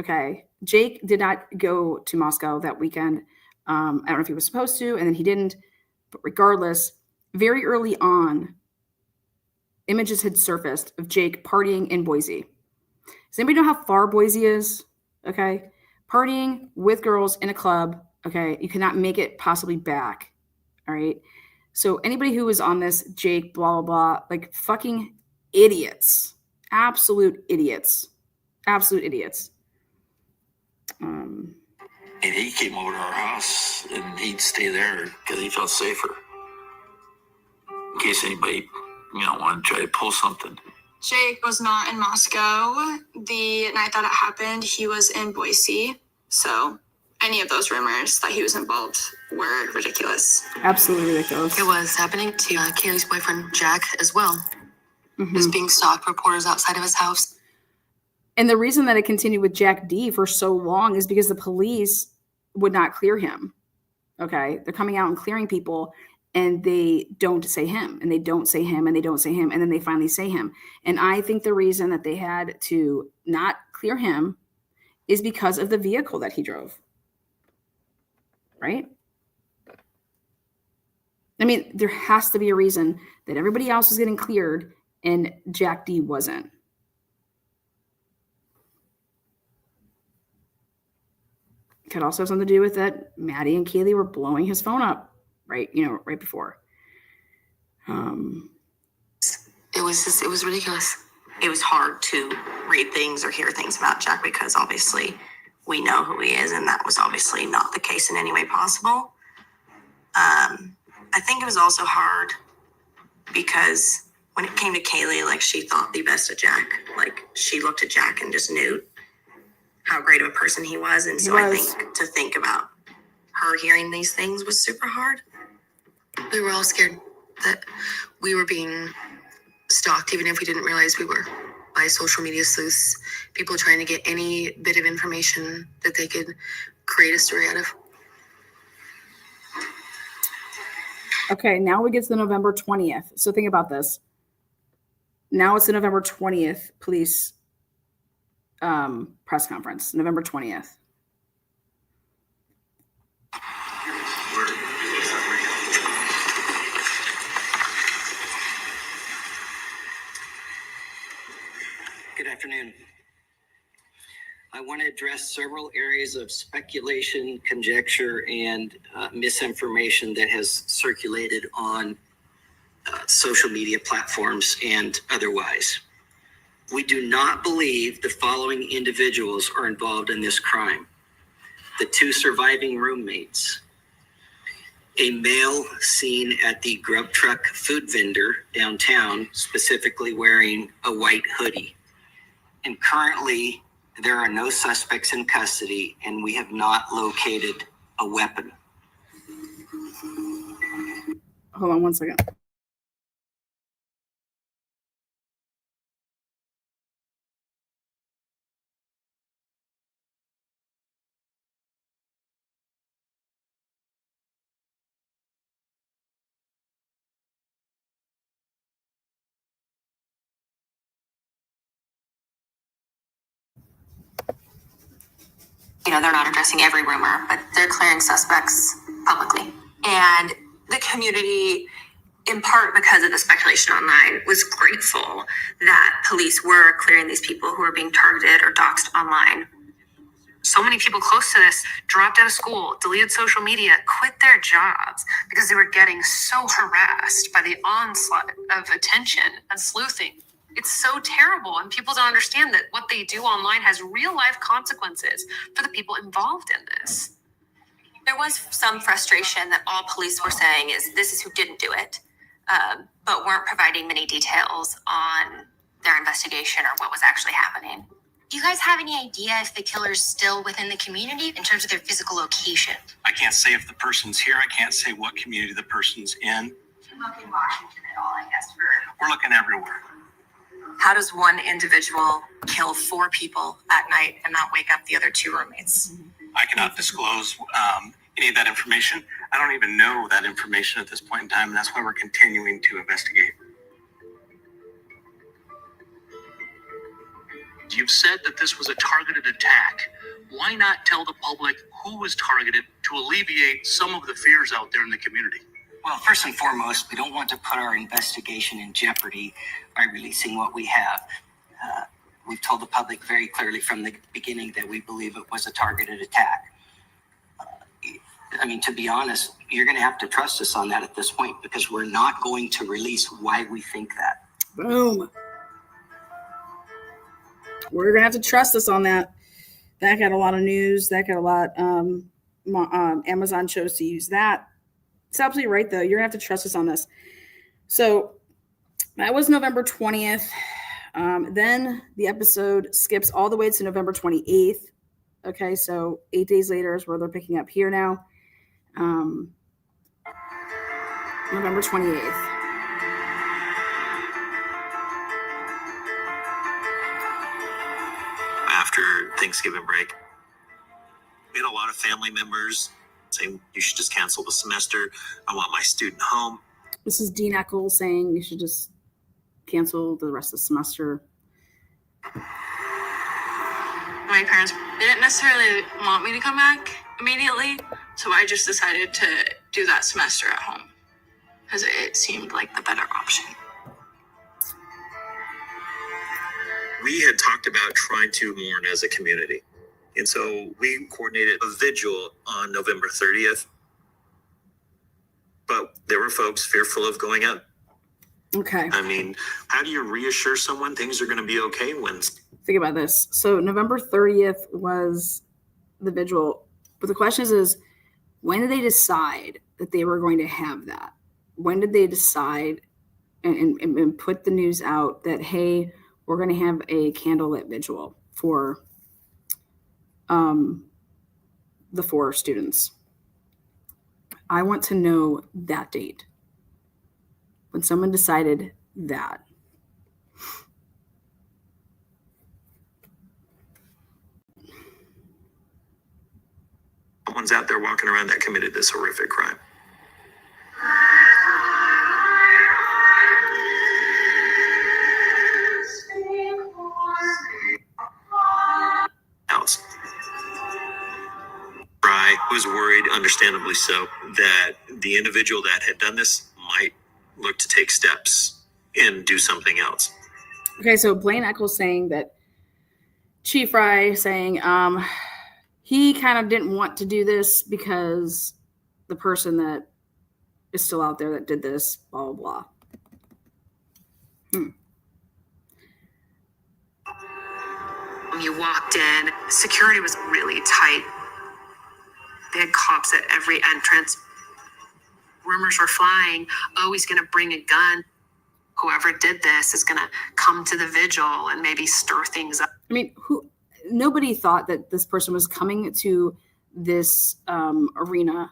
Okay. Jake did not go to Moscow that weekend. I don't know if he was supposed to, and then he didn't, but regardless, very early on, images had surfaced of Jake partying in Boise. Does anybody know how far Boise is? Okay. Partying with girls in a club. Okay. You cannot make it possibly back. All right. So anybody who was on this, Jake, blah, blah, blah, like fucking idiots, absolute idiots, absolute idiots. And he came over to our house and he'd stay there because he felt safer. In case anybody, wanted to try to pull something. Jake was not in Moscow the night that it happened. He was in Boise. So any of those rumors that he was involved were ridiculous. Absolutely ridiculous. It was happening to Kaylee's boyfriend, Jack, as well. Mm-hmm. He was being stalked, reporters outside of his house. And the reason that it continued with Jack D for so long is because the police would not clear him. Okay. They're coming out and clearing people, and they don't say him, and they don't say him, and they don't say him. And then they finally say him. And I think the reason that they had to not clear him is because of the vehicle that he drove. Right? I mean, there has to be a reason that everybody else was getting cleared and Jack D wasn't. Could also have something to do with that Maddie and Kaylee were blowing his phone up right before. it was ridiculous. It was hard to read things or hear things about Jack because obviously we know who he is, and that was obviously not the case in any way possible. I think it was also hard because when it came to Kaylee, like, she thought the best of Jack. Like, she looked at Jack and just knew how great of a person he was. And so I think to think about her hearing these things was super hard. We were all scared that we were being stalked, even if we didn't realize we were, by social media sleuths, people trying to get any bit of information that they could create a story out of. Okay, now we get to the November 20th. So think about this. Now it's the November 20th police press conference, November 20th. Good afternoon. I want to address several areas of speculation, conjecture, and misinformation that has circulated on social media platforms and otherwise. We do not believe the following individuals are involved in this crime: the 2 surviving roommates, a male seen at the Grub Truck food vendor downtown, specifically wearing a white hoodie. And currently, there are no suspects in custody, and we have not located a weapon. Hold on one second. You know, they're not addressing every rumor, but they're clearing suspects publicly. And the community, in part because of the speculation online, was grateful that police were clearing these people who were being targeted or doxxed online. So many people close to this dropped out of school, deleted social media, quit their jobs because they were getting so harassed by the onslaught of attention and sleuthing. It's so terrible, and people don't understand that what they do online has real life consequences for the people involved in this. There was some frustration that all police were saying is this is who didn't do it, but weren't providing many details on their investigation or what was actually happening. Do you guys have any idea if the killer's still within the community in terms of their physical location? I can't say if the person's here. I can't say what community the person's in. Do you look in Washington at all, I guess, We're looking everywhere. How does one individual kill 4 people at night and not wake up the other 2 roommates? I cannot disclose any of that information. I don't even know that information at this point in time, and that's why we're continuing to investigate. You've said that this was a targeted attack. Why not tell the public who was targeted to alleviate some of the fears out there in the community? Well, first and foremost, we don't want to put our investigation in jeopardy by releasing what we have. We've told the public very clearly from the beginning that we believe it was a targeted attack. I mean, to be honest, you're going to have to trust us on that at this point, because we're not going to release why we think that. Boom. We're going to have to trust us on that. That got a lot of news. That got a lot. Amazon chose to use that. It's absolutely right, though. You're going to have to trust us on this. So that was November 20th. Then the episode skips all the way to November 28th. Okay, so 8 days later is where they're picking up here now. November 28th. After Thanksgiving break, we had a lot of family members saying you should just cancel the semester. I want my student home. This is Dean Eckles saying you should just cancel the rest of the semester. My parents didn't necessarily want me to come back immediately, so I just decided to do that semester at home because it seemed like the better option. We had talked about trying to mourn as a community. And so we coordinated a vigil on November 30th. But there were folks fearful of going out. Okay. I mean, how do you reassure someone things are going to be okay when? Think about this. So November 30th was the vigil. But the question is when did they decide that they were going to have that? When did they decide and put the news out that, hey, we're going to have a candlelit vigil for the 4 students? I want to know that date. When someone decided that. Someone's out there walking around that committed this horrific crime. Else. Fry was worried, understandably so, that the individual that had done this might look to take steps and do something else. Okay, so Blaine Eckles saying that Chief Fry saying he kind of didn't want to do this because the person that is still out there that did this, blah, blah, blah. When you walked in, security was really tight. They had cops at every entrance. Rumors were flying, oh, he's going to bring a gun. Whoever did this is going to come to the vigil and maybe stir things up. I mean, nobody thought that this person was coming to this arena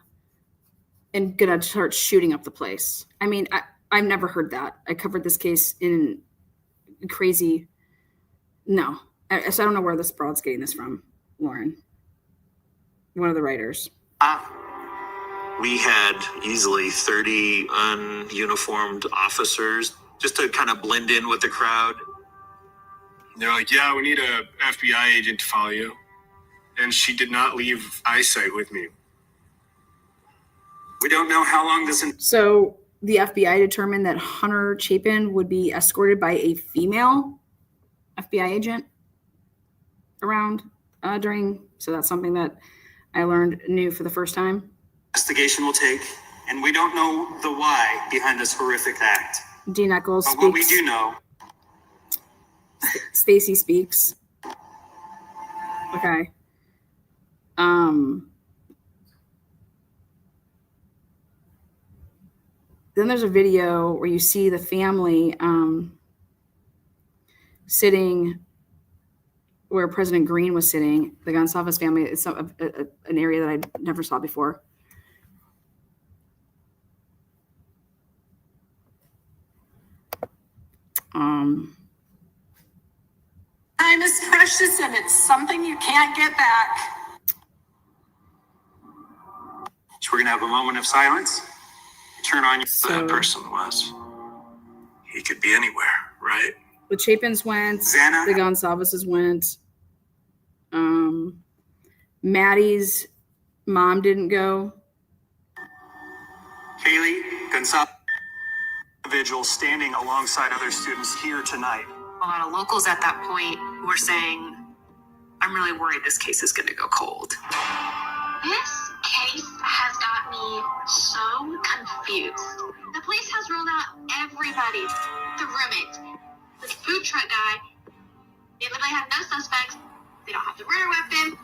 and going to start shooting up the place. I mean, I've never heard that. I covered this case in crazy. No. So I don't know where this broad's getting this from, Lauren. One of the writers. We had easily 30 ununiformed officers just to kind of blend in with the crowd. They're like, yeah, we need a FBI agent to follow you. And she did not leave eyesight with me. We don't know how long this... So the FBI determined that Hunter Chapin would be escorted by a female FBI agent around during... So that's something that I learned new for the first time. Investigation will take, and we don't know the why behind this horrific act. Dean Eckles But what we do know... Stacy speaks. Okay. Then there's a video where you see the family sitting where President Green was sitting, the Gonsalves family. It's an area that I never saw before. Time is precious and it's something you can't get back. So we're going to have a moment of silence. Turn on your... That person was. He could be anywhere, right? The Chapins went. Xana. The Gonsalveses went. Maddie's mom didn't go. Kaylee Gonsalves vigil standing alongside other students here tonight. A lot of locals at that point were saying, I'm really worried this case is going to go cold. This case has got me so confused. The police has ruled out everybody. The roommate, the food truck guy. They literally have no suspects. They don't have the murder weapon.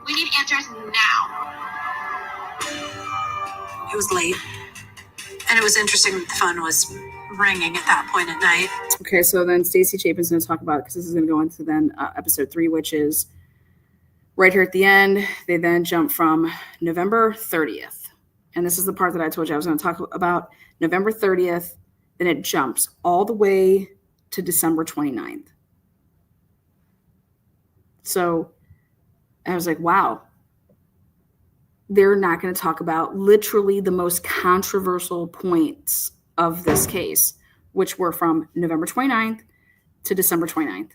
We need answers now. It was late. And it was interesting that the phone was ringing at that point at night. Okay, so then Stacy Chapin's going to talk about it because this is going to go into then episode 3, which is right here at the end. They then jump from November 30th. And this is the part that I told you I was going to talk about. November 30th, then it jumps all the way to December 29th. So I was like, wow. They're not going to talk about literally the most controversial points of this case, which were from November 29th to December 29th.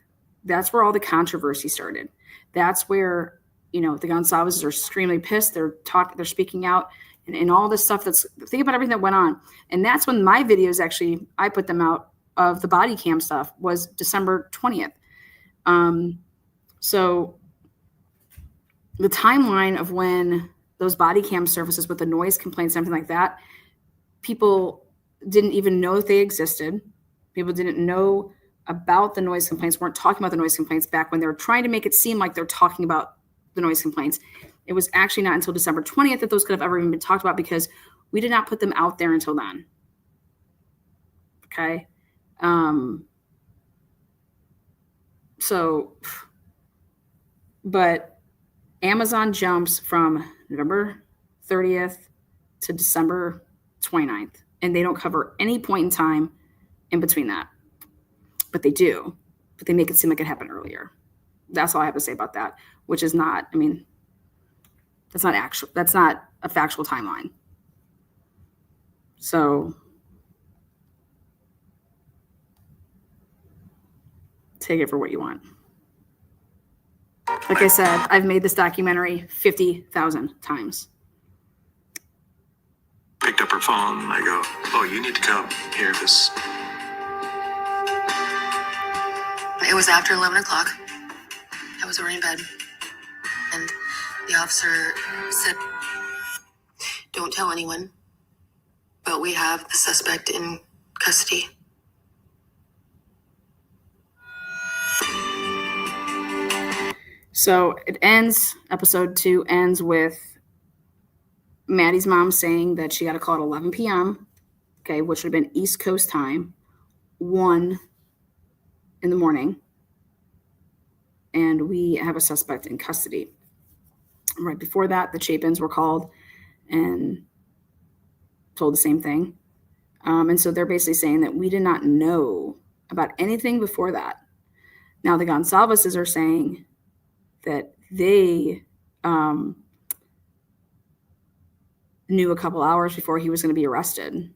That's where all the controversy started. That's where, the Gonsalveses are extremely pissed. They're speaking out and all this stuff think about everything that went on. And that's when my videos actually, I put them out of the body cam stuff was December 20th. So the timeline of when those body cam surfaces with the noise complaints and everything like that, people didn't even know that they existed. People didn't know about the noise complaints, weren't talking about the noise complaints back when they were trying to make it seem like they're talking about the noise complaints. It was actually not until December 20th that those could have ever even been talked about, because we did not put them out there until then. Okay. But Amazon jumps from November 30th to December 29th, and they don't cover any point in time in between that. But they do. But they make it seem like it happened earlier. That's all I have to say about that, which is not, I mean, that's not a factual timeline. So take it for what you want. Like I said, I've made this documentary 50,000 times. Picked up her phone and I go, oh, you need to come hear this. It was after 11 o'clock. I was already in bed. And the officer said, don't tell anyone, but we have the suspect in custody. So it ends, episode 2 ends with Maddie's mom saying that she got a call at 11 p.m., okay, which would have been East Coast time, 1 in the morning, and we have a suspect in custody. Right before that, the Chapins were called and told the same thing. And so they're basically saying that we did not know about anything before that. Now, the Gonsalveses are saying that they knew a couple hours before he was going to be arrested.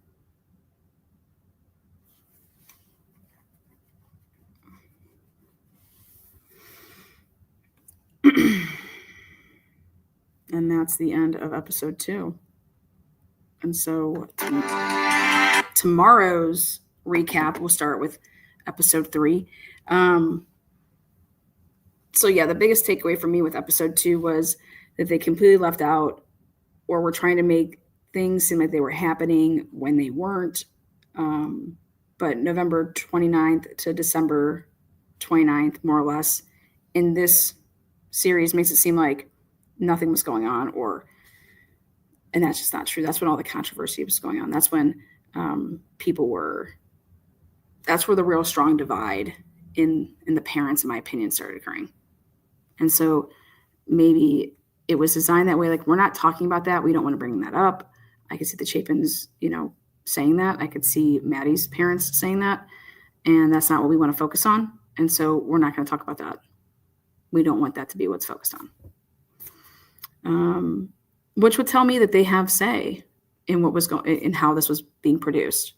And that's the end of episode 2. And so tomorrow's recap will start with episode 3. So yeah, the biggest takeaway for me with episode 2 was that they completely left out, or were trying to make things seem like they were happening when they weren't. But November 29th to December 29th, more or less, in this series makes it seem like nothing was going on, and that's just not true. That's when all the controversy was going on. That's when that's where the real strong divide in the parents, in my opinion, started occurring. And so maybe it was designed that way. Like, we're not talking about that. We don't want to bring that up. I could see the Chapins, saying that. I could see Maddie's parents saying that. And that's not what we want to focus on. And so we're not going to talk about that. We don't want that to be what's focused on. Which would tell me that they have say in what was in how this was being produced.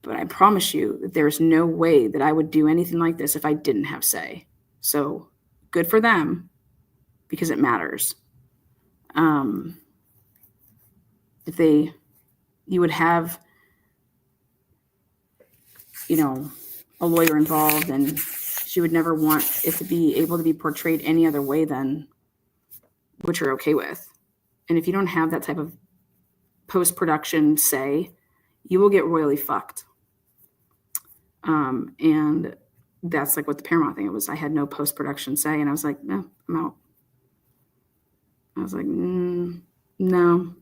But I promise you that there's no way that I would do anything like this if I didn't have say. So good for them, because it matters. If you would have, a lawyer involved, and she would never want it to be able to be portrayed any other way than what you're okay with. And if you don't have that type of post-production say, you will get royally fucked. And that's like what the Paramount thing, it was. I had no post-production say, and I was like, no, I'm out. I was like, no,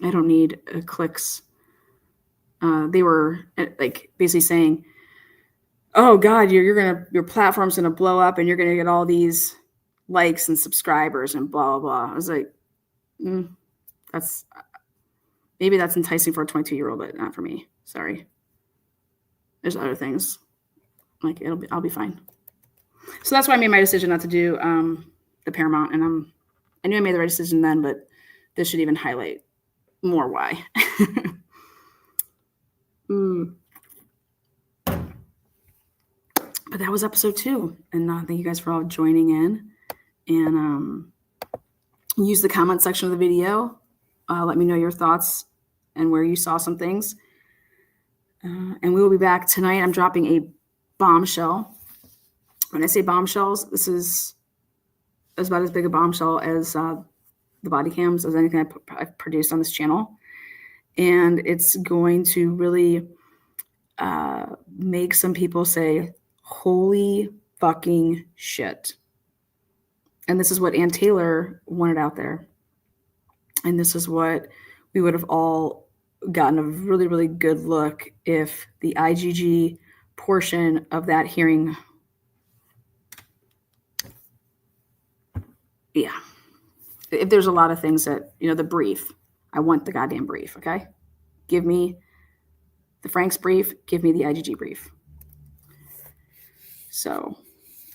I don't need clicks. They were like basically saying, oh God, your platform's gonna blow up and you're gonna get all these likes and subscribers and blah, blah, blah. I was like, maybe that's enticing for a 22-year-old, but not for me. Sorry. There's other things. Like, I'll be fine. So that's why I made my decision not to do the Paramount. And I knew I made the right decision then, but this should even highlight more why. But that was episode 2. And thank you guys for all joining in. And use the comment section of the video. Let me know your thoughts and where you saw some things. And we will be back tonight. I'm dropping a bombshell. When I say bombshells, this is about as big a bombshell as the body cams, as anything I've produced on this channel. And it's going to really make some people say, holy fucking shit. And this is what Ann Taylor wanted out there. And this is what we would have all gotten a really, really good look if the IGG portion of that hearing. Yeah. If there's a lot of things that, the brief, I want the goddamn brief, okay? Give me the Frank's brief, give me the IGG brief. So,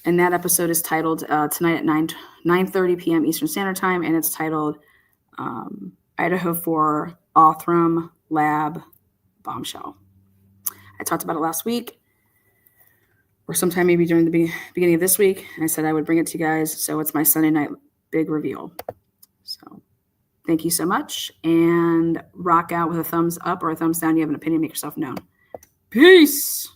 and that episode is titled tonight at 9:30 p.m. Eastern Standard Time, and it's titled Idaho4 Othram Lab Bombshell. I talked about it last week, or sometime maybe during the beginning of this week, and I said I would bring it to you guys, so it's my Sunday night big reveal. So thank you so much, and rock out with a thumbs up or a thumbs down. You have an opinion, make yourself known. Peace.